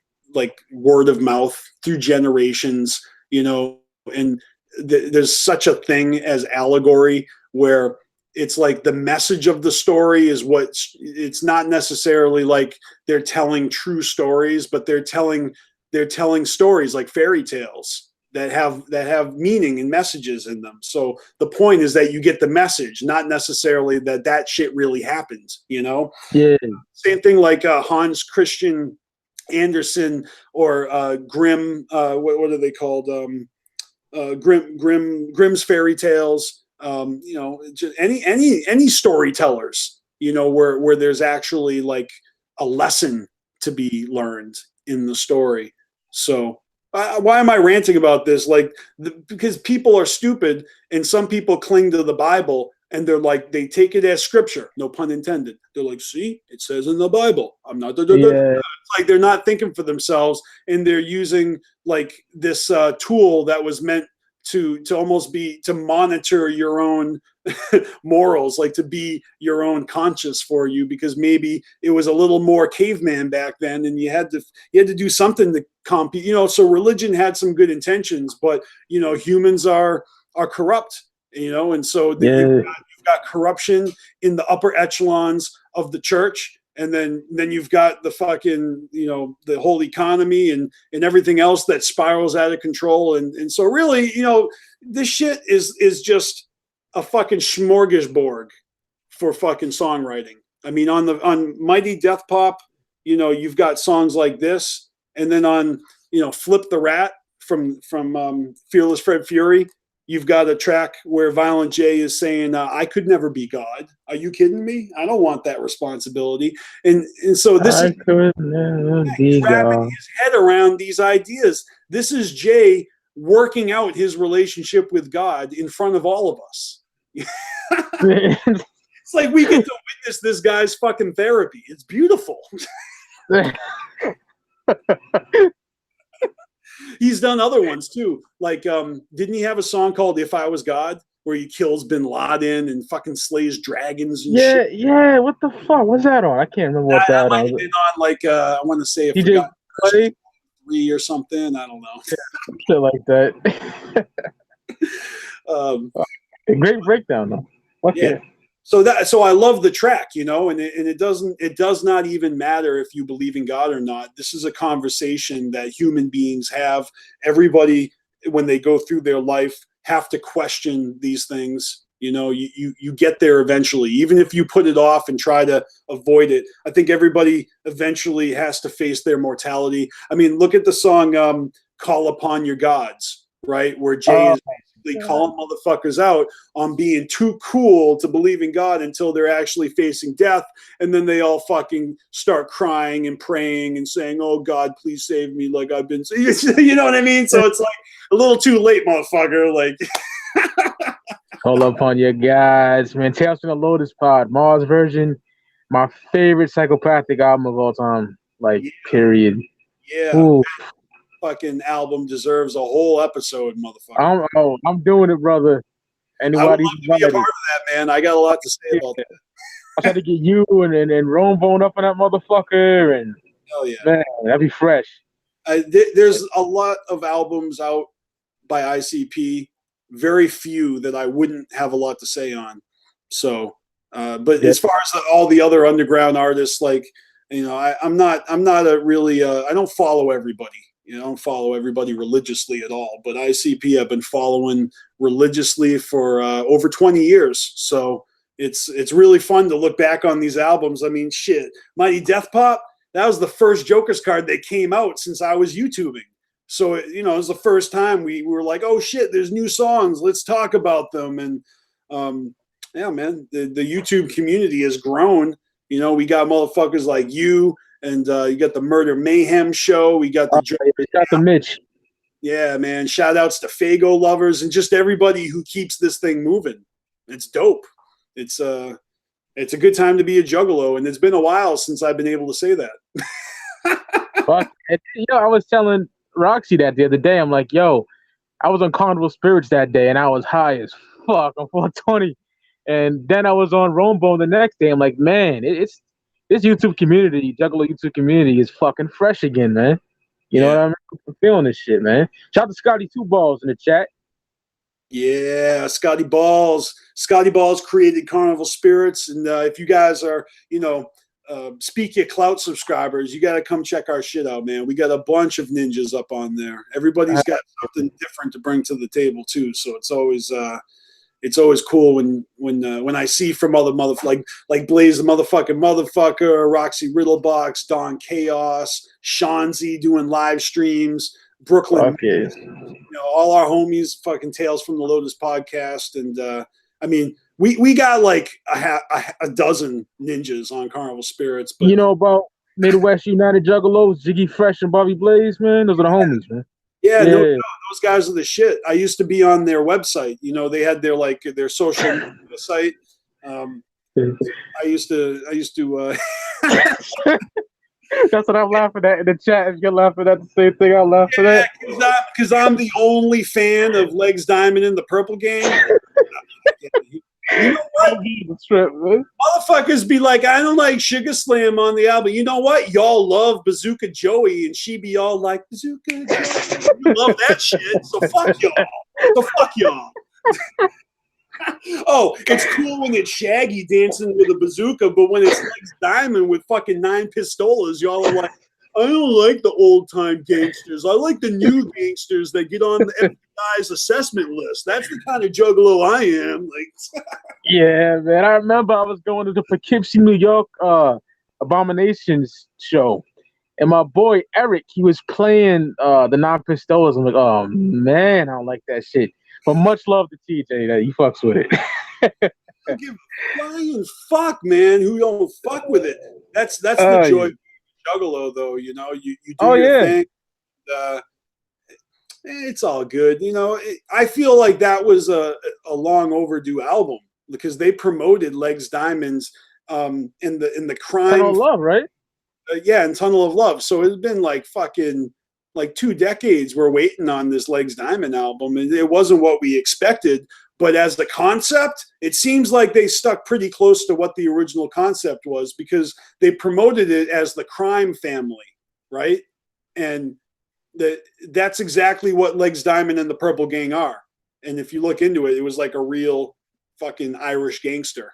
word of mouth through generations, and there's such a thing as allegory, where it's like the message of the story is it's not necessarily like they're telling true stories, but they're telling stories like fairy tales that have meaning and messages in them. So the point is that you get the message, not necessarily that shit really happens,
Yeah.
Same thing like Hans Christian Andersen or Grimm. What are they called? Grimm's fairy tales. Just any storytellers. Where there's actually like a lesson to be learned in the story. So why am I ranting about this? Like, because people are stupid, and some people cling to the Bible. And they're like, they take it as scripture, no pun intended. They're like, see, it says in the Bible. I'm not. It's like they're not thinking for themselves, and they're using like this tool that was meant to almost be to monitor your own morals, like to be your own conscience for you, because maybe it was a little more caveman back then, and you had to do something to compete. So religion had some good intentions, but humans are corrupt. And so you've got corruption in the upper echelons of the church, and then you've got the fucking the whole economy and everything else that spirals out of control, and so really this shit is just a fucking smorgasbord for fucking songwriting. I mean, on Mighty Death Pop, you've got songs like this, and then on Flip the Rat from Fearless Fred Fury, you've got a track where Violent J is saying, "I could never be God. Are you kidding me? I don't want that responsibility." And so this is,
I could never
he's
be
wrapping
God.
his head around these ideas. This is Jay working out his relationship with God in front of all of us. It's like we get to witness this guy's fucking therapy. It's beautiful. He's done other ones too. Like, didn't he have a song called "If I Was God," where he kills Bin Laden and fucking slays dragons and
Yeah,
shit?
yeah. What the fuck? What's that on? I can't remember what
That
that
might
on.
have been on like I want to say a
DJ
Forgotten Versions
Play,
3 or something. I don't know.
shit like that.
Um,
Great breakdown though. Fuck
yeah.
yeah.
So I love the track, you know, and it does not even matter if you believe in God or not. This is a conversation that human beings have. Everybody, when they go through their life, have to question these things. You know, you get there eventually, even if you put it off and try to avoid it. I think everybody eventually has to face their mortality. I mean, look at the song "Call Upon Your Gods," right, where Jay
Oh,
is basically calling motherfuckers out on being too cool to believe in God until they're actually facing death. And then they all fucking start crying and praying and saying, "Oh God, please save me." Like I've been, you know what I mean? So it's like a little too late, motherfucker. Like,
hold up on your guys, man. Tales from the Lotus Pod, Mars version, my favorite psychopathic album of all time. Like,
yeah,
period.
yeah,
Ooh,
fucking album deserves a whole episode, motherfucker.
I'm doing it, brother.
I would
Anybody's
love to be a
invited.
part of that, man. I got a lot to say about that.
I tried to get you and Rome Bone up on that motherfucker, and
Hell yeah.
man, that'd be fresh.
There's a lot of albums out by ICP, very few that I wouldn't have a lot to say on. So, but
Yeah.
as far as all the other underground artists, like, you know, I'm not a really, I don't follow everybody. You know, I don't follow everybody religiously at all. But ICP I've been following religiously for over 20 years. So it's really fun to look back on these albums. I mean, shit, Mighty Death Pop, that was the first Joker's card that came out since I was YouTubing. So, you know, it was the first time we were like, oh shit, there's new songs. Let's talk about them. And yeah, man, the YouTube community has grown. You know, we got motherfuckers like you, and you got the Murder Mayhem show. We got the
Got the Mitch.
yeah, man. Shout outs to Fago lovers and just everybody who keeps this thing moving. It's dope. It's a good time to be a juggalo, and it's been a while since I've been able to say that.
Fuck. And, you know, I was telling Roxy that the other day. I'm like, yo, I was on Carnival Spirits that day, and I was high as fuck on 420. And then I was on Rome Bone the next day. I'm like, man, it's this YouTube community, Juggalo YouTube community, is fucking fresh again, man. You know
Yeah.
what I mean? I'm feeling this shit, man. Shout out to Scotty Two Balls in the chat.
Yeah, Scotty Balls. Scotty Balls created Carnival Spirits, and if you guys are, you know, Speak Your Clout subscribers, you got to come check our shit out, man. We got a bunch of ninjas up on there. Everybody's got something different to bring to the table too, so it's always cool when I see from other like Blaze the motherfucker, Roxy Riddlebox, Don Chaos, Shanzi doing live streams, Brooklyn.
Okay.
You know, all our homies, fucking Tales from the Lotus podcast, and I mean, we got like a dozen ninjas on Carnival Spirits, but
You know about Midwest United Juggalos, Jiggy Fresh and Bobby Blaze, man? Those are the homies, man.
yeah, no,
Yeah.
those guys are the shit. I used to be on their website. You know, they had their social media site. I used to.
That's what I'm laughing at in the chat. If you're laughing at the same thing, I'm laughing at.
Because I'm the only fan of Legs Diamond in the Purple Gang. You know what?
Trip, man.
Motherfuckers be like, I don't like Sugar Slam on the album. You know what? Y'all love Bazooka Joey, and she be all like, Bazooka Joey. You love that shit. So fuck y'all. Oh, it's cool when it's Shaggy dancing with a bazooka, but when it's Legs Diamond with fucking 9 pistolas, y'all are like, I don't like the old time gangsters. I like the new gangsters that get on the FBI's assessment list. That's the kind of juggalo I am. Like,
Yeah, man. I remember I was going to the Poughkeepsie, New York Abominations show. And my boy Eric, he was playing the Non Pistolas. I'm like, oh man, I don't like that shit. But much love to TJ that he fucks with it.
I don't give a flying fuck, man. Who don't fuck with it? That's the joy
Yeah.
of Juggalo, though. You know, you do
Oh
your
yeah.
thing. Uh, it's all good. You know, I feel like that was a long overdue album because they promoted Legs Diamonds in the
Tunnel
crime,
of Love, right?
yeah, and Tunnel of Love. So it's been like fucking like 2 decades we're waiting on this Legs Diamond album, and it wasn't what we expected. But as the concept, it seems like they stuck pretty close to what the original concept was because they promoted it as the crime family, right? And that's exactly what Legs Diamond and the Purple Gang are. And if you look into it, it was like a real fucking Irish gangster.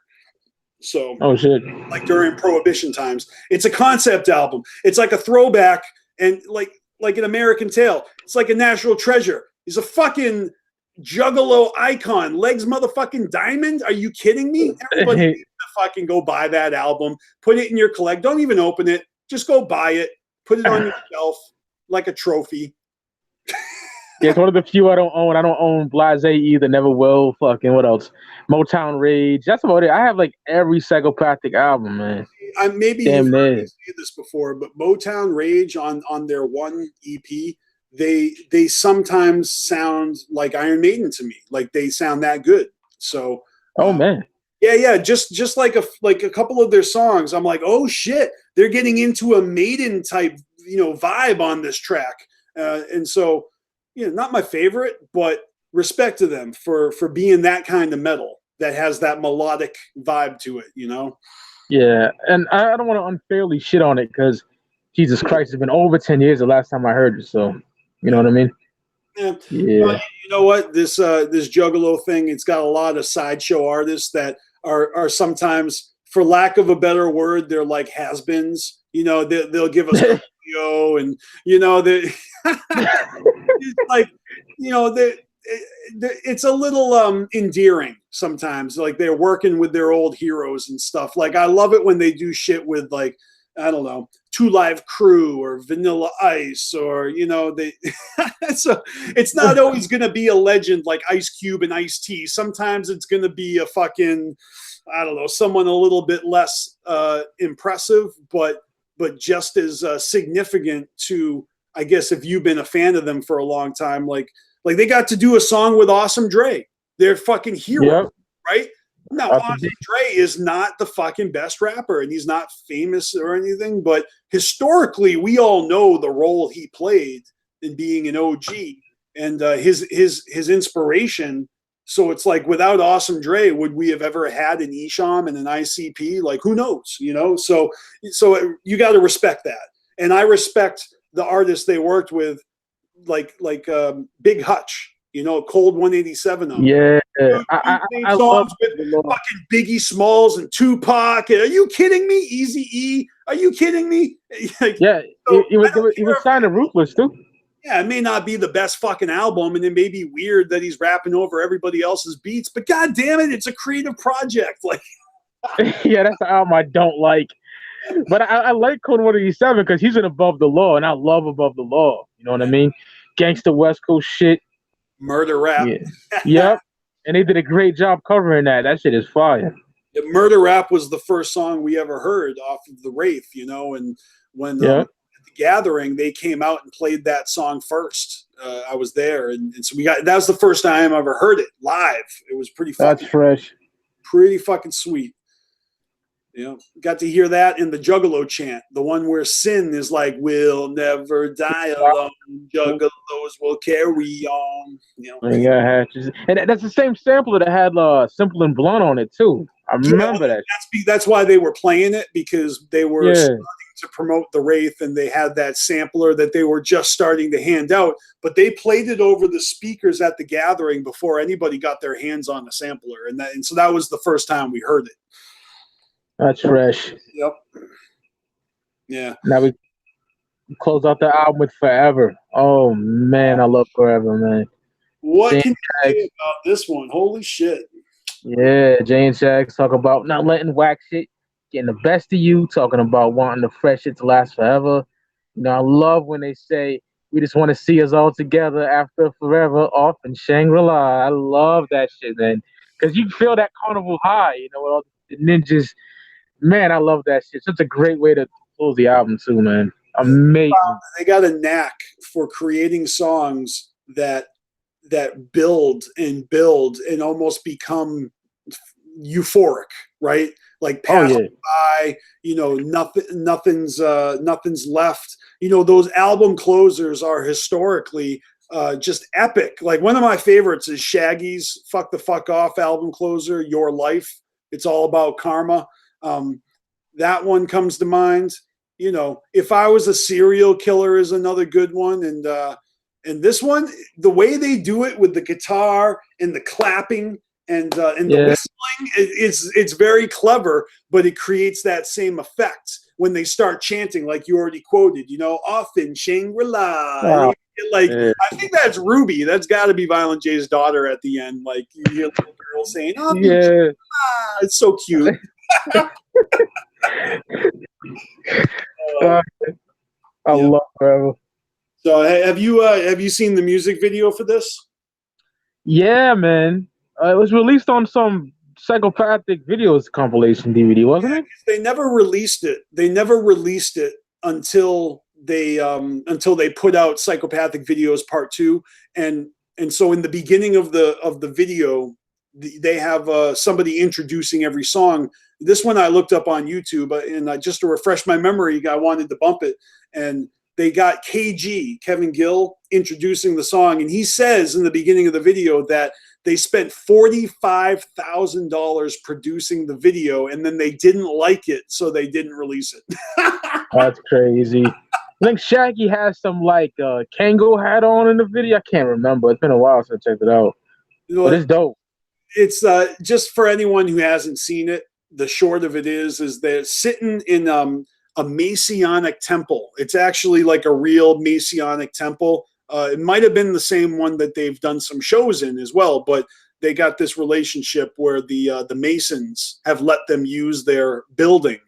So,
oh shit,
like during Prohibition times, it's a concept album. It's like a throwback, and like an American Tale. It's like a national treasure. He's a fucking Juggalo icon. Legs motherfucking Diamond. Are you kidding me? Everybody needs to fucking go buy that album. Put it in your collect. Don't even open it. Just go buy it. Put it on your shelf like a trophy.
Yeah, it's one of the few I don't own. I don't own Blase either. Never will. Fucking what else? Motown Rage. That's about it. I have like every psychopathic album, man.
Maybe
Damn
you've heard me
it.
say this before, but Motown Rage on their one EP, they sometimes sound like Iron Maiden to me. Like they sound that good. So
Oh man.
yeah. Just like a couple of their songs, I'm like, oh shit, they're getting into a Maiden type, vibe on this track. And so, not my favorite, but respect to them for being that kind of metal that has that melodic vibe to it,
Yeah, and I don't want to unfairly shit on it because Jesus Christ, it's been over 10 years the last time I heard it. So you know what I mean?
Yeah.
Yeah.
You know what? This Juggalo thing, it's got a lot of sideshow artists that are sometimes, for lack of a better word, they're like has-beens. They'll give us Coolio, and they it's like they it's a little endearing sometimes. Like they're working with their old heroes and stuff. Like I love it when they do shit with like, I don't know, Two Live Crew or Vanilla Ice, or they. So it's not always going to be a legend like Ice Cube and Ice-T. Sometimes it's going to be a fucking, I don't know, someone a little bit less impressive, but just as significant to, I guess, if you've been a fan of them for a long time. Like they got to do a song with Awesome Dre, their fucking hero,
Yep.
right? Now, Awesome Dre is not the fucking best rapper, and he's not famous or anything, but historically, we all know the role he played in being an OG and his inspiration. So it's like, without Awesome Dre, would we have ever had an Esham and an ICP? Like, who knows, So you got to respect that, and I respect the artists they worked with, like Big Hutch. Cold 187 of them.
Yeah, I love
songs with fucking Biggie Smalls and Tupac. Are you kidding me? Eazy-E? Are you kidding me?
Yeah, he was signed to Ruthless too.
Yeah, it may not be the best fucking album, and it may be weird that he's rapping over everybody else's beats, but god damn it, it's a creative project. Like,
yeah, that's the album I don't like. But I like Code 187 because he's in Above the Law, and I love Above the Law. You know what I mean? Gangsta West Coast shit.
Murder Rap.
Yeah. Yep. And they did a great job covering that. That shit is fire.
Yeah, Murder Rap was the first song we ever heard off of the Wraith, and when at the gathering, they came out and played that song first. I was there, and so that was the first time I ever heard it live. It was pretty fucking,
that's fresh.
Pretty fucking sweet. Got to hear that in the Juggalo chant, the one where Sin is like, "We'll never die alone. Juggalos will carry on."
Yeah, and that's the same sampler that had Simple and Blunt on it too. I remember that.
That's why they were playing it, because they were starting to promote the Wraith, and they had that sampler that they were just starting to hand out. But they played it over the speakers at the gathering before anybody got their hands on the sampler, and so that was the first time we heard it.
That's fresh.
Yep. Yeah.
Now we close out the album with Forever. Oh man, I love Forever, man.
What can you say about this one? Holy shit.
Yeah, Jay and Shags talk about not letting whack shit getting the best of you, talking about wanting the fresh shit to last forever. I love when they say We just want to see us all together after forever off in Shangri-La. I love that shit, man. Because you feel that carnival high, you know, with all the ninjas. Man, I love that shit. Such a great way to close the album, too, man. Amazing.
They got a knack for creating songs that build and almost become euphoric, right? Like
Oh,
pass
yeah.
by, nothing's left. Those album closers are historically just epic. Like one of my favorites is Shaggy's "Fuck the Fuck Off" album closer, "Your Life." It's all about karma. That one comes to mind. If I Was a Serial Killer is another good one, and this one, the way they do it with the guitar and the clapping and the whistling, it's very clever, but it creates that same effect when they start chanting, like you already quoted, off in Shangri-La.
Wow.
Like, I think that's Ruby. That's got to be Violent J's daughter at the end. Like, you hear the little girl saying, off in Shangri-La. It's so cute.
I love Forever.
So have you seen the music video for this?
Yeah, man. It was released on some Psychopathic Videos compilation DVD, wasn't it?
They never released it. They never released it until they put out Psychopathic Videos Part 2, and so in the beginning of the video, they have somebody introducing every song. This one I looked up on YouTube, and just to refresh my memory, I wanted to bump it, and they got Kevin Gill, introducing the song, and he says in the beginning of the video that they spent $45,000 producing the video, and then they didn't like it, so they didn't release it.
That's crazy. I think Shaggy has some Kango hat on in the video. I can't remember. It's been a while since I checked it out, but it's dope.
It's just for anyone who hasn't seen it. The short of it is they're sitting in a Masonic temple. It's actually like a real Masonic temple. It might have been the same one that they've done some shows in as well, but they got this relationship where the Masons have let them use their building,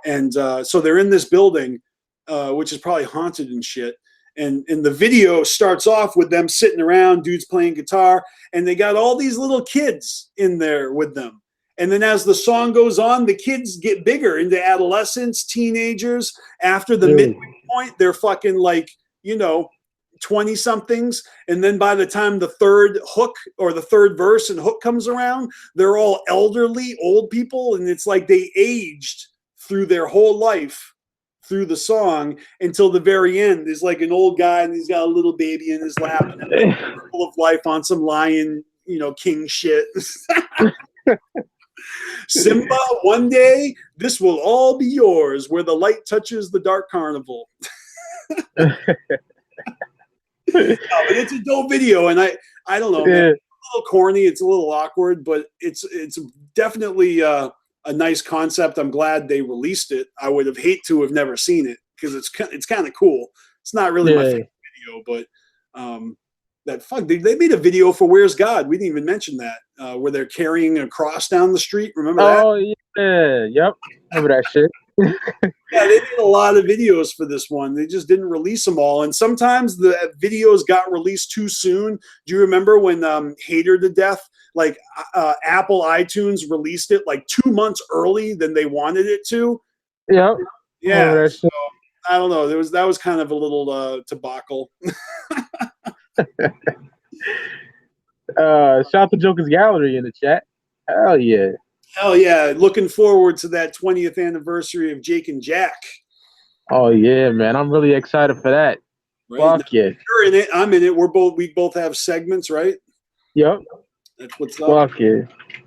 and so they're in this building, which is probably haunted and shit. And the video starts off with them sitting around, dudes playing guitar, and they got all these little kids in there with them. And then as the song goes on, the kids get bigger into adolescents, teenagers. After the midway point, they're fucking 20-somethings. And then by the time the third hook or the third verse and hook comes around, they're all elderly, old people. And it's like they aged through their whole life through the song until the very end. There's like an old guy and he's got a little baby in his lap and full of life on some Lion, King shit. Simba, one day this will all be yours, where the light touches the dark carnival. But it's a dope video, and I don't know, man, it's a little corny, it's a little awkward, but it's definitely a nice concept. I'm glad they released it. I would have hate to have never seen it because it's kind of cool. It's not really my favorite video, but they made a video for Where's God. We didn't even mention that, where they're carrying a cross down the street. Remember that?
Oh yeah, yep. Remember that shit.
Yeah, they did a lot of videos for this one. They just didn't release them all. And sometimes the videos got released too soon. Do you remember when Hater to Death, Apple iTunes released it 2 months early than they wanted it to?
Yep.
Yeah. So, I don't know. That was kind of a little debacle.
Shout out to Joker's Gallery in the chat. Hell yeah.
Hell yeah. Looking forward to that 20th anniversary of Jake and Jack.
Oh yeah, man. I'm really excited for that. Right? Fuck yeah.
You're in it. I'm in it. We both have segments, right?
Yep.
That's what's up.
Fuck yeah.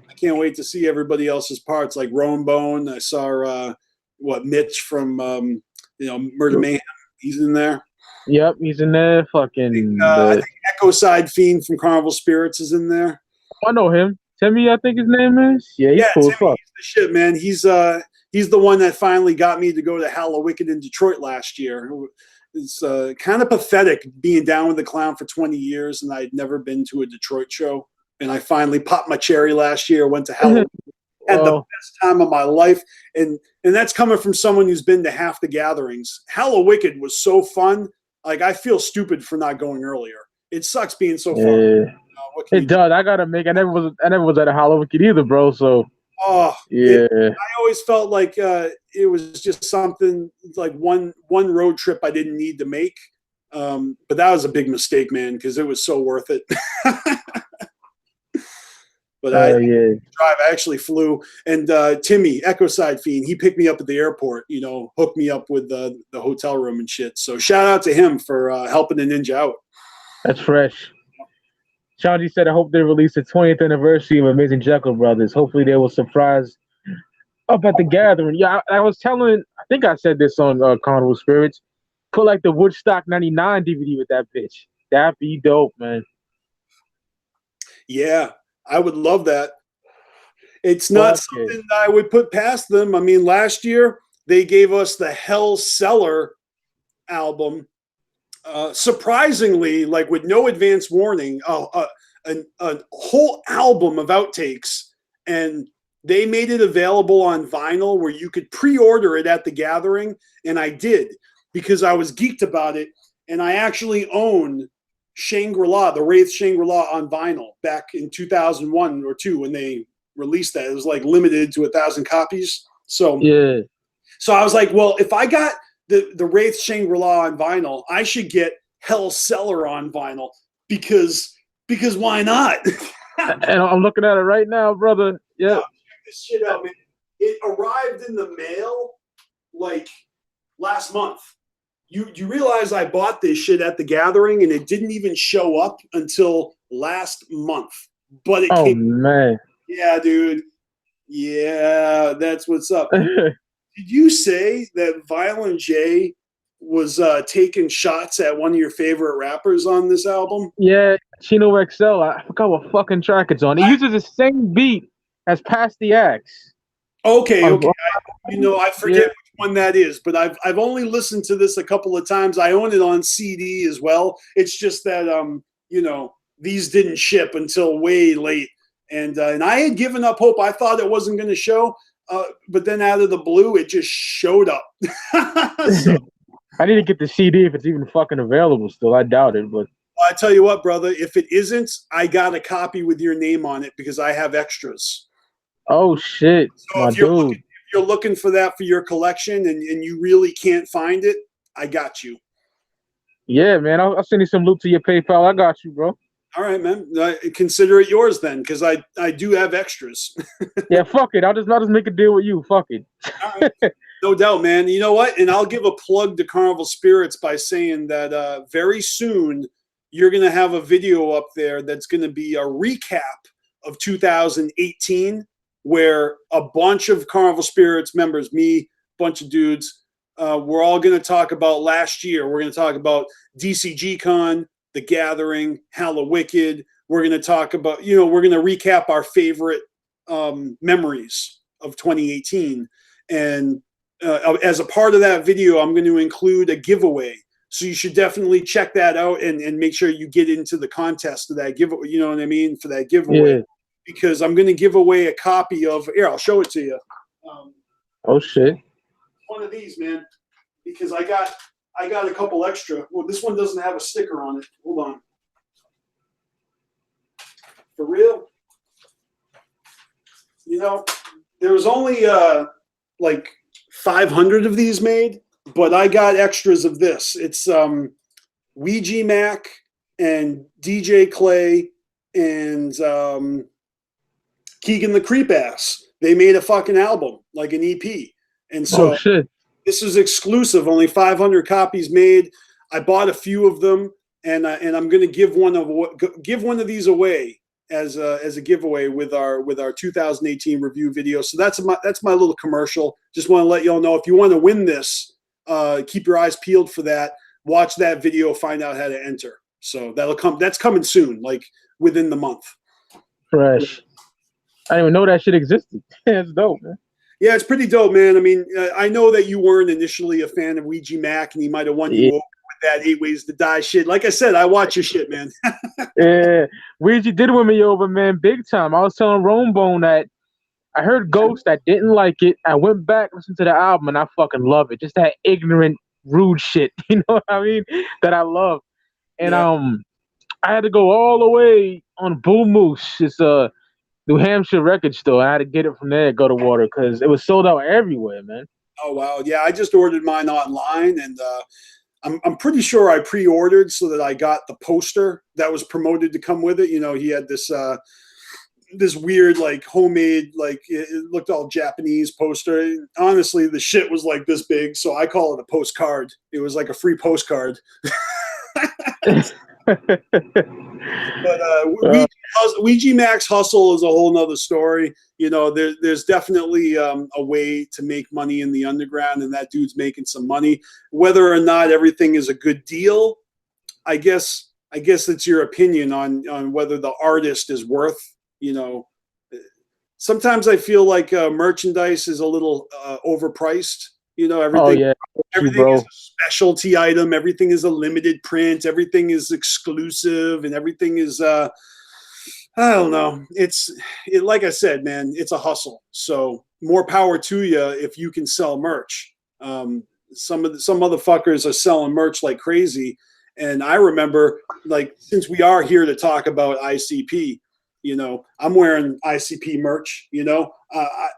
I can't wait to see everybody else's parts, like Roan Bone. I saw Mitch from Murder Mayhem. He's in there.
Yep, he's in there. Fucking
I think Echo Side Fiend from Carnival Spirits is in there.
I know him. Timmy, I think his name is. Yeah, he's cool.
Timmy, he's the shit, man. He's the one that finally got me to go to Hallowicked in Detroit last year. It's kind of pathetic being down with the clown for 20 years, and I'd never been to a Detroit show. And I finally popped my cherry last year. Went to Hallowicked. Had the best time of my life, and that's coming from someone who's been to half the gatherings. Hallowicked was so fun, like I feel stupid for not going earlier. It sucks being so far.
Yeah,
What can you
it
do?
does. I gotta make. I never was at a Hollow Wicked either, bro. So
Oh,
yeah,
I always felt like it was just something like one road trip I didn't need to make. But that was a big mistake, man, because it was so worth it. But I
yeah.
drive. I actually flew, and Timmy, Echo Side Fiend, he picked me up at the airport. You know, hooked me up with the hotel room and shit. So shout out to him for helping the ninja out.
That's fresh. Shanji said, "I hope they release the 20th anniversary of Amazing Jekyll Brothers. Hopefully, they will surprise up at the gathering." Yeah, I was telling. I think I said this on Carnival Spirits. Put like the Woodstock '99 DVD with that bitch. That'd be dope, man.
Yeah, I would love that. It's not
Fuck it.
something I would put past them. I mean, last year they gave us the Hell Cellar album. Surprisingly, like with no advance warning, a whole album of outtakes, and they made it available on vinyl where you could pre-order it at the gathering, and I did because I was geeked about it, and I actually own Shangri-La, the Wraith Shangri-La on vinyl back in 2001 or 2 when they released that. It was like limited to 1,000 copies. So
Yeah.
So I was like, well, if I got the Wraith Shangri-La on vinyl, I should get Hell Cellar on vinyl because why not?
And I'm looking at it right now, brother. Yeah.
Check this shit out, man. It arrived in the mail like last month. You realize I bought this shit at the gathering and it didn't even show up until last month. But it
Oh
came.
man.
Yeah, dude. Yeah, that's what's up. Did you say that Violent J was taking shots at one of your favorite rappers on this album?
Yeah, Chino XL. I forgot what fucking track it's on. It uses the same beat as Pass the Axe.
Okay. I forget
Yeah.
which one that is, but I've only listened to this a couple of times. I own it on CD as well. It's just that these didn't ship until way late, and I had given up hope. I thought it wasn't going to show. But then out of the blue, it just showed up. So,
I need to get the CD if it's even fucking available still. I doubt it, but
I tell you what, brother, if it isn't, I got a copy with your name on it because I have extras.
oh shit,
So
my
if you're
dude.
looking for that for your collection and you really can't find it, I got you.
Yeah, man. I'll send you some loot to your PayPal. I got you, bro.
All right, man. Consider it yours then, because I do have extras.
Yeah, fuck it. I'll just make a deal with you. Fuck it.
All right. No doubt, man. You know what? And I'll give a plug to Carnival Spirits by saying that very soon you're going to have a video up there that's going to be a recap of 2018, where a bunch of Carnival Spirits members, me, a bunch of dudes, we're all going to talk about last year. We're going to talk about DCG Con, The Gathering, Halla Wicked. We're going to talk about, we're going to recap our favorite memories of 2018. And as a part of that video, I'm going to include a giveaway. So you should definitely check that out and make sure you get into the contest of that giveaway. You know what I mean? For that giveaway.
Yeah.
Because I'm going to give away a copy of, here, I'll show it to you.
Oh shit.
One of these, man, because I got a couple extra. Well, this one doesn't have a sticker on it. Hold on. For real? There was only like 500 of these made, but I got extras of this. It's Ouija Mac and DJ Clay and Keegan the Creep Ass. They made a fucking album, like an EP. And so this is exclusive, only 500 copies made. I bought a few of them, and I'm going to give one of these away as a giveaway with our 2018 review video. So that's my little commercial. Just want to let y'all know, if you want to win this, keep your eyes peeled for that. Watch that video, find out how to enter. So that's coming soon, like within the month.
Fresh. I didn't even know that shit existed. That's dope, man.
Yeah, it's pretty dope, man. I mean, I know that you weren't initially a fan of Ouija Mac, and he might have won you over with that 8 Ways to Die shit. Like I said, I watch your shit, man.
Yeah, Ouija did win me over, man, big time. I was telling Romebone that I heard Ghost, I didn't like it. I went back, listened to the album, and I fucking love it. Just that ignorant rude shit. You know what I mean? That I love. And
Yeah.
I had to go all the way on Boom Moose. It's a New Hampshire record store. I had to get it from there, go to Water, because it was sold out everywhere, man.
Oh wow. Yeah, I just ordered mine online, and I'm pretty sure I pre-ordered so that I got the poster that was promoted to come with it. You know, he had this weird like homemade, like it looked all Japanese poster. Honestly, the shit was like this big, so I call it a postcard. It was like a free postcard. But Ouija Max Hustle is a whole nother story. You know, there's definitely a way to make money in the underground, and that dude's making some money. Whether or not everything is a good deal, I guess it's your opinion on whether the artist is worth. You know, sometimes I feel like merchandise is a little overpriced. You know,
Oh yeah,
everything is
bro.
a specialty item. Everything is a limited print. Everything is exclusive, and everything is I don't know. Like I said, man. It's a hustle. So more power to you if you can sell merch. Some motherfuckers are selling merch like crazy, and I remember, like, since we are here to talk about ICP, you know, I'm wearing ICP merch. You know,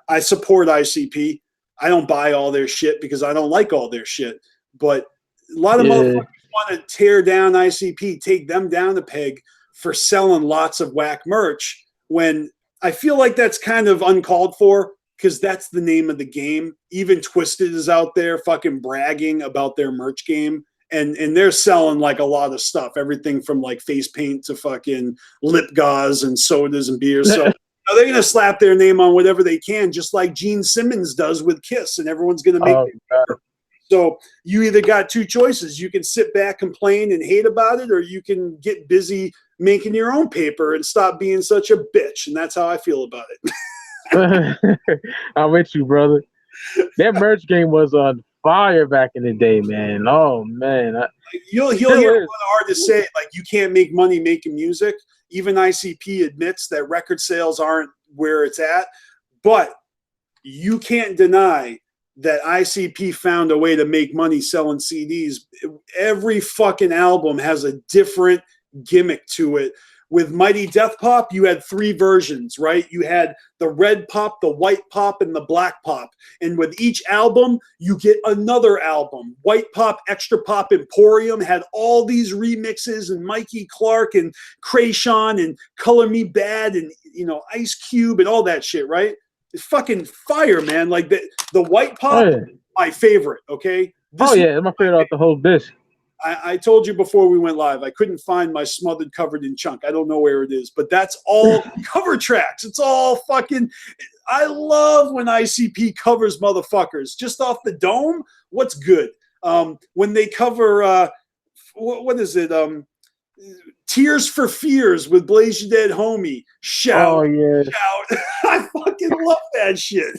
I support ICP. I don't buy all their shit because I don't like all their shit. But a lot of
Yeah.
motherfuckers want to tear down ICP, take them down a peg for selling lots of whack merch, when I feel like that's kind of uncalled for, because that's the name of the game. Even Twisted is out there fucking bragging about their merch game. And they're selling like a lot of stuff, everything from like face paint to fucking lip gauze and sodas and beers. So they're going to slap their name on whatever they can, just like Gene Simmons does with Kiss, and everyone's going to make
Oh, God.
so you either got two choices. You can sit back, complain, and hate about it, or you can get busy making your own paper and stop being such a bitch. And that's how I feel about it.
I'm with you, brother. That merch game was on fire back in the day, man. Oh man,
You'll
it
hear a
still
lot
is.
of artists say, like, you can't make money making music. Even ICP admits that record sales aren't where it's at. But you can't deny that ICP found a way to make money selling CDs. Every fucking album has a different gimmick to it. With Mighty Death Pop, you had three versions, right? You had the red pop, the white pop, and the black pop. And with each album, you get another album. White Pop, Extra Pop, Emporium had all these remixes, and Mikey Clark and Krayshawn and Color Me Bad and, you know, Ice Cube and all that shit, right? It's fucking fire, man. Like the white
Oh
pop,
yeah,
my favorite. Okay,
oh yeah, it's my favorite off the whole disc.
I told you before we went live, I couldn't find my Smothered Covered in Chunk. I don't know where it is, but that's all cover tracks. It's all fucking. I love when ICP covers motherfuckers just off the dome. What's good? When they cover what is it? Tears for Fears with Blaze Your Dead Homie.
Oh
Shout,
yeah,
shout. I fucking love that shit.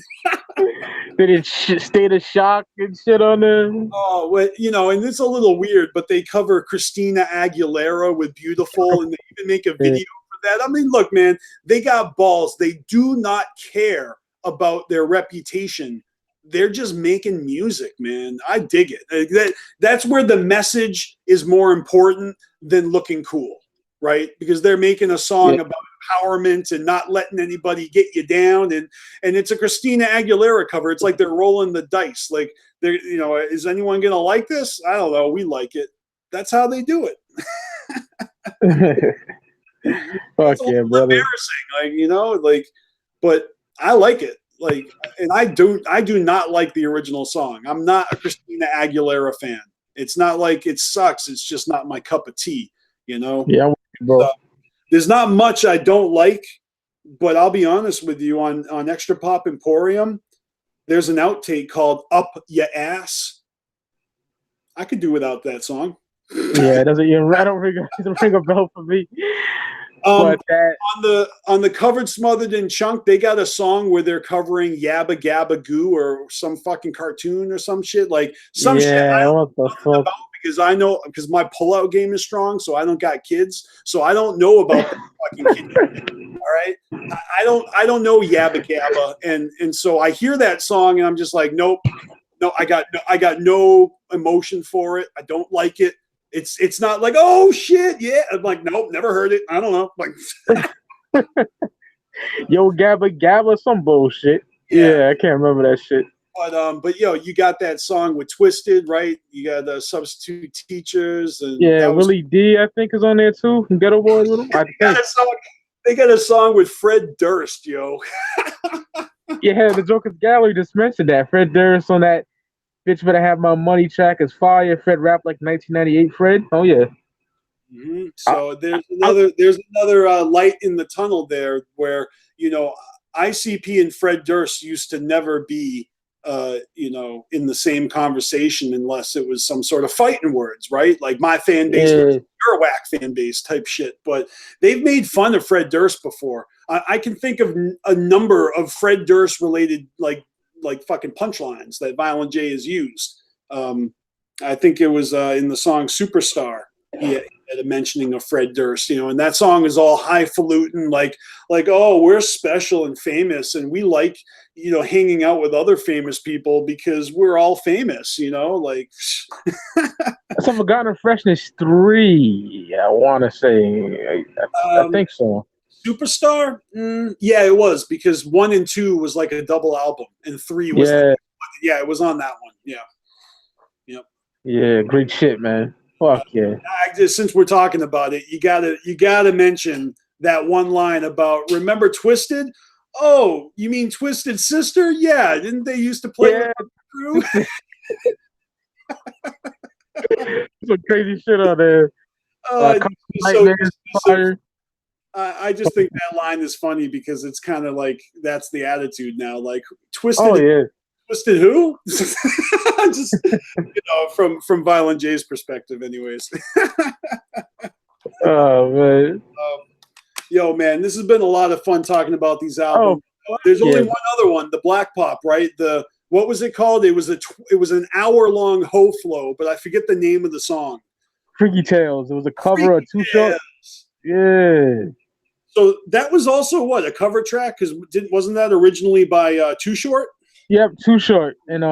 did it State of Shock and shit on there?
Oh, well, you know, and it's a little weird, but they cover Christina Aguilera with Beautiful, and they even make a video for that. I mean, look, man, they got balls. They do not care about their reputation. They're just making music, man. I dig it. That's where the message is more important than looking cool, right? Because they're making a song about empowerment and not letting anybody get you down, and it's a Christina Aguilera cover. It's like they're rolling the dice. Like, they're, you know, is anyone gonna like this? I don't know. We like it. That's how they do it.
Fuck
It's a
yeah,
little
brother.
embarrassing, like, you know, like, but I like it. Like, and I do not like the original song. I'm not a Christina Aguilera fan. It's not like it sucks. It's just not my cup of tea, you know?
Yeah, I'm with you, bro.
So, there's not much I don't like, but I'll be honest with you, on Extra Pop Emporium, there's an outtake called Up Ya Ass. I could do without that song.
Yeah, it doesn't even. I don't ring. It doesn't ring a bell for me.
Um,
But that.
on the Covered, Smothered, and Chunk, they got a song where they're covering Yabba Gabba Goo or some fucking cartoon or some shit. Like, some shit I
Yeah,
don't
what the
know
fuck?
about, because I know, because my pullout game is strong, so I don't got kids, so I don't know about that fucking kid. All right, I don't know Yabba Gabba, and so I hear that song and I'm just like, nope, no, I got no emotion for it. I don't like it. It's not like, oh shit, yeah. I'm like, nope, never heard it. I don't know. Like,
Yo, Gabba Gabba, some bullshit.
yeah.
Yeah, I can't remember that shit.
But you got that song with Twisted, right? You got the Substitute Teachers, and
Yeah,
that was
Willie D, I think, is on there too. Ghetto Boys with him, I think.
they got a song with Fred Durst, yo.
Yeah, the Joker's Gallery just mentioned that. Fred Durst on that Bitch Better Have My Money track is fire. Fred rapped like 1998, Fred. Oh, yeah.
Mm-hmm. So there's another light in the tunnel there where, ICP and Fred Durst used to never be, in the same conversation unless it was some sort of fighting words, right? Like my fan base versus your whack fan base type shit. But they've made fun of Fred Durst before. I can think of a number of Fred Durst related like fucking punchlines that Violent J has used. I think it was in the song Superstar. He had a mentioning of Fred Durst, and that song is all highfalutin, like, oh, we're special and famous, and we like, hanging out with other famous people because we're all famous, like.
That's a Forgotten Freshness 3, I want to say. I think so.
Superstar? Yeah, it was, because 1 and 2 was like a double album, and 3 was yeah, it was on that one. Yeah. Yep.
Yeah, great shit, man. Fuck yeah.
Since we're talking about it, you gotta mention that one line about, remember Twisted? Oh, you mean Twisted Sister? Yeah, didn't they used to play with the crew?
Some crazy shit on there.
I just think that line is funny because it's kind of like that's the attitude now. Like Twisted.
Oh yeah.
Twisted who? Just from Violent J's perspective, anyways.
Oh man.
Yo, man, this has been a lot of fun talking about these albums. There's only one other one, the Black Pop, right? What was it called? It was an hour-long Ho flow, but I forget the name of the song.
Freaky Tales. It was a cover of Too Short. Yeah.
So that was also a cover track? Because wasn't that originally by Too Short?
Yep, Too Short. And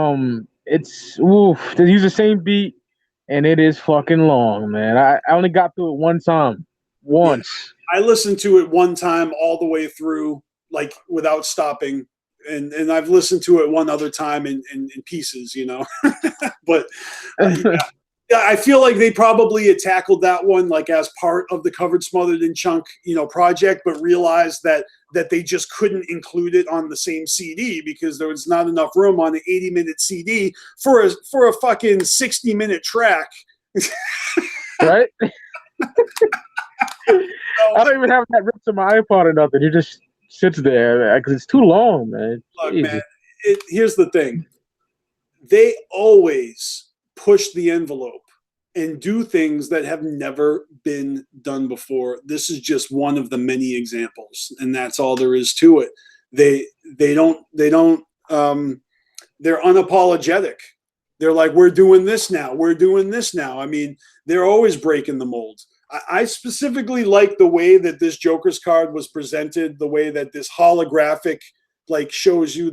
they use the same beat, and it is fucking long, man. I only got through it one time. Once.
Yeah, I listened to it one time all the way through, like without stopping. And I've listened to it one other time in pieces, But I feel like they probably had tackled that one like as part of the Covered, Smothered, and Chunk, project, but realized that they just couldn't include it on the same CD because there was not enough room on an 80-minute CD for a fucking 60-minute track.
Right? I don't even have that ripped to my iPod or nothing. It just sits there because it's too long, man.
Look, man, here's the thing. They always push the envelope and do things that have never been done before. This is just one of the many examples, and that's all there is to it. They're unapologetic. They're like, we're doing this now. We're doing this now. I mean, they're always breaking the mold. I specifically like the way that this Joker's card was presented, the way that this holographic shows you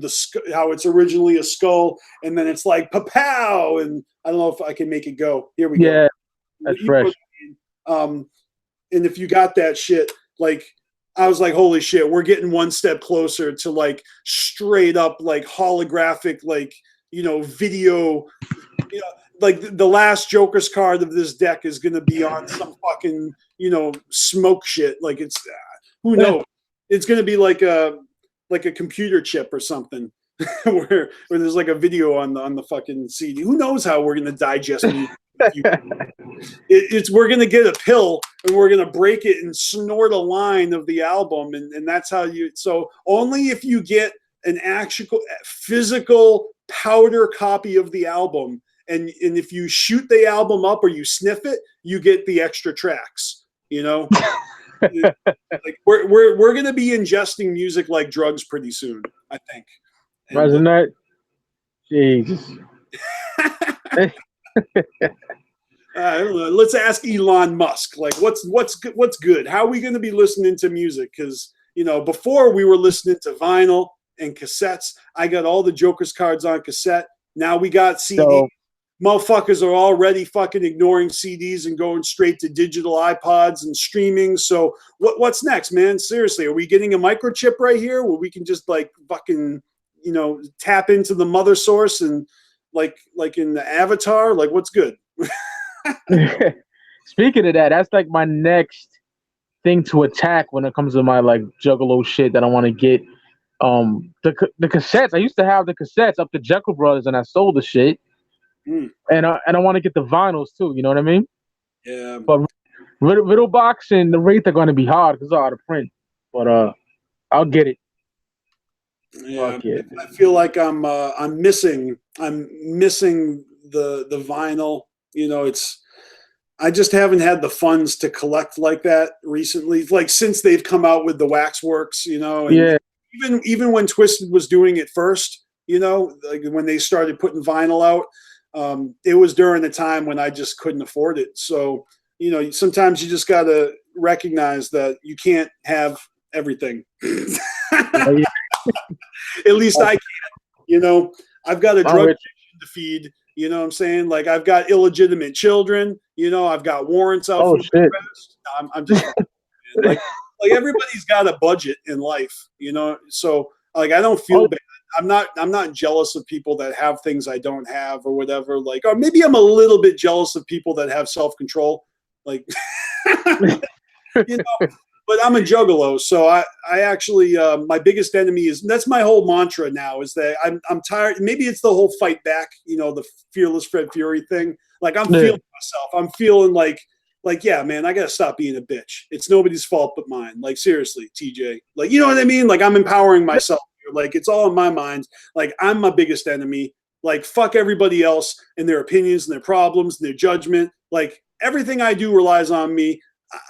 how it's originally a skull, and then it's like pa-pow, and I don't know if I can make it go. Here we go.
Yeah, that's fresh.
And if you got that shit, I was like, holy shit, we're getting one step closer to straight up holographic video. The last Joker's card of this deck is going to be on some fucking smoke shit. It's who knows? It's going to be like a computer chip or something where there's a video on the fucking CD. Who knows how we're going to digest music? We're going to get a pill and we're going to break it and snort a line of the album, and that's how you. So only if you get an actual physical powder copy of the album, and if you shoot the album up or you sniff it, you get the extra tracks. We're going to be ingesting music like drugs pretty soon, I think.
Imagine that. Jesus.
Let's ask Elon Musk. What's good? How are we going to be listening to music? Because before we were listening to vinyl and cassettes. I got all the Joker's cards on cassette. Now we got CDs.
So
Motherfuckers are already fucking ignoring CDs and going straight to digital iPods and streaming. So what's next, man? Seriously, are we getting a microchip right here where we can just like fucking, you know, tap into the mother source and like in the Avatar? Like, what's good?
speaking of that, that's like my next thing to attack when it comes to my like Juggalo shit that I want to get. The cassettes. I used to have the cassettes up to Jekyll Brothers, and I sold the shit. And I want to get the vinyls too. You know what I mean?
Yeah.
But Riddlebox and the Wraith are going to be hard because they're out of print. But I'll get it.
Yeah,
Fuck yeah.
I feel like I'm missing the vinyl. You know, I just haven't had the funds to collect like that recently. Like since they've come out with the Waxworks, you know, and
Yeah.
even when Twisted was doing it first, you know, like when they started putting vinyl out, it was during the time when I just couldn't afford it. So, you know, sometimes you just got to recognize that you can't have everything. At least I can. You know, I've got a drug addiction to feed. You know what I'm saying? Like I've got illegitimate children. You know, I've got warrants out for the rest. I'm just like everybody's got a budget in life. You know, so like I don't feel bad. I'm not jealous of people that have things I don't have or whatever. Like, or maybe I'm a little bit jealous of people that have self-control. Like, you know. But I'm a juggalo, so I actually my biggest enemy is, that's my whole mantra now, is that I'm tired. Maybe it's the whole fight back, you know, the fearless Fred Fury thing. Like I'm feeling myself. I'm feeling like yeah, man, I gotta stop being a bitch. It's nobody's fault but mine. Like seriously, TJ. Like you know what I mean? Like I'm empowering myself. Like it's all in my mind. Like I'm my biggest enemy. Like fuck everybody else and their opinions and their problems and their judgment. Like everything I do relies on me.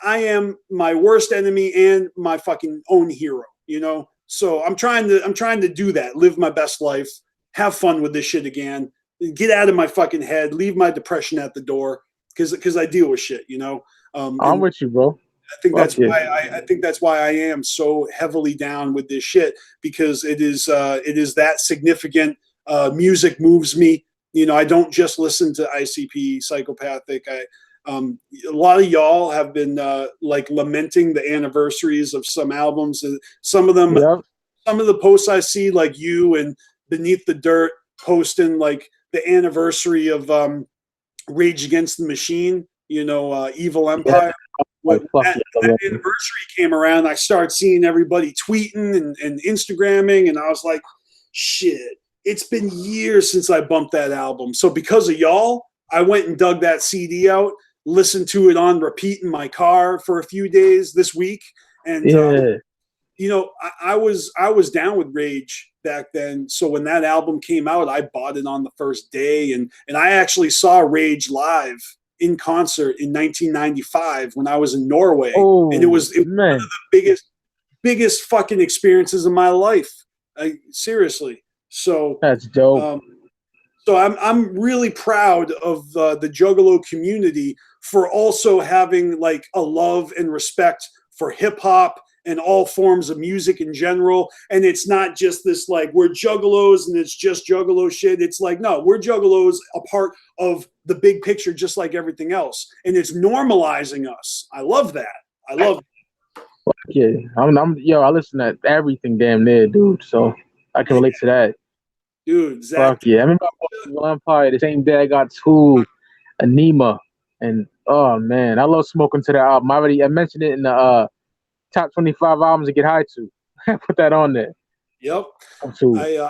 I am my worst enemy and my fucking own hero, you know? So I'm trying to do that, live my best life, have fun with this shit again, get out of my fucking head, leave my depression at the door, because I deal with shit, you know?
I'm with you, bro.
I think that's why I think that's why I am so heavily down with this shit, because it is that significant. Music moves me. You know, I don't just listen to ICP, Psychopathic. A lot of y'all have been like lamenting the anniversaries of some albums, and some of them, some of the posts I see, like you and Beneath the Dirt posting like the anniversary of Rage Against the Machine, you know, Evil Empire. When that anniversary came around, I started seeing everybody tweeting and Instagramming, and I was like, shit, it's been years since I bumped that album. So because of y'all, I went and dug that CD out, listened to it on repeat in my car for a few days this week. And, you know, I was down with Rage back then. So when that album came out, I bought it on the first day. And I actually saw Rage live in concert in 1995 when I was in Norway. And it was one of the biggest fucking experiences of my life. Seriously. So
that's dope.
So I'm really proud of the Juggalo community for also having like a love and respect for hip hop and all forms of music in general. And it's not just this like we're Juggalos and it's just Juggalo shit. It's like, no, we're Juggalos, a part of the big picture, just like everything else. And it's normalizing us. I love that. I love it.
Yeah, I listen to everything damn near, dude. So I can relate to that.
Dude, exactly.
Fuck yeah. I remember Evil Empire the same day I got Tool, Anema, and oh man, I love smoking to that album. I mentioned it in the top 25 albums to get high to. I put that on there.
Yep. I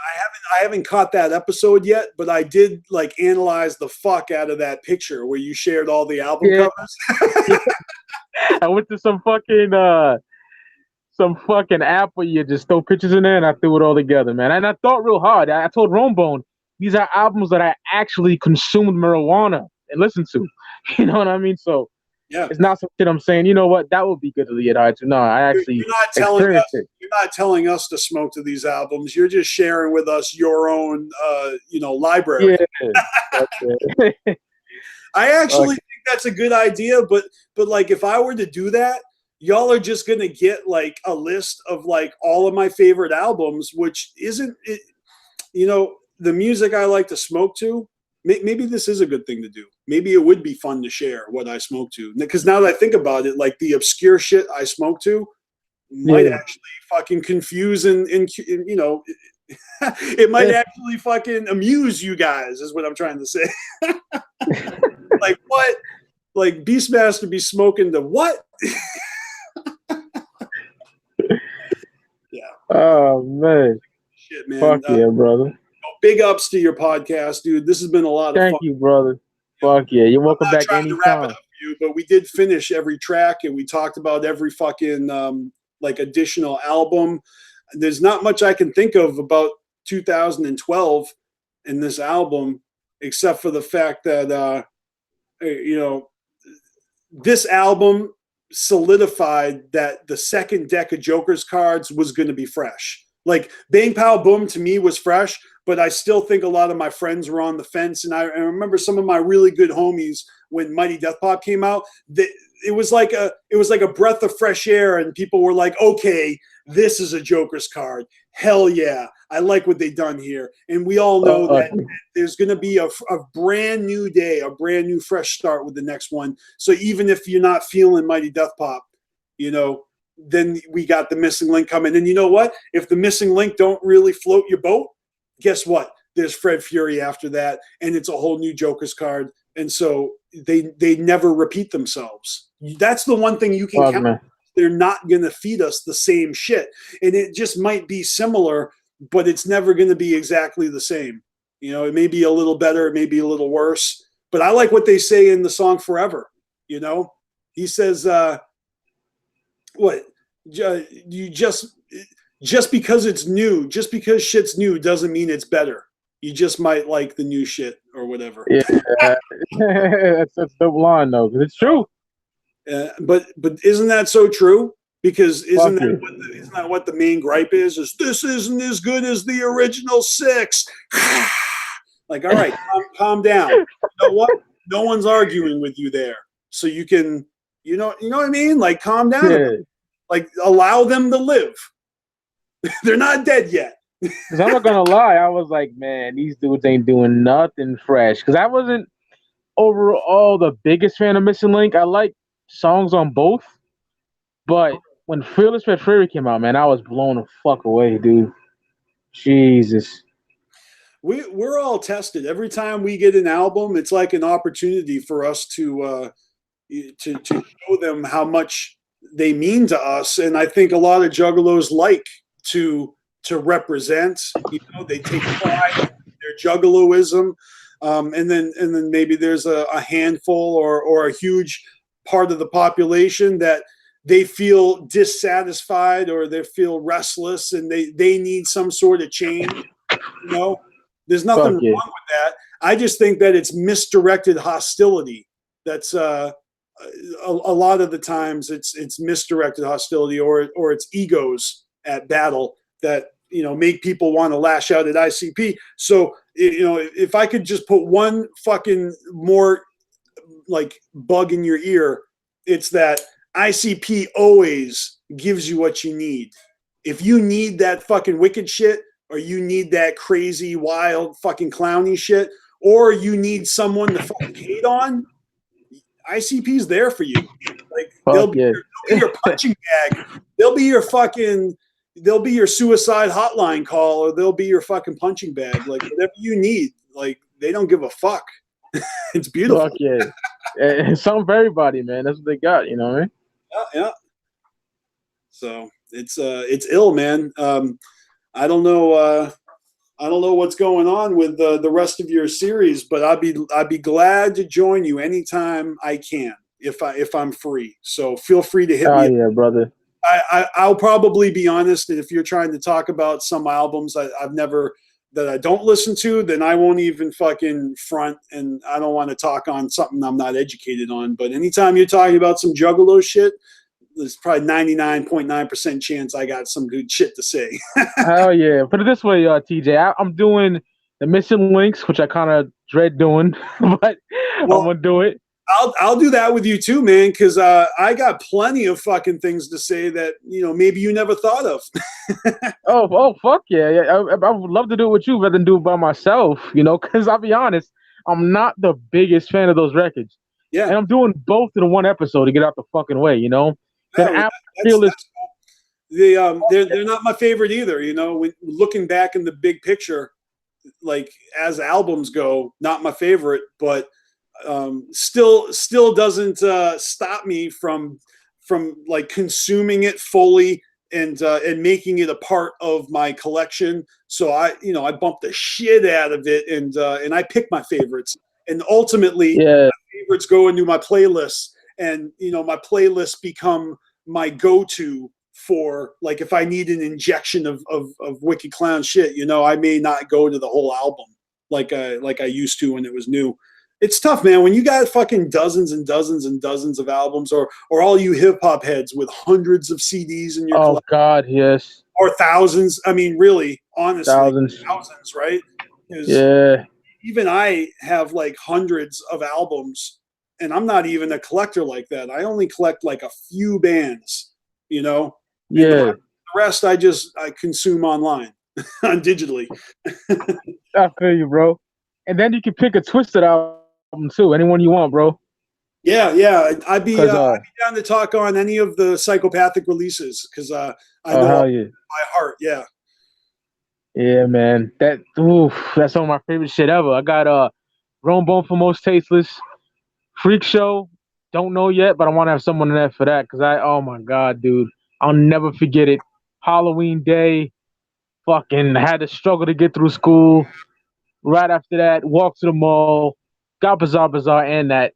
haven't caught that episode yet, but I did like analyze the fuck out of that picture where you shared all the album covers.
I went to some fucking app where you just throw pictures in there, and I threw it all together, man. And I thought real hard. I told Rombone, these are albums that I actually consumed marijuana and listened to. You know what I mean? So yeah, it's not some shit I'm saying, you know what, that would be good to get high to. No, I actually experienced it.
You're not telling us to smoke to these albums. You're just sharing with us your own, library. Yeah. I actually think that's a good idea, but like if I were to do that, y'all are just going to get like a list of like all of my favorite albums, which isn't it, the music I like to smoke to, maybe this is a good thing to do. Maybe it would be fun to share what I smoke to. Because now that I think about it, like the obscure shit I smoke to might actually fucking confuse and you know, it might actually fucking amuse you guys, is what I'm trying to say. Like what? Like BstMstR be smoking the what? Yeah.
Oh man.
Shit, man.
Fuck yeah, brother.
Big ups to your podcast, dude. This has been a lot of fun.
Thank you, brother. Fuck yeah. You're welcome back
trying to wrap it
anytime.
up for you, but we did finish every track and we talked about every fucking like additional album. There's not much I can think of about 2012 in this album, except for the fact that you know, this album solidified that the second deck of Joker's cards was going to be fresh. Like Bang Pow Boom to me was fresh, but I still think a lot of my friends were on the fence. And I remember some of my really good homies when Mighty Death Pop came out. It was like a breath of fresh air, and people were like, "Okay, this is a Joker's card. Hell yeah, I like what they've done here." And we all know that there's going to be a brand new day, a brand new fresh start with the next one. So even if you're not feeling Mighty Death Pop, you know, then we got the Missing Link coming. And you know what? If the Missing Link don't really float your boat, guess what? There's Fred Fury after that, and it's a whole new Joker's card. And so they never repeat themselves. That's the one thing you can count on. They're not going to feed us the same shit. And it just might be similar, but it's never going to be exactly the same. You know, it may be a little better, it may be a little worse. But I like what they say in the song Forever. You know, he says, what? You just because it's new, just because shit's new doesn't mean it's better. You just might like the new shit or whatever.
Yeah, that's a dope line though, because it's true.
But isn't that so true? Because isn't that what the main gripe is? Is this isn't as good as the original 6? Like, all right, calm down. You know what? No one's arguing with you there, so you can, you know what I mean? Like, calm down.
Yeah.
Like, allow them to live. They're not dead yet.
Because I'm not gonna lie, I was like, man, these dudes ain't doing nothing fresh. Because I wasn't overall the biggest fan of Missing Link. I like songs on both, but when Fearless Fred Fury came out, man, I was blown the fuck away, dude. Jesus.
We're all tested. Every time we get an album, it's like an opportunity for us to show them how much they mean to us. And I think a lot of juggalos like to represent. You know, they take pride in their juggaloism, and then maybe there's a handful or a huge part of the population that they feel dissatisfied or they feel restless and they need some sort of change. You know, there's nothing wrong with that. I just think that it's misdirected hostility. That's a lot of the times it's misdirected hostility or it's egos at battle that, you know, make people want to lash out at ICP. So, you know, if I could just put one fucking more like bug in your ear, it's that ICP always gives you what you need. If you need that fucking wicked shit, or you need that crazy, wild, fucking clowny shit, or you need someone to fucking hate on, ICP's there for you. Like they'll be your punching bag. They'll be your suicide hotline call, or they'll be your fucking punching bag. Like whatever you need. Like they don't give a fuck. It's beautiful.
Fuck yeah. It's something for everybody, man. That's what they got, you know what I mean?
Yeah. So it's ill, man. I don't know what's going on with the rest of your series, but I'd be glad to join you anytime I can if I'm free. So feel free to hit me.
Oh yeah, brother.
I'll probably be honest, and if you're trying to talk about some albums I've never that I don't listen to, then I won't even fucking front, and I don't want to talk on something I'm not educated on. But anytime you're talking about some juggalo shit, there's probably 99.9% chance I got some good shit to say.
Hell yeah. Put it this way, TJ. I'm doing the Missing Links, which I kind of dread doing, but I'm going to do it.
I'll do that with you too, man, because I got plenty of fucking things to say that maybe you never thought of.
Oh, fuck yeah, yeah. I would love to do it with you rather than do it by myself. Because I'll be honest, I'm not the biggest fan of those records,
Yeah,
and I'm doing both in one episode to get out the fucking way. Then
oh,
after
that's
Fearless,
they're not my favorite either. When looking back in the big picture, like as albums go, not my favorite, but still doesn't stop me from like consuming it fully and making it a part of my collection. So I bump the shit out of it and I pick my favorites, and ultimately
yeah,
my favorites go into my playlist, and my playlists become my go-to for, like, if I need an injection of Wicked Clown shit. I may not go to the whole album like I used to when it was new. It's tough, man, when you got fucking dozens and dozens and dozens of albums, or all you hip hop heads with hundreds of CDs in your
oh
collection,
god, yes,
or thousands. I mean, really, honestly,
thousands,
thousands, right? Because
yeah,
even I have like hundreds of albums, and I'm not even a collector like that. I only collect like a few bands, and
yeah.
the rest I consume online, on digitally.
I feel you, bro. And then you can pick a twisted album too, anyone you want, bro.
Yeah. I'd be
Cause
down to talk on any of the Psychopathic releases, because I
oh
know
hell
all
yeah,
by heart. Yeah.
yeah, man. That's some of my favorite shit ever. I got Rome Bone for Most Tasteless, Freak Show. Don't know yet, but I want to have someone in there for that because oh my god, dude, I'll never forget it. Halloween day, fucking had to struggle to get through school. Right after that, walk to the mall, got Bizarre, and that.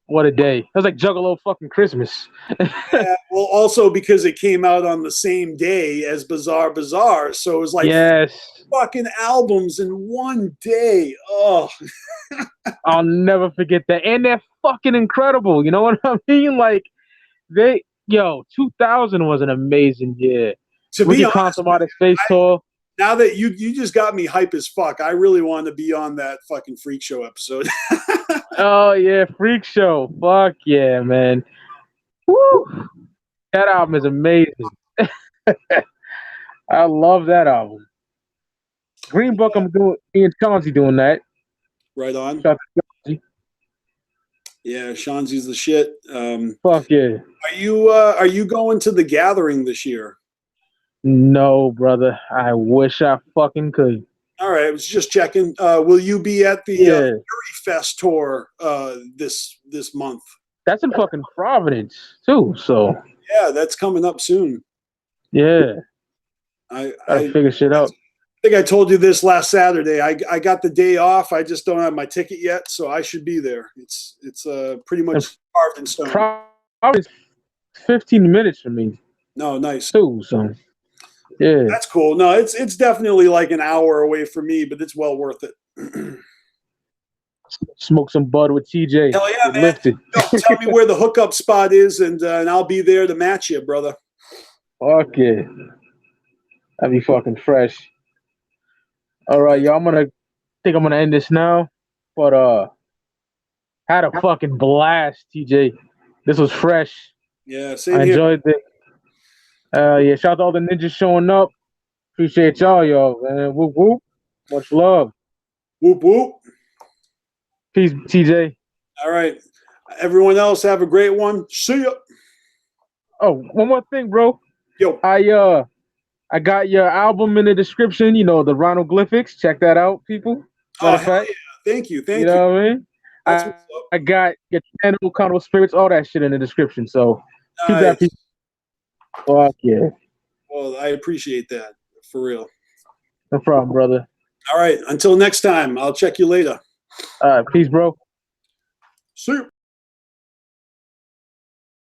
What a day! It was like Juggalo fucking Christmas.
Yeah, well, also because it came out on the same day as Bazaar, so it was like
Yes,
fucking albums in one day. Oh,
I'll never forget that, and they're fucking incredible. You know what I mean? Like 2000 was an amazing year.
to be
Wicked Clown
honest with
Tomatoes
you,
Space Tour.
now that you just got me hype as fuck, I really want to be on that fucking Freak Show episode.
Oh yeah, Freak Show. Fuck yeah, man. Woo! That album is amazing. I love that album. Green Book, I'm doing. Me and Chauncey doing that.
Right on.
Shout out to Chauncey.
Yeah, Shanzi's the shit.
Fuck yeah.
Are you going to the Gathering this year?
No, brother. I wish I fucking could.
All right, I was just checking. Will you be at the
Yeah,
Fury Fest tour this month?
that's in fucking Providence too. So
Yeah, that's coming up soon.
yeah,
I
gotta
I
figure shit out.
think I told you this last Saturday. I got the day off. I just don't have my ticket yet, so I should be there. It's pretty
And
much carved in stone.
Providence, 15 minutes from me
No, nice.
too. So yeah,
That's cool. No, it's definitely like an hour away from me, but it's well worth it.
smoke some bud with TJ.
Hell yeah,
Get
man.
lifted.
Tell me where the hookup spot is, and I'll be there to match you, brother.
Fuck yeah, that'd be fucking fresh. All right, y'all. I'm gonna end this now. But had a fucking blast, TJ. This was fresh.
Yeah, same
I
here.
enjoyed it. Yeah, shout out to all the ninjas showing up. Appreciate y'all, man. Whoop whoop. Much love.
Whoop whoop.
Peace, TJ.
All right. Everyone else, have a great one. See ya.
Oh, one more thing, bro.
Yo.
I got your album in the description. The Rhinoglyphics. Check that out, people. Matter of fact,
yeah. Thank you.
you know what I mean.
That's what's up.
I got your channel, Carnival Spirits, all that shit in the description. So keep that,
Nice.
people. Fuck yeah.
Well, I appreciate that, for real.
No problem, brother.
All right. Until next time, I'll check you later.
Peace, bro.
See you.